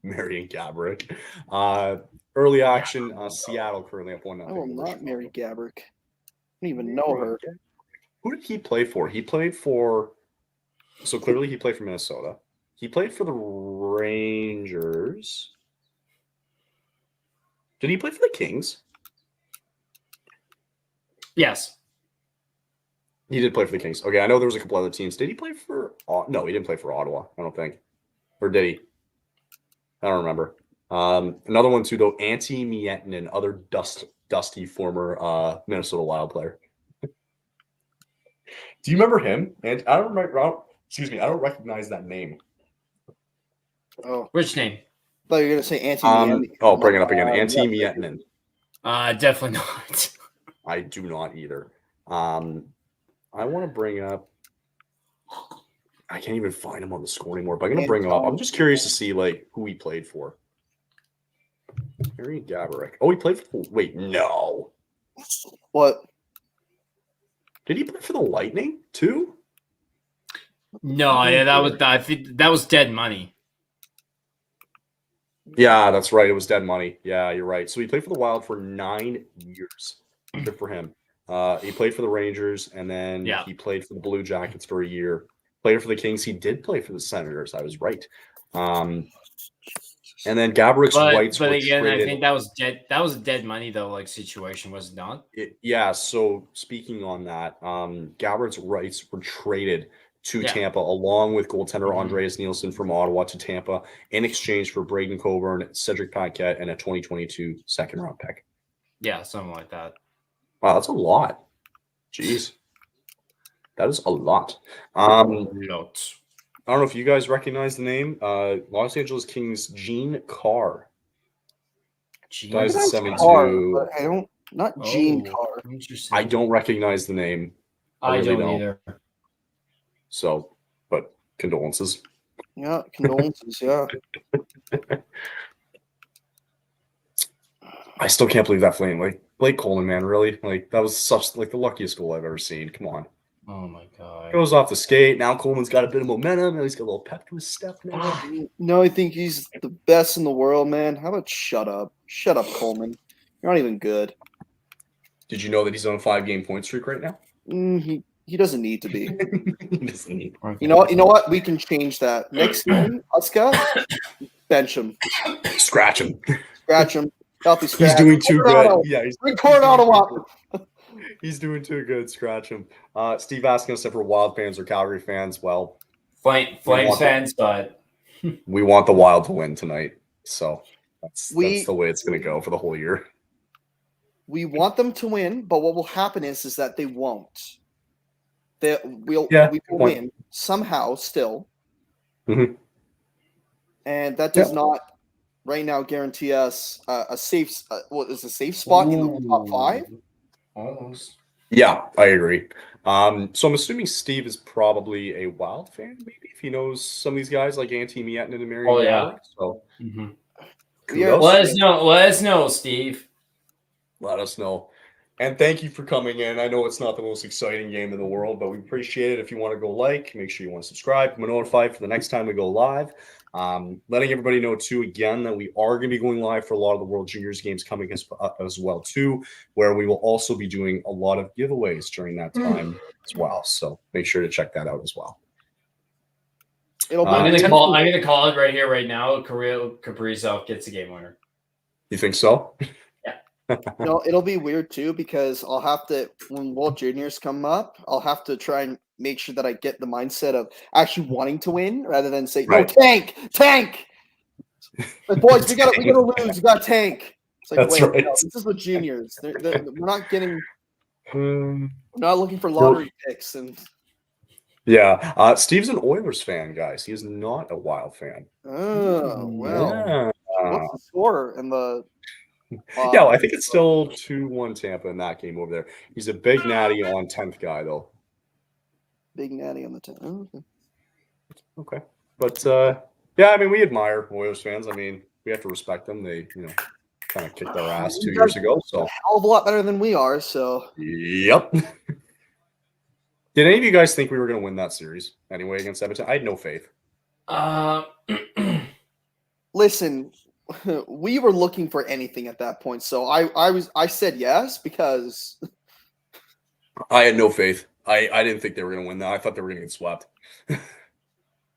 Marian Gaborik. Early action. Seattle currently up 1-0. I will not marry Gaborik. I don't even know her. Who did he play for? He played for. So clearly he played for Minnesota. He played for the Rangers. Did he play for the Kings? Yes. He did play for the Kings. Okay, I know there was a couple other teams. Did he play for... No, he didn't play for Ottawa, I don't think. Or did he? I don't remember. Another one, too, though. Antti Miettinen, other dusty former Minnesota Wild player. Do you remember him? And I don't recognize that name. Oh, which name? I thought you were going to say Antti Miettinen. Bring it up again. Antti Miettinen. Definitely not. I do not either. I want to bring up. I can't even find him on the score anymore, but I'm going to bring him up. I'm just curious to see like who he played for. Marian Gaborik. Oh, he played for. Wait, no. What? Did he play for the Lightning too? No, yeah, I think that was dead money. Yeah, that's right. It was dead money. Yeah, you're right. So he played for the Wild for 9 years. Good for him. He played for the Rangers, and then he played for the Blue Jackets for a year. Played for the Kings. He did play for the Senators. I was right. And then Gaborik's rights. But again, traded. I think that was dead. That was a dead money though, like situation, was it not? Yeah. So speaking on that, Gaborik's rights were traded to Tampa, along with goaltender Andreas Nielsen from Ottawa to Tampa, in exchange for Braden Coburn, Cedric Paquette, and a 2022 second-round pick. Yeah, something like that. Wow, that's a lot. Jeez. That is a lot. I don't know if you guys recognize the name. Los Angeles Kings Gene Carr. Guys at 72. I don't. Not Gene Carr. I don't recognize the name. I really don't either. So, but condolences. Yeah, condolences. Yeah. I still can't believe that Flame. Like Blake Coleman, man, really? Like that was such like the luckiest goal I've ever seen. Come on. Oh my god. Goes off the skate. Now Coleman's got a bit of momentum. Now he's got a little pep to his step now. No, I think he's the best in the world, man. How about shut up? Shut up, Coleman. You're not even good. Did you know that he's on a 5-game point streak right now? He doesn't need to be. He doesn't need. You know what? We can change that. Next game, us guys, bench him. Scratch him. Scratch him. Healthy scratch. He's doing too good. Yeah, he's record Ottawa. He's doing too good. Scratch him. Steve asking us if we're Wild fans or Calgary fans. Well, Flames fans, but we want the Wild to win tonight. So that's the way it's going to go for the whole year. We want them to win, but what will happen is that they won't. We will win somehow still. Mm-hmm. And that does not right now guarantee us a safe spot in the top 5. Almost. Yeah, I agree. So I'm assuming Steve is probably a Wild fan, maybe, if he knows some of these guys like Antti Miettinen and Marion. Oh, yeah. So Let us know, Steve. Let us know. And thank you for coming in. I know it's not the most exciting game in the world, but we appreciate it. If you want to go make sure you want to subscribe. Come notified for the next time we go live. Letting everybody know, too, again, that we are going to be going live for a lot of the World Juniors games coming as well, too, where we will also be doing a lot of giveaways during that time as well. So make sure to check that out as well. I'm going to call it right here, right now. Kirill Kaprizov gets a game winner. You think so? No, it'll be weird too because I'll have to, when World Juniors come up, I'll have to try and make sure that I get the mindset of actually wanting to win rather than say, no, tank. Like, boys, we gotta lose. We got tank. It's like, That's right. No, this is the juniors. We're not getting. We're not looking for lottery picks and. Yeah, Steve's an Oilers fan, guys. He is not a Wild fan. Oh well. Yeah. What's the score in the? Yeah, well, I think it's still 2-1 Tampa in that game over there. He's a big natty on 10th guy, though. Big natty on the 10th. Oh, okay. But, yeah, I mean, we admire Oilers fans. I mean, we have to respect them. They, kind of kicked our ass 2 years ago. So a hell of a lot better than we are, so. Yep. Did any of you guys think we were going to win that series anyway against Edmonton? I had no faith. Listen, we were looking for anything at that point, so I said yes because I had no faith. I didn't think they were going to win that. I thought they were going to get swept.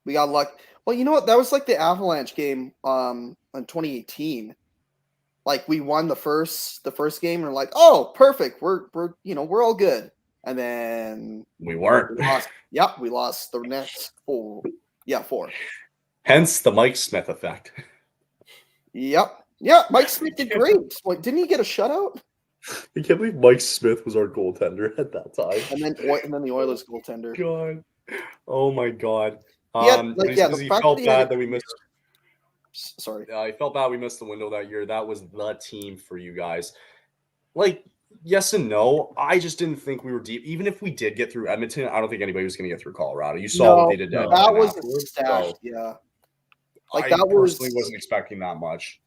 We got luck. Well, you know what? That was like the Avalanche game in 2018. Like we won the first game, and we're like, oh, perfect. We're all good. And then we weren't. We lost the next 4. Yeah, 4. Hence the Mike Smith effect. Yep. Yeah, Mike Smith did great. What, didn't he get a shutout? I can't believe Mike Smith was our goaltender at that time. And then the Oilers goaltender. God. Oh my God. He felt bad that we missed. Sorry. I felt bad we missed the window that year. That was the team for you guys. Like, yes and no. I just didn't think we were deep. Even if we did get through Edmonton, I don't think anybody was going to get through Colorado. You saw what they did. That was a stat. Yeah. Like I personally wasn't expecting that much.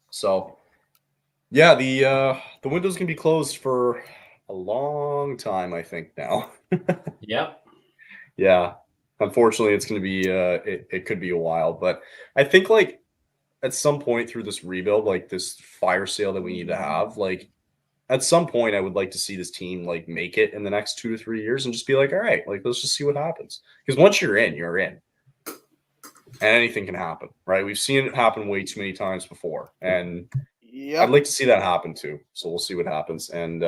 So, yeah, the window's gonna be closed for a long time, I think now. Yep. Yeah. Unfortunately, it's gonna be it could be a while, but I think like at some point through this rebuild, like this fire sale that we need to have, like at some point I would like to see this team like make it in the next 2 to 3 years and just be like, all right, like let's just see what happens. Because once you're in, you're in. And anything can happen, right? We've seen it happen way too many times before. And I'd like to see that happen too. So we'll see what happens. And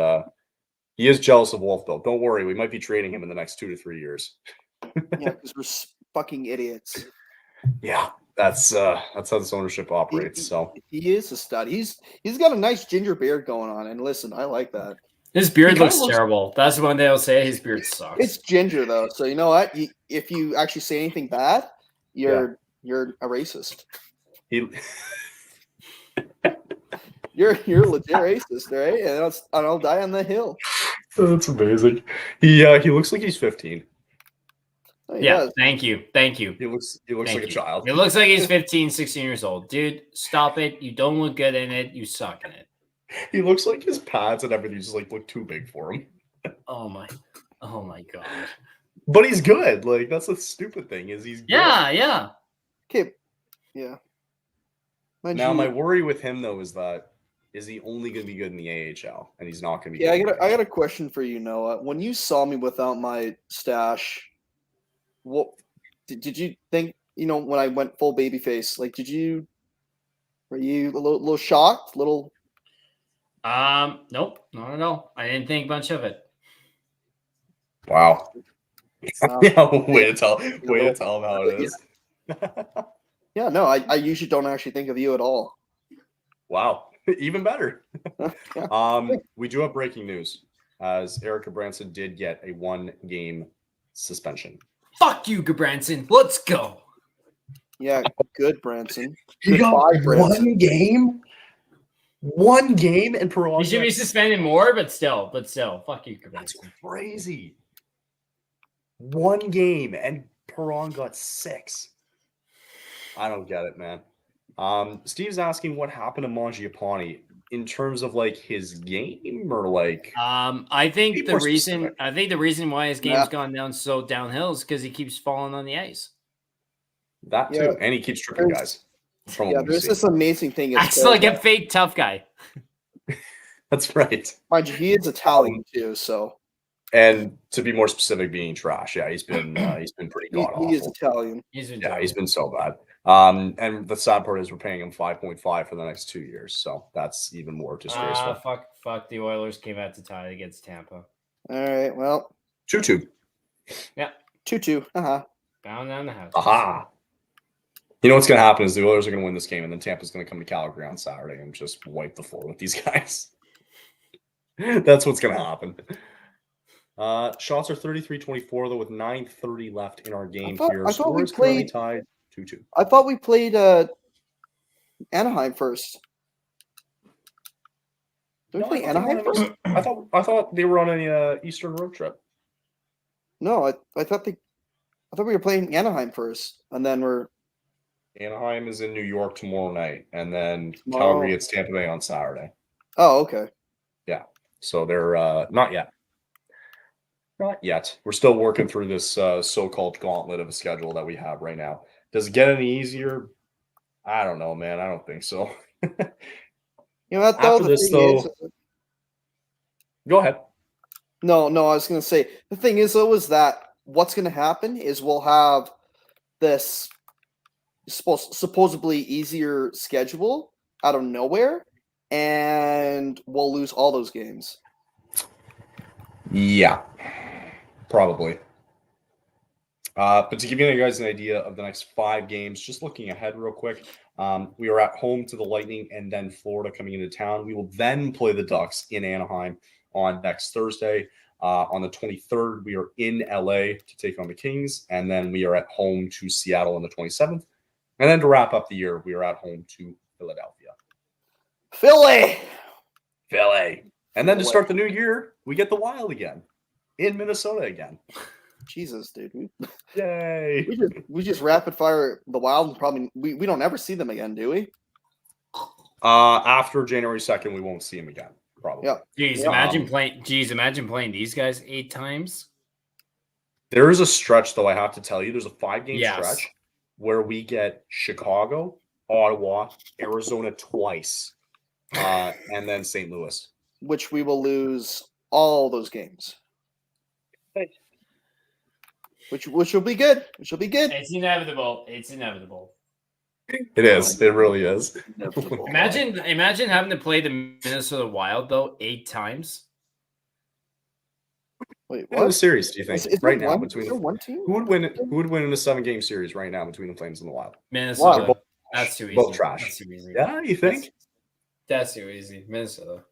he is jealous of Wolfville. Don't worry. We might be trading him in the next 2 to 3 years. Yeah, because we're fucking idiots. Yeah, that's how this ownership operates. So he is a stud. He's got a nice ginger beard going on. And listen, I like that. His beard looks terrible. That's one they'll say. His beard sucks. It's ginger though, so you know what? If you actually say anything bad, you're a racist. You're a legit racist, right? And I'll die on the hill. That's amazing. He looks like he's 15. Oh, yeah, does. thank you. He looks like a child. It looks like he's 15, 16 years old. Dude, stop it. You don't look good in it. You suck in it. He looks like his pads and everything just like look too big for him. Oh my god. But he's good. Like that's the stupid thing is he's good. Yeah. Okay. Yeah. Now my worry with him though is he only going to be good in the AHL and he's not going to be. Yeah, good I got a question for you, Noah. When you saw me without my stash, what did you think? You know, when I went full baby face, like, were you a little shocked? Nope, not at all. I didn't think much of it. Wow. Yeah, way to tell him how it is. Yeah, no, I usually don't actually think of you at all. Wow, even better. We do have breaking news, as Eric Branson did get a 1-game suspension. Fuck you, Branson. Let's go. Yeah, good, Branson. He got Branson. 1 game, and Perron. He should be suspended more, but still, fuck you, Branson. That's crazy. 1 game, and Perron got 6. I don't get it, man. Steve's asking what happened to Mangiapane in terms of like his game or like. I think the reason why his game's gone down so downhill is because he keeps falling on the ice. That too, and he keeps tripping guys. There's this amazing thing. Acts like a fake tough guy. That's right. Mind you, he is Italian too, so. And to be more specific, being trash. Yeah, he's been pretty god awful. He is Italian. He's been so bad. And the sad part is we're paying him 5.5 for the next 2 years, so that's even more disgraceful. Fuck the Oilers came out to tie against Tampa. All right, well, 2-2. Yeah, 2-2. Bound down the house. Aha. You know what's going to happen is the Oilers are going to win this game, and then Tampa's going to come to Calgary on Saturday and just wipe the floor with these guys. That's what's going to happen. Shots are 33-24, though, with 9:30 left in our game here. I thought we Scores played tied 2-2. I thought we played Anaheim first. Did we play Anaheim first? I thought they were on an Eastern road trip. No, I thought we were playing Anaheim first, and then Anaheim is in New York tomorrow night, and then Calgary, it's Tampa Bay on Saturday. Oh, okay. Yeah, so they're not yet. Not yet. We're still working through this so-called gauntlet of a schedule that we have right now. Does it get any easier? I don't know, man. I don't think so. You know what, though? After this, though, go ahead. No, I was going to say, the thing is, though, is that what's going to happen is we'll have this supposedly easier schedule out of nowhere, and we'll lose all those games. Yeah, probably. But to give you guys an idea of the next 5 games, just looking ahead real quick, we are at home to the Lightning and then Florida coming into town. We will then play the Ducks in Anaheim on next Thursday. On the 23rd, we are in LA to take on the Kings, and then we are at home to Seattle on the 27th. And then to wrap up the year, we are at home to Philadelphia. Philly! And then to start the new year, we get the Wild again in Minnesota again. Jesus, dude. Yay. We just rapid fire the Wild, and probably we don't ever see them again, do we? After January 2nd, we won't see them again, probably. Yeah. Imagine playing these guys 8 times. There is a stretch, though, I have to tell you. There's a 5-game stretch where we get Chicago, Ottawa, Arizona twice, and then St. Louis. Which we will lose all those games. Which will be good. Which will be good. It's inevitable. It is. It really is. Imagine having to play the Minnesota Wild though 8 times. Wait, what the series do you think right now between one team? Who would win in a 7-game series right now between the Flames and the Wild? Minnesota. Wow. That's too easy. Both trash. That's too easy. Yeah, you think? That's too easy. Minnesota.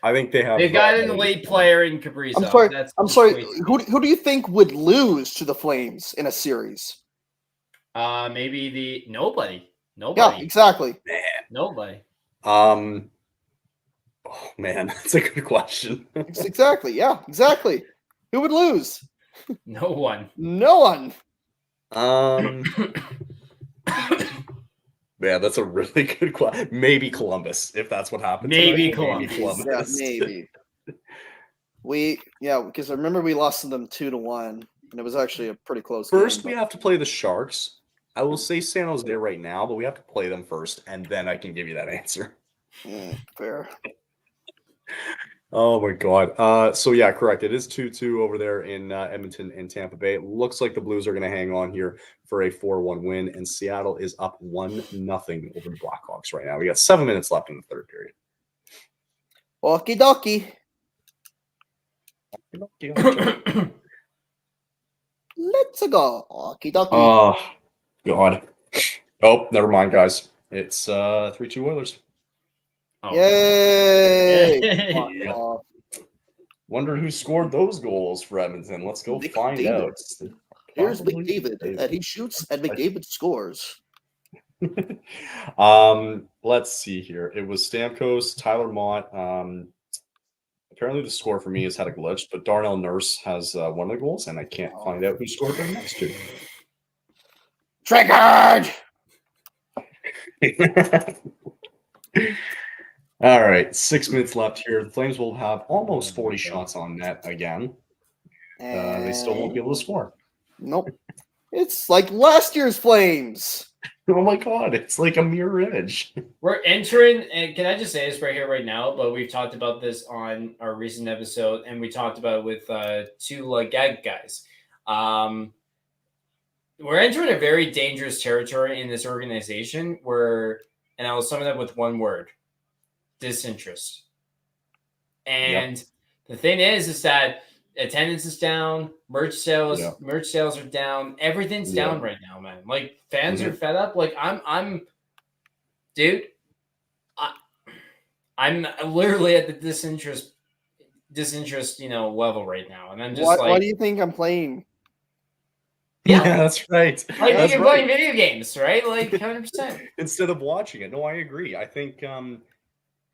I think they have. They got an elite player in Kaprizov. I'm sorry. Who do you think would lose to the Flames in a series? Maybe nobody. Yeah, exactly. Man. Nobody. Oh man, that's a good question. Exactly. Yeah, exactly. Who would lose? No one. No one. Yeah, that's a really good question. Maybe Columbus, if that's what happened. Maybe tonight. Columbus. Yeah, maybe. Because I remember we lost to them 2-1, and it was actually a pretty close First, game. we have to play the Sharks. I will say San Jose right now, but we have to play them first, and then I can give you that answer. Fair. Oh my God. So yeah, correct. It is 2-2 over there in Edmonton and Tampa Bay. It looks like the Blues are going to hang on here for a 4-1 win, and Seattle is up 1-0 over the Blackhawks right now. We got 7 minutes left in the third period. Okie dokie. Let's go. Okie dokie. Oh God. Oh, never mind, guys. It's 3-2 Oilers. Oh. Yay! Wonder who scored those goals for Edmonton. Let's go find out. Here's McDavid, and he shoots, and McDavid scores. Let's see here. It was Stamkos, Tyler Mott. Apparently the score for me has had a glitch, but Darnell Nurse has one of the goals, and I can't find out who scored their next two. Triggered! All right, 6 minutes left here. The Flames will have almost 40 shots on net again. They still won't be able to score. Nope. It's like last year's Flames. Oh my God, it's like a mirror image. We're entering, and can I just say this right here, right now? But we've talked about this on our recent episode, and we talked about it with two gag guys. We're entering a very dangerous territory in this organization where, and I will sum it up with one word: disinterest. And the thing is that attendance is down, merch sales are down, everything's down right now, man. Like fans are fed up. Like I'm literally at the disinterest, level right now, and I'm just why do you think I'm playing? Yeah, that's right. Like you're playing video games, right? Like 100%. Instead of watching it. No, I agree. I think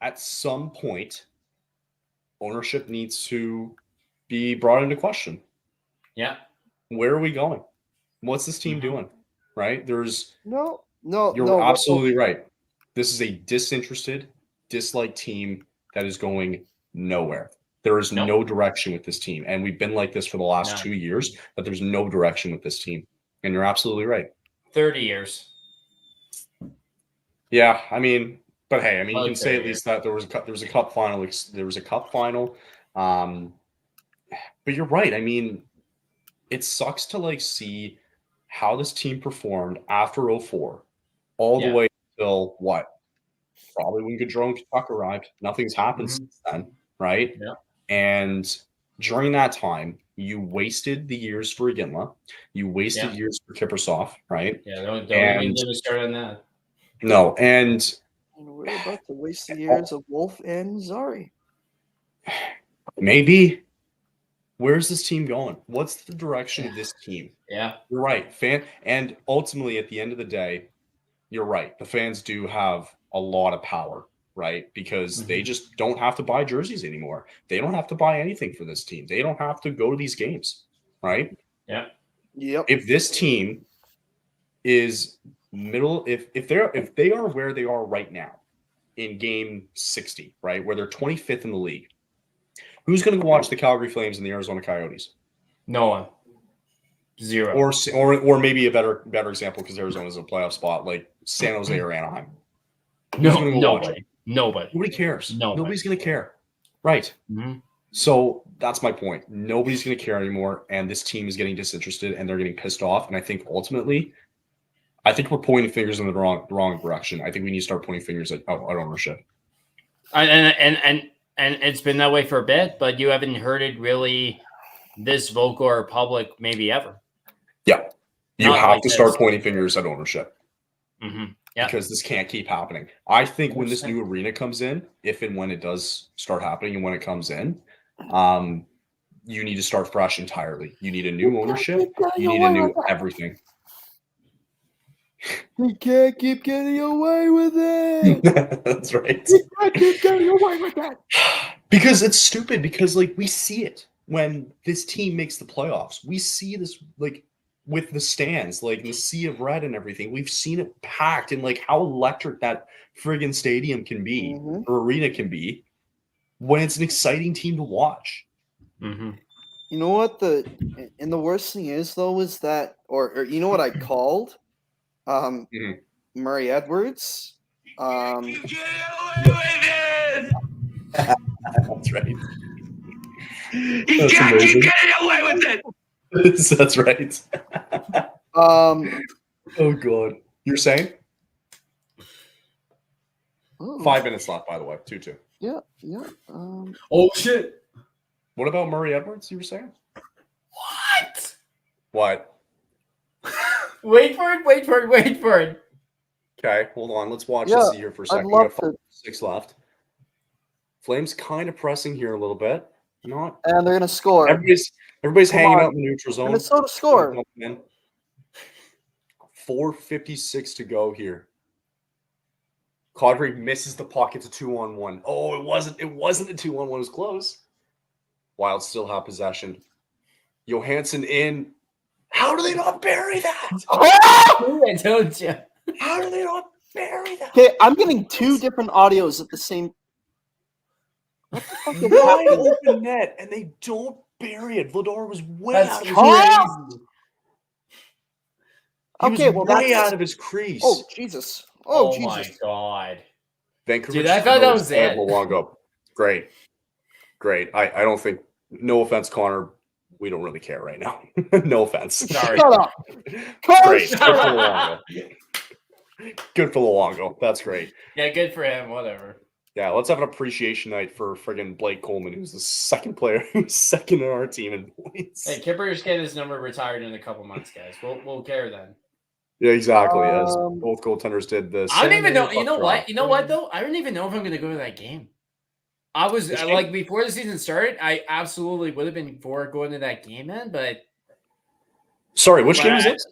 at some point ownership needs to be brought into question. Yeah. Where are we going? What's this team doing? Right? There's no. You're absolutely right. This is a disinterested, disliked team that is going nowhere. There is no direction with this team. And we've been like this for the last 2 years, but there's no direction with this team. And you're absolutely right. 30 years. Yeah, I mean, but hey, I mean, you can say at least that there was a cup final. There was a cup final. But you're right. I mean, it sucks to see how this team performed after 2004 all the way until what? Probably when Gaudreau and Tkachuk arrived. Nothing's happened since then, right? Yeah. And during that time, you wasted the years for Iginla. You wasted years for Kiprusoff, right? Yeah, don't even get me started on that. No, and we're about to waste the years of Wolf and Zari. Maybe. Where's this team going? What's the direction of this team? Yeah. You're right. And ultimately, at the end of the day, you're right. The fans do have a lot of power, right? Because they just don't have to buy jerseys anymore. They don't have to buy anything for this team. They don't have to go to these games, right? Yeah. Yep. If this team is if they are where they are right now in game 60, right, where they're 25th in the league, who's going to go watch the Calgary Flames and the Arizona Coyotes? No one. Zero. Or maybe a better example, because Arizona's a playoff spot, like San Jose or Anaheim. Nobody. Nobody cares. Nobody's going to care. Right. Mm-hmm. So that's my point. Nobody's going to care anymore, and this team is getting disinterested, and they're getting pissed off. And I think ultimately, we're pointing fingers in the wrong direction. I think we need to start pointing fingers at ownership. And it's been that way for a bit, but you haven't heard it really this vocal or public maybe ever. Yeah. You have to start pointing fingers at ownership. Mm-hmm. because this can't keep happening. I think when this new arena comes in, if and when it does start happening and when it comes in, you need to start fresh entirely. You need a new ownership. You need a new everything. We can't keep getting away with it. That's right. We can't keep getting away with it. Because it's stupid. Because we see it when this team makes the playoffs. We see this with the stands, the sea of red and everything. We've seen it packed and how electric that friggin' stadium can be or arena can be when it's an exciting team to watch. Mm-hmm. You know what the worst thing is though is that, or you know what I called, Murray Edwards. That's right. He can't keep getting away with it. That's right. Oh god, you're saying? 5 minutes left, by the way. 2-2. Yeah. Oh shit. What about Murray Edwards? You were saying? What? Wait for it. Okay, hold on. Let's watch this here for a second. We got 5-6 left. Flames kind of pressing here a little bit. Not. And they're gonna score. Everybody's hanging out in the neutral zone. Minnesota score. 4:56 to go here. Calgary misses the puck. It's a 2-on-1. Oh, it wasn't a 2-on-1. It was close. Wild still have possession. Johansson in. How do they not bury that? I told you. How do they not bury that? Okay, I'm getting two different audios at the same. What the fuck is Wide happening? open net, and they don't bury it. Vladar was way out of his crazy. way out of his crease. Oh Jesus! Oh Jesus! My god! Vancouver. Dude, I thought that was it. Luongo. Great. I don't think. No offense, Connor. We don't really care right now. No offense. Sorry. Shut up. Great. Good for Luongo. Good for Luongo. That's great. Yeah, good for him. Whatever. Yeah, let's have an appreciation night for friggin' Blake Coleman, who's the second player, who's second in our team in points. Hey, Kipper's getting his number retired in a couple months, guys. We'll care then. Yeah, exactly. As both goaltenders did this. I don't even know. You know what? You know what though? I don't even know if I'm going to go to that game. I was before the season started, I absolutely would have been for going to that game, man. But sorry, which game is it?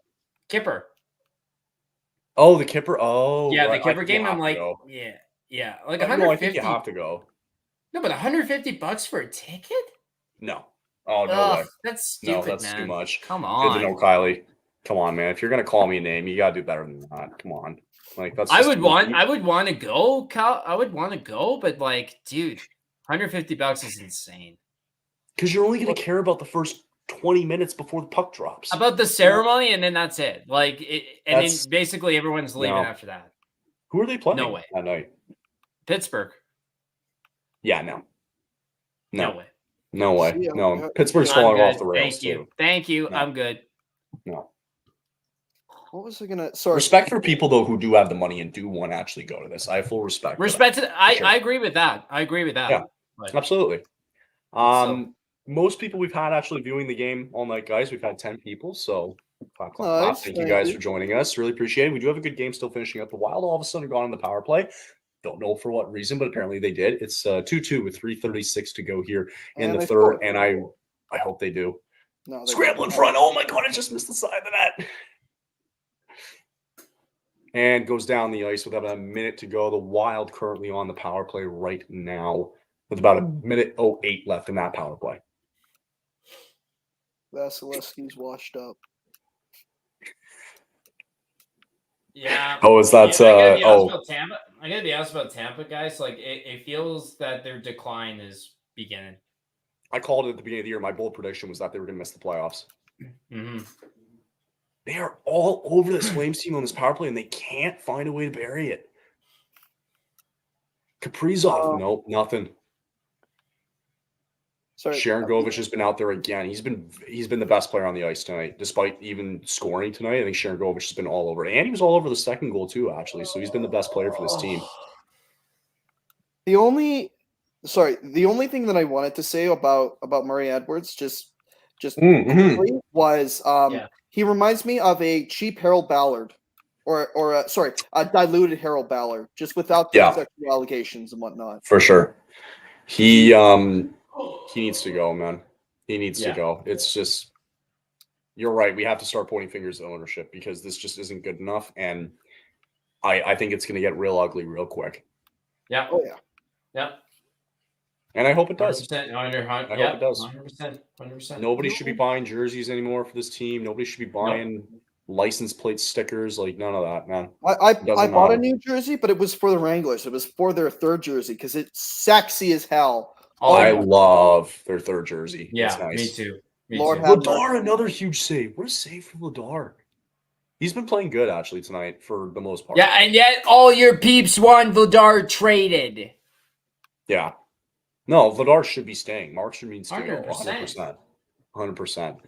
Kipper. Oh, the Kipper. Oh, yeah, right. the Kipper game. I'm like, yeah, like 150. I think you have to go. No, but $150 for a ticket? No. Oh no way. That's stupid, that's man. too much. Come on. Good to know, Kylie. Come on, man. If you're gonna call me a name, you gotta do better than that. Come on. That's. I would want to go, Cal. I would want to go, but dude, $150 is insane. Because you're only gonna care about the first 20 minutes before the puck drops. About the ceremony, and then that's it. Then basically everyone's leaving after that. Who are they playing? No way. That night. Pittsburgh. Yeah, no. No way. No. Pittsburgh's falling off the rails. Thank you. No. I'm good. No. What was I gonna? Sorry. Respect for people though who do have the money and do want to actually go to this. I have full respect. I agree with that. Yeah, absolutely. Most people we've had actually viewing the game all night, guys. We've had 10 people, so nice. Thank you guys for joining us. Really appreciate it. We do have a good game still finishing up. The Wild all of a sudden gone on the power play. Don't know for what reason, but apparently they did. It's 2-2 with 3:36 to go here in the third, and I hope they do. No, Scramble in front. Oh my god, I just missed the side of the net. And goes down the ice with about a minute to go. The Wild currently on the power play right now with about a minute 08 left in that power play. Vasilevsky's washed up. Yeah. Oh, is that? I gotta be honest about Tampa, guys. It feels that their decline is beginning. I called it at the beginning of the year. My bold prediction was that they were going to miss the playoffs. Mm-hmm. They are all over this Flames team on this power play, and they can't find a way to bury it. Kaprizov, nope, nothing. Sorry, Sharon Govich has been out there again. He's been the best player on the ice tonight, despite even scoring tonight. I think Sharon Govich has been all over it. And he was all over the second goal too, actually. So he's been the best player for this team. The only thing that I wanted to say about Murray Edwards quickly was he reminds me of a cheap Harold Ballard a diluted Harold Ballard, just without the sexual allegations and whatnot. For sure. He needs to go, man. He needs to go. It's just, you're right. We have to start pointing fingers at ownership because this just isn't good enough. And I think it's going to get real ugly real quick. Yeah. Oh, yeah. Yeah. And I hope it does. 100%. I hope it does. 100%. Nobody should be buying jerseys anymore for this team. Nobody should be buying license plate stickers. Like, none of that, man. I bought a new jersey, but it was for the Wranglers. It was for their third jersey because it's sexy as hell. I love their third jersey. Yeah, it's nice. me too. Vladar, another huge save. What a save for Vladar. He's been playing good, actually, tonight for the most part. Yeah, and yet all your peeps want Vladar traded. Yeah. No, Vladar should be staying. Markstrom needs to go 100%. 100%.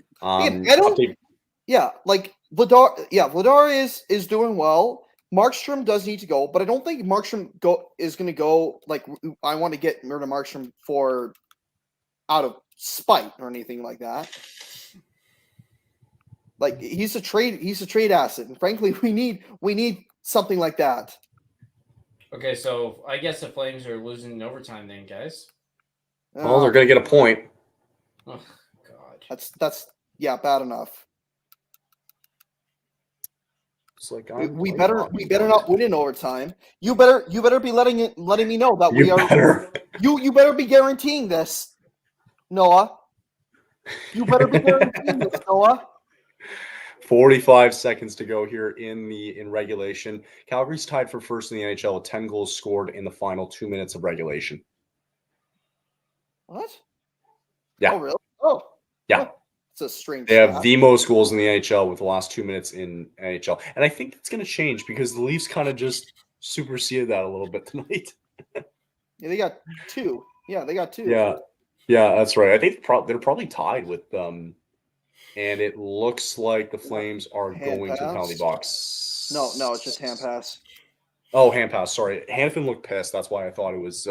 Vladar is doing well. Markstrom does need to go, but I don't think Markstrom is going to go like I want to get rid of Markstrom for out of spite or anything like that. Like he's a trade asset, and frankly, we need something like that. Okay, so I guess the Flames are losing in overtime then, guys. Well, they're going to get a point. Oh God, that's bad enough. It's like we better not win in overtime. You better be letting me know that you better be guaranteeing this, Noah. You better be guaranteeing this, Noah. 45 seconds to go here in regulation. Calgary's tied for first in the NHL with 10 goals scored in the final 2 minutes of regulation. What? Yeah. Oh, really? Oh. Yeah. It's a strange. They have the most goals in the NHL with the last 2 minutes in NHL. And I think it's going to change because the Leafs kind of just superseded that a little bit tonight. Yeah, they got two. Yeah, they got two. Yeah, that's right. I think they're probably tied with them. And it looks like the Flames are going to the penalty box. No, it's just hand pass. Oh, hand pass. Sorry. Hanifin looked pissed. That's why I thought it was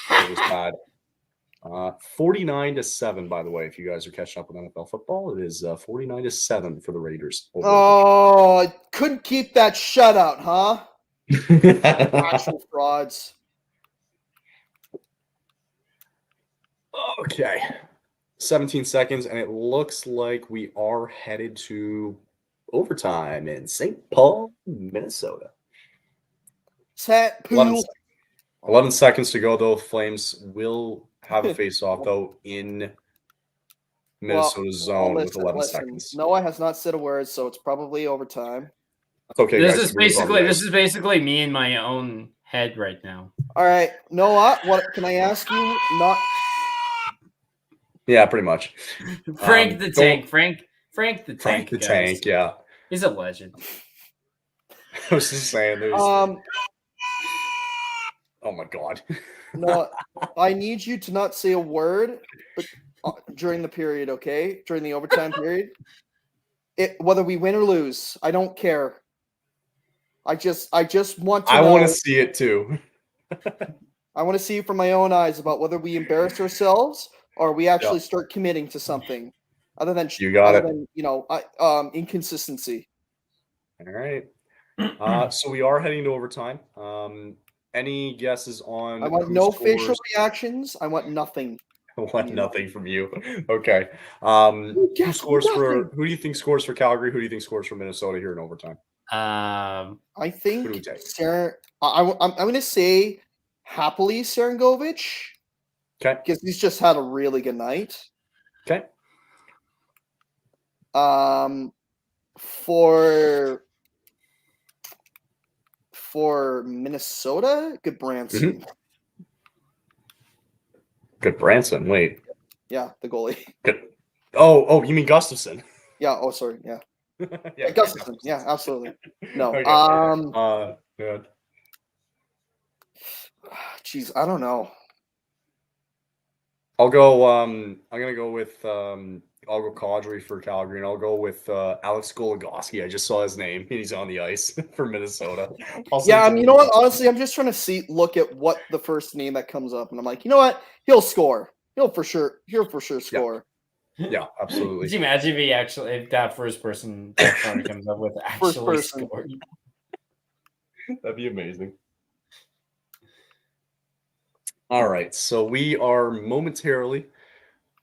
bad. 49-7, by the way, if you guys are catching up with NFL football, it is 49-7 for the Raiders. Oh, I couldn't keep that shutout, huh? Actual frauds. Okay. 17 seconds, and it looks like we are headed to overtime in St. Paul, Minnesota. 11 seconds to go, though. Flames will have a face-off, though, in Minnesota's zone with 11 seconds. Noah has not said a word, so it's probably overtime. That's okay, this is basically me in my own head right now. All right, Noah, what can I ask you? Not. Yeah, pretty much. Frank the Tank. Frank the Tank, yeah. He's a legend. I was just saying there's oh my God. No, I need you to not say a word during the period, okay? During the overtime period. Whether we win or lose, I don't care. I just want to know. I want to see it too. I want to see from my own eyes about whether we embarrass ourselves or we actually start committing to something other than inconsistency. All right. So we are heading to overtime. Any guesses on? I want no facial reactions. I want nothing. I want nothing from you. Okay. Who do you think scores for Calgary? Who do you think scores for Minnesota here in overtime? I think I'm going to say happily Serengovich. Okay. Because he's just had a really good night. Okay. For Minnesota, Goodbranson. Goodbranson. Wait. Yeah, the goalie. Good. Oh, you mean Gustafson? Yeah. Oh, sorry. Yeah. Yeah, Gustafson. Yeah, absolutely. No. Okay. Yeah. Jeez, I don't know. I'll go. I'm gonna go with. I'll go Kadri for Calgary, and I'll go with Alex Goligoski. I just saw his name. He's on the ice for Minnesota. You know what? Honestly, I'm just trying to look at what the first name that comes up, and I'm like, you know what? He'll score. He'll for sure score. Yeah, absolutely. Could you imagine if that first person that comes up with actually scored? That'd be amazing. All right, so we are momentarily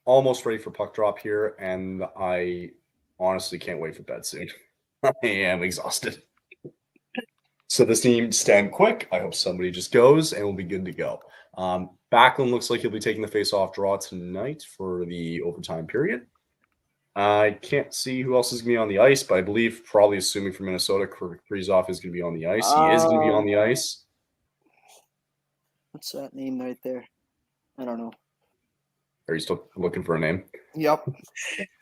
almost ready for puck drop here, and I honestly can't wait for bed soon. I am exhausted. So this needs to end quick. I hope somebody just goes, and we'll be good to go. Backlund looks like he'll be taking the face-off draw tonight for the overtime period. I can't see who else is going to be on the ice, but I believe, probably assuming for Minnesota, Kaprizov is going to be on the ice. He is going to be on the ice. What's that name right there? I don't know. Are you still looking for a name? Yep.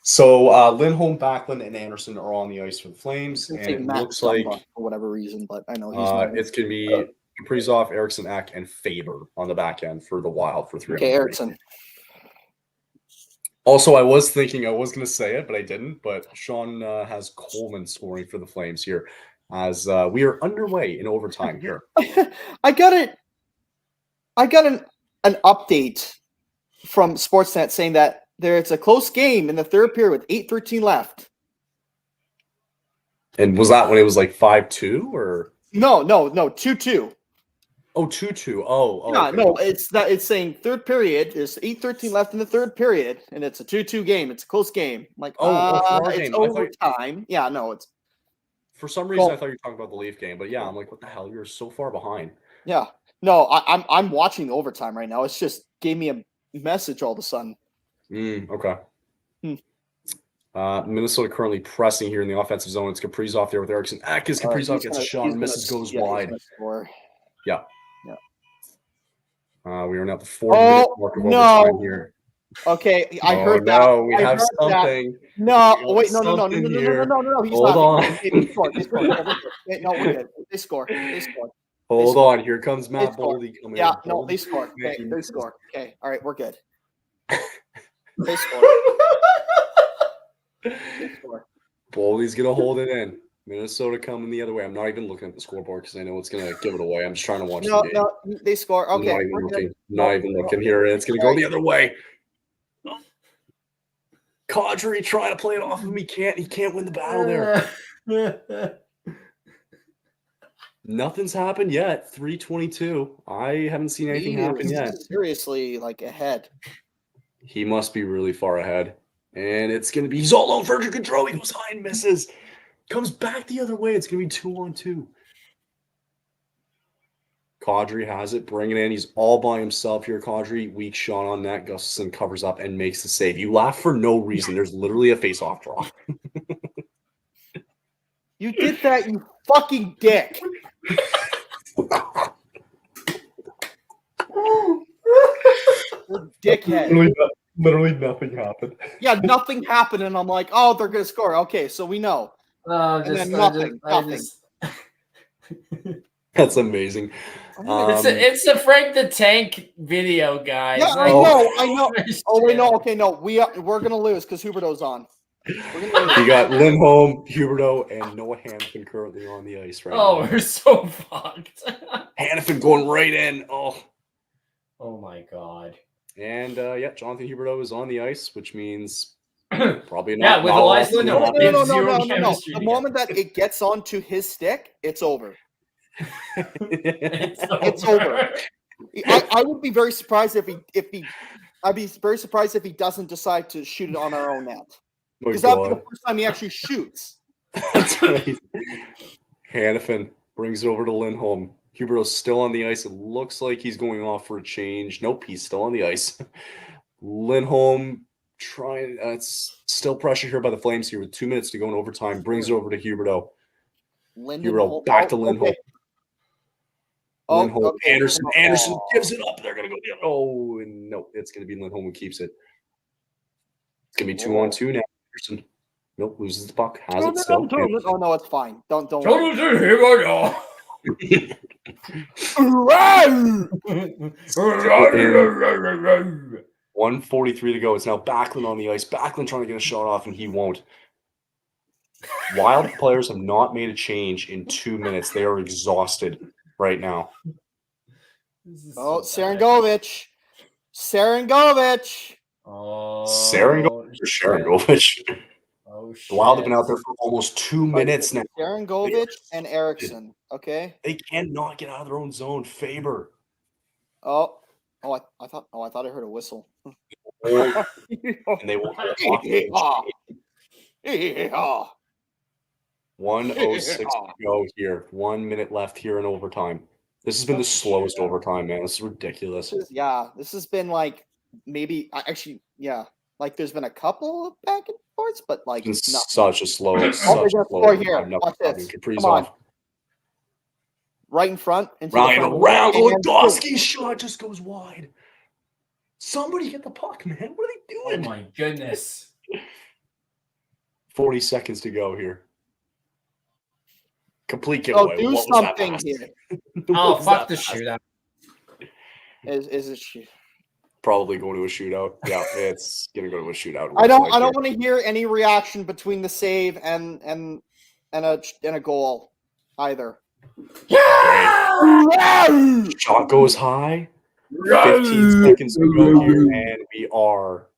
So Lindholm, Backlund, and Anderson are on the ice for the Flames, and it looks like for whatever reason, but I know he's it's going to be Kaprizov, Eriksson, Ek, and Faber on the back end for the Wild for 3. Okay, Eriksson. Also, I was thinking I was going to say it, but I didn't. But Sean has Coleman scoring for the Flames here as we are underway in overtime here. I got an update from Sportsnet saying that it's a close game in the third period with 8:13 left. And was that when it was like 5-2 or? No, 2-2. Oh, 2-2. Oh, yeah, okay. No, it's saying third period. There's 8:13 left in the third period, and it's a 2-2 game. It's a close game. I'm like, it's overtime. Yeah, no, it's. For some reason, I thought you were talking about the Leaf game, but yeah, I'm like, what the hell? You're so far behind. Yeah, no, I'm watching the overtime right now. It's just gave me a message all of a sudden. Okay. Minnesota currently pressing here in the offensive zone. It's Kaprizov there with Eriksson. As Kaprizov gets a shot and misses, goes wide. Yeah. We are now at the 4-minute mark of overtime here. Okay, I heard that. No, we have something. No, wait, no. Hold on. No, we're good. They score. Hold on. Here comes Matt Boldy coming. Yeah, no, they score. Okay, they score. Okay, all right, we're good. They score. Boldy's gonna hold it in. Minnesota coming the other way. I'm not even looking at the scoreboard because I know it's going to give it away. I'm just trying to watch the game. No, they score. Okay. Not even looking here. It's going to go the other way. Kadri trying to play it off of him. He can't win the battle there. Nothing's happened yet. 3:22. I haven't seen anything happen yet. Seriously, ahead. He must be really far ahead. And it's going to be, he's all alone. Virgil Gaudreau. He goes high and misses. Comes back the other way. It's going to be 2-on-2. Kadri has it. Bring it in. He's all by himself here. Kadri, weak shot on net. Gustafsson covers up and makes the save. You laugh for no reason. There's literally a face-off draw. You did that, you fucking dick. Dickhead. Literally nothing happened. Yeah, nothing happened. And I'm like, oh, they're going to score. Okay, so we know. Nothing. That's amazing. It's the Frank the Tank video, guys. Yeah, I know. Oh wait, no. Okay, no. We're gonna lose because Huberdeau's on. You got Lindholm, Huberdeau, and Noah Hannafin currently on the ice right now. Oh, we're so fucked. Hannafin going right in. Oh my god. And Jonathan Huberdeau is on the ice, which means probably not. Yeah, with Elias Lindholm. No. The moment that it gets onto his stick, it's over. It's over. I would be very surprised if he. I'd be very surprised if he doesn't decide to shoot it on our own net. Because that'd be the first time he actually shoots. That's right. Hannafin brings it over to Lindholm. Huberdeau's still on the ice. It looks like he's going off for a change. Nope, he's still on the ice. Lindholm trying. It's still pressure here by the Flames here with 2 minutes to go in overtime. Brings it over to Huberdeau. Huberdeau back to Lindholm. Okay. Lindholm. Okay. Anderson gives it up. They're going to go. And no, it's going to be Lindholm who keeps it. It's going to be 2-on-2 now. Anderson. Nope, loses the puck. Has it still. Oh, no, it's fine. Don't. 1:43 to go. It's now Backlund on the ice. Backlund trying to get a shot off, and he won't. Wild players have not made a change in 2 minutes. They are exhausted right now. Oh, Sharangovich. Sharangovich. shit. The Wild have been out there for almost 2 minutes now. Sharangovich and Eriksson. Okay. They cannot get out of their own zone. Faber. I thought I heard a whistle. And they will get off. 1:06 to go here. 1 minute left here in overtime. This has been the slowest overtime, man. This is ridiculous. This has been like maybe like there's been a couple of back and forths, but like It's been such a slow. Here. Watch this. Come on. Right in front. Ryan around. Lewandowski's shot just goes wide. Somebody get the puck, man. What are they doing? Oh my goodness. 40 seconds to go here. Complete giveaway. Do something here. Oh, fuck the shootout. Is it shoot? Probably going to a shootout. Yeah, it's gonna go to a shootout. I don't want to hear any reaction between the save and a goal either. Yeah! Shot goes high. 15 seconds to go here, and we are.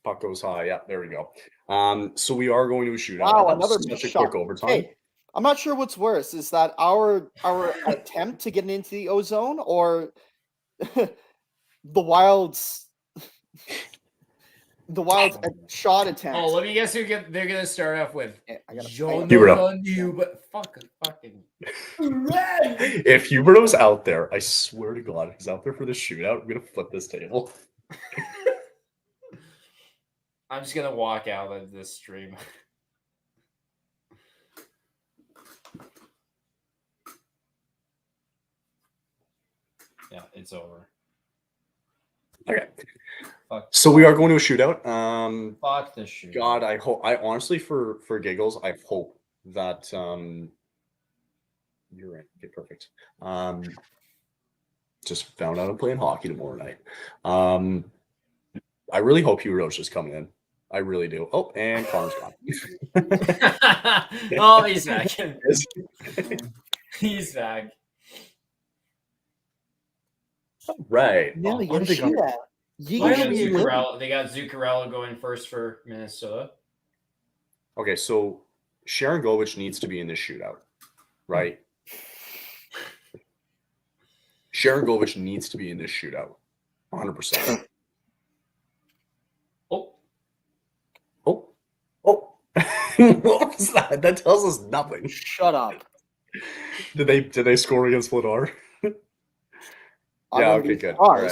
Puck goes high. Yeah, there we go. So we are going to a shootout. Wow, another quick overtime. Hey, I'm not sure what's worse. Is that our attempt to get into the ozone or the Wild's shot attempt? Oh, let me guess who they're gonna start off with. Huberdeau. But fucking. If Huberdeau's out there, I swear to God, if he's out there for the shootout, I'm gonna flip this table. I'm just gonna walk out of this stream. Yeah, it's over. Okay. So we are going to a shootout. Fuck the shootout. God, I honestly, for giggles, I hope that you're right. Okay, perfect. Just found out I'm playing hockey tomorrow night. I really hope Huberdeau's just coming in. I really do. Oh, and Connor's gone. Oh, he's back. He's back. Right. Yeah, They got Zuccarello going first for Minnesota. Okay, so Sharangovich needs to be in this shootout, right? Sharangovich needs to be in this shootout, 100%. Oh. What was that? That tells us nothing. Shut up. Did they score against Vladar? Yeah, okay, good. All right,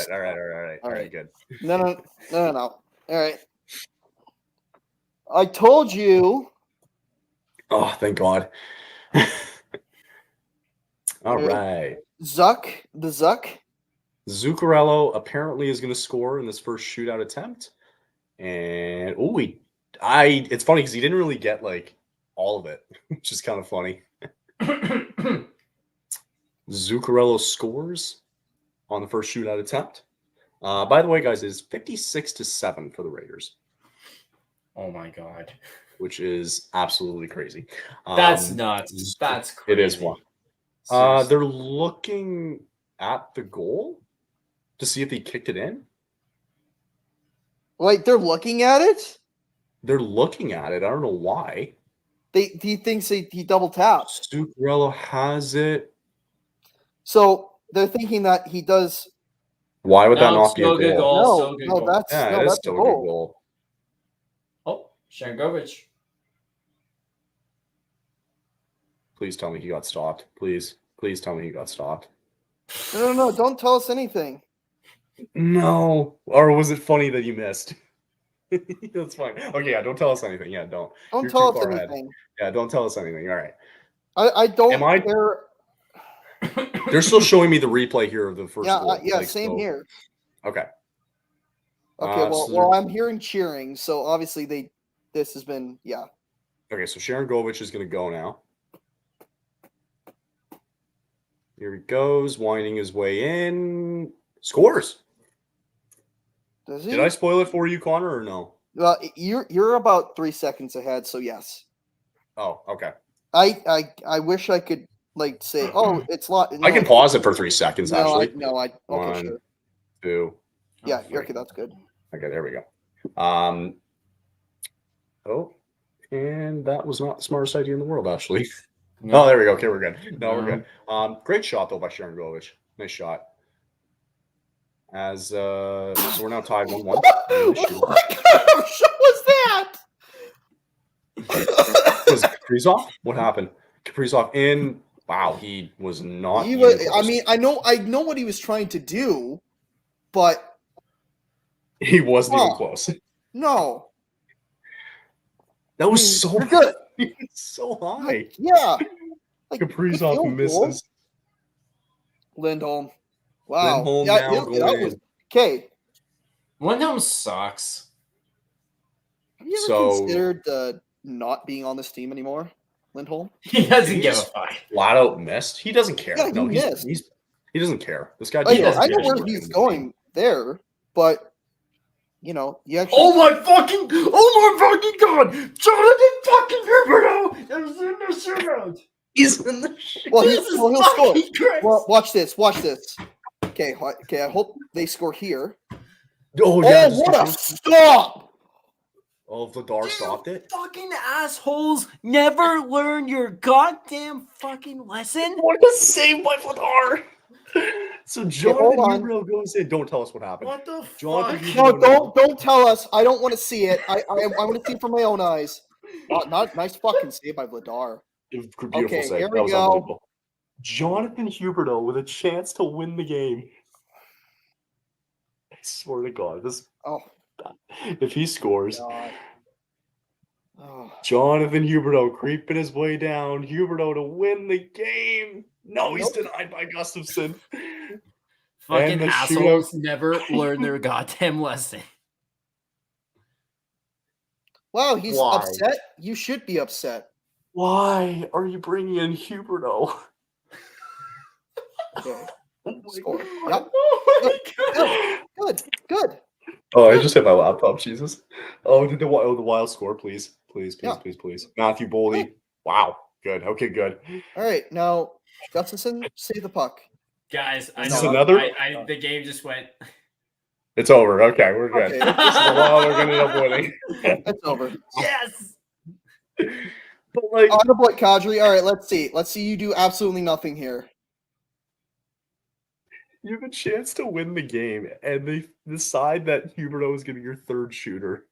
good. No. All right. I told you. Oh, thank God. All right. Zuccarello apparently is going to score in this first shootout attempt. And it's funny because he didn't really get like all of it, which is kind of funny. Zuccarello scores on the first shootout attempt. By the way, guys, it's 56-7 for the Raiders. Oh my God. Which is absolutely crazy. That's nuts. That's crazy. It is one. They're looking at the goal to see if he kicked it in. Wait, they're looking at it? They're looking at it. I don't know why. He thinks he double tapped. Zuccarello has it. So they're thinking that he does. Why would that not be a goal? That's still a good goal. Oh, Sharangovich. Please tell me he got stopped. Please tell me he got stopped. No. Don't tell us anything. No. Or was it funny that you missed? That's fine. Okay, yeah, don't tell us anything. Yeah, don't. Don't tell us anything. Yeah, don't tell us anything. All right. I don't care. They're still showing me the replay here of the first goal. Same here. Okay. Okay, well, I'm hearing cheering, so obviously this has been, yeah. Okay, so Sharangovich is going to go now. Here he goes, winding his way in. Scores. Does he? Did I spoil it for you, Connor, or no? Well, you're about 3 seconds ahead, so yes. Oh, okay. I wish I could say, oh, it's lot. I can pause it for 3 seconds. Okay, One, sure. 2. Yeah, okay, that's good. Okay, there we go. Oh, and that was not the smartest idea in the world, actually. No. Oh, there we go. Okay, we're good. No, we're good. Great shot, though, by Sharon Govich. Nice shot. As so we're now tied 1-1. What kind of shot was that? Was Kaprizov? What happened? Kaprizov in. Wow, he was not. He was, I mean, I know what he was trying to do, but he wasn't even close. No, that was so good. So high. Yeah, like Kaprizov misses. Lindholm. Wow. Lindholm yeah, now that was okay. Lindholm sucks. Have you ever considered not being on this team anymore, Lindholm? He doesn't give a fuck. Flat out missed. He doesn't care. Yeah, no, he doesn't care. This guy. I know where he's going there, but you know, you actually. Oh my fucking God! Jonathan fucking Huberdeau is in the shootout. He's in the shootout. Well, he'll score. Well, watch this. Okay. I hope they score here. Oh yeah! What a stop! Oh, Vladar stopped it. Fucking assholes never learn your goddamn fucking lesson. What a save by Vladar! So Jonathan Huberdeau goes in. Don't tell us what happened. What the Jonathan fuck? No, don't tell us. I don't want to see it. I want to see it from my own eyes. Not nice fucking save by Vladar. Beautiful save. Here That we was go. unbelievable. Jonathan Huberdeau with a chance to win the game. I swear to God, if he scores, Jonathan Huberdeau creeping his way down. Huberdeau to win the game. No, he's denied by Gustafsson. Fucking assholes never learn their goddamn lesson. Wow, he's upset. You should be upset. Why are you bringing in Huberdeau? Okay. Score. Yep. Good. Oh, I just hit my laptop. Jesus. Oh, the Wild score, please. Please. Matthew Boldy. Wow. Good. Okay, good. All right. Now, Gustafsson, save the puck. Guys, I Is know. Another? The game just went. It's over. Okay, we're good. Okay. This is the one we're going to end up winning. It's over. Yes. But like, on the boy, Kadri. All right, let's see you do absolutely nothing here. you have a chance to win the game, and they decide that Huberdeau is going to be your third shooter.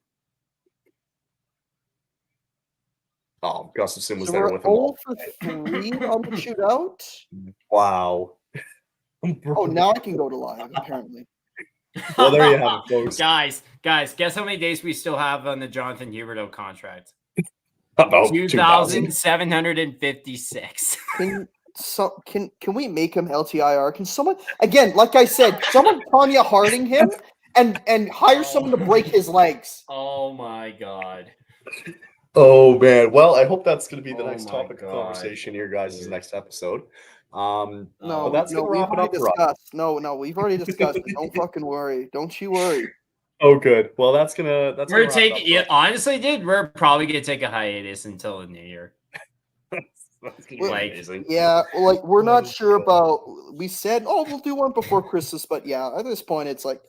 Oh, Gustafsson was there with him. 0 for 3 on the shootout. Wow. Oh, now I can go to live, apparently. Well, there you have it, folks. Guys, guess how many days we still have on the Jonathan Huberdeau contract? About 2,756. Can we make him LTIR? Can someone, again, like I said, someone Tanya Harding him and hire someone to break his legs? Oh my God. Oh man. Well, I hope that's going to be the next topic of God. conversation here, guys. This next episode. No, that's we've gonna wrap it up already for us. discussed. No, we've already discussed it. Don't fucking worry. Don't you worry. Oh, good. Well, we're taking. Yeah, honestly, dude, we're probably gonna take a hiatus until the new year. That's gonna be amazing. Yeah, like we're not sure about. We said, we'll do one before Christmas, but yeah, at this point, it's like,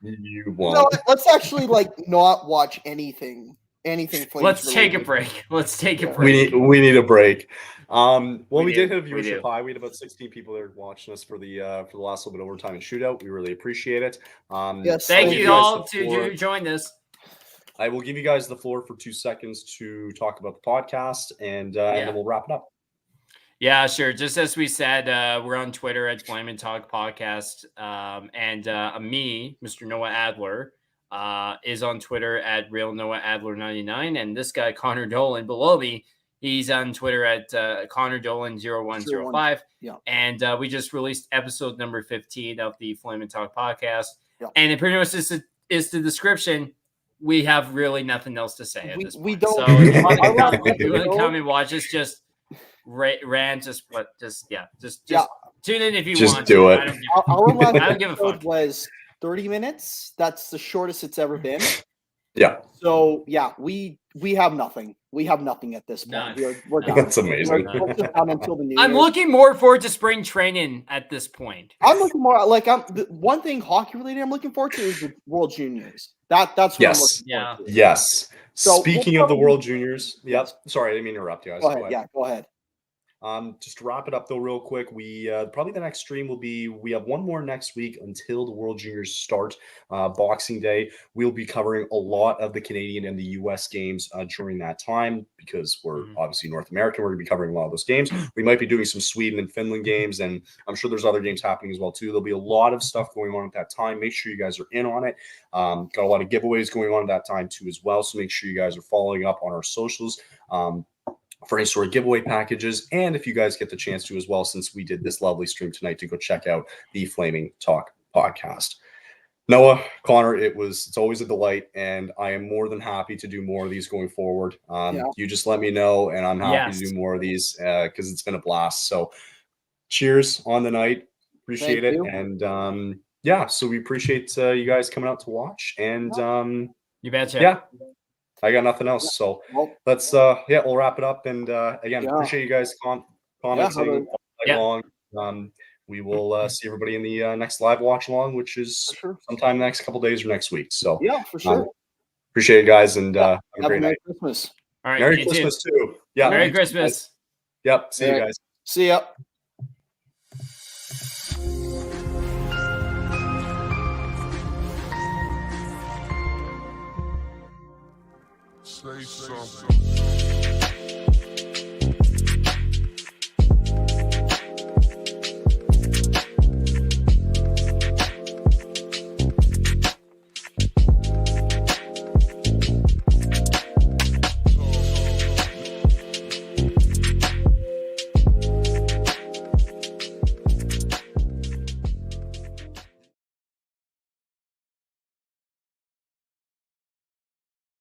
You won't. no, let's actually like not watch anything. Flames Let's take a related. break. Let's take a break. We need a break. Well, we did have We viewership do. high. We had about 16 people there watching us for the last little bit of overtime and shootout. We really appreciate it. Yes, Thank I'll you give guys all the floor. to join this. I will give you guys the floor for 2 seconds to talk about the podcast, and then we'll wrap it up. Yeah, sure. Just as we said, we're on Twitter at Flame and Talk Podcast. And me, Mr. Noah Adler, is on Twitter at Real Noah Adler 99. And this guy, Connor Dolan, below me, he's on Twitter at Connor Dolan 0105. Yeah. And we just released episode number 15 of the Flame and Talk podcast. Yeah. And it pretty much is the description. We have really nothing else to say at this point. We don't. So if you want to come and watch us, just tune in if you just want. Do it. Our last I don't give a fuck. Was 30 minutes. That's the shortest it's ever been. Yeah. So yeah, we we have nothing. We have nothing at this point. We're done. That's amazing. We're just done until the new I'm year. looking more forward to spring training at this point. I'm looking more like the one thing hockey related I'm looking forward to is the World Juniors. That's what I'm looking forward to. Yes. So speaking of the World Juniors, yep. Sorry, I didn't mean to interrupt you guys. Go ahead. Yeah, go ahead. Just to wrap it up though, real quick, we probably the next stream will be, we have one more next week until the World Juniors start. Boxing Day, we'll be covering a lot of the Canadian and the US games during that time, because we're obviously North American. We're gonna be covering a lot of those games. We might be doing some Sweden and Finland games, and I'm sure there's other games happening as well too. There'll be a lot of stuff going on at that time. Make sure you guys are in on it. Got a lot of giveaways going on at that time too as well, so make sure you guys are following up on our socials for any sort of giveaway packages. And if you guys get the chance to as well, since we did this lovely stream tonight, to go check out the Flaming Talk podcast. Noah, Connor, it's always a delight, and I am more than happy to do more of these going forward. You just let me know, and I'm happy to do more of these because it's been a blast. So cheers on the night. Appreciate it. And so we appreciate you guys coming out to watch. And you betcha. Yeah. I got nothing else. So let's we'll wrap it up. And again, appreciate you guys commenting all night long. We will see everybody in the next live watch along, which is sometime next couple days or next week. So for sure. Appreciate it, guys, and have a great Merry night. Christmas. All right. Merry Christmas too. Yeah. Merry Christmas. Yep. See you guys. See ya. Say something.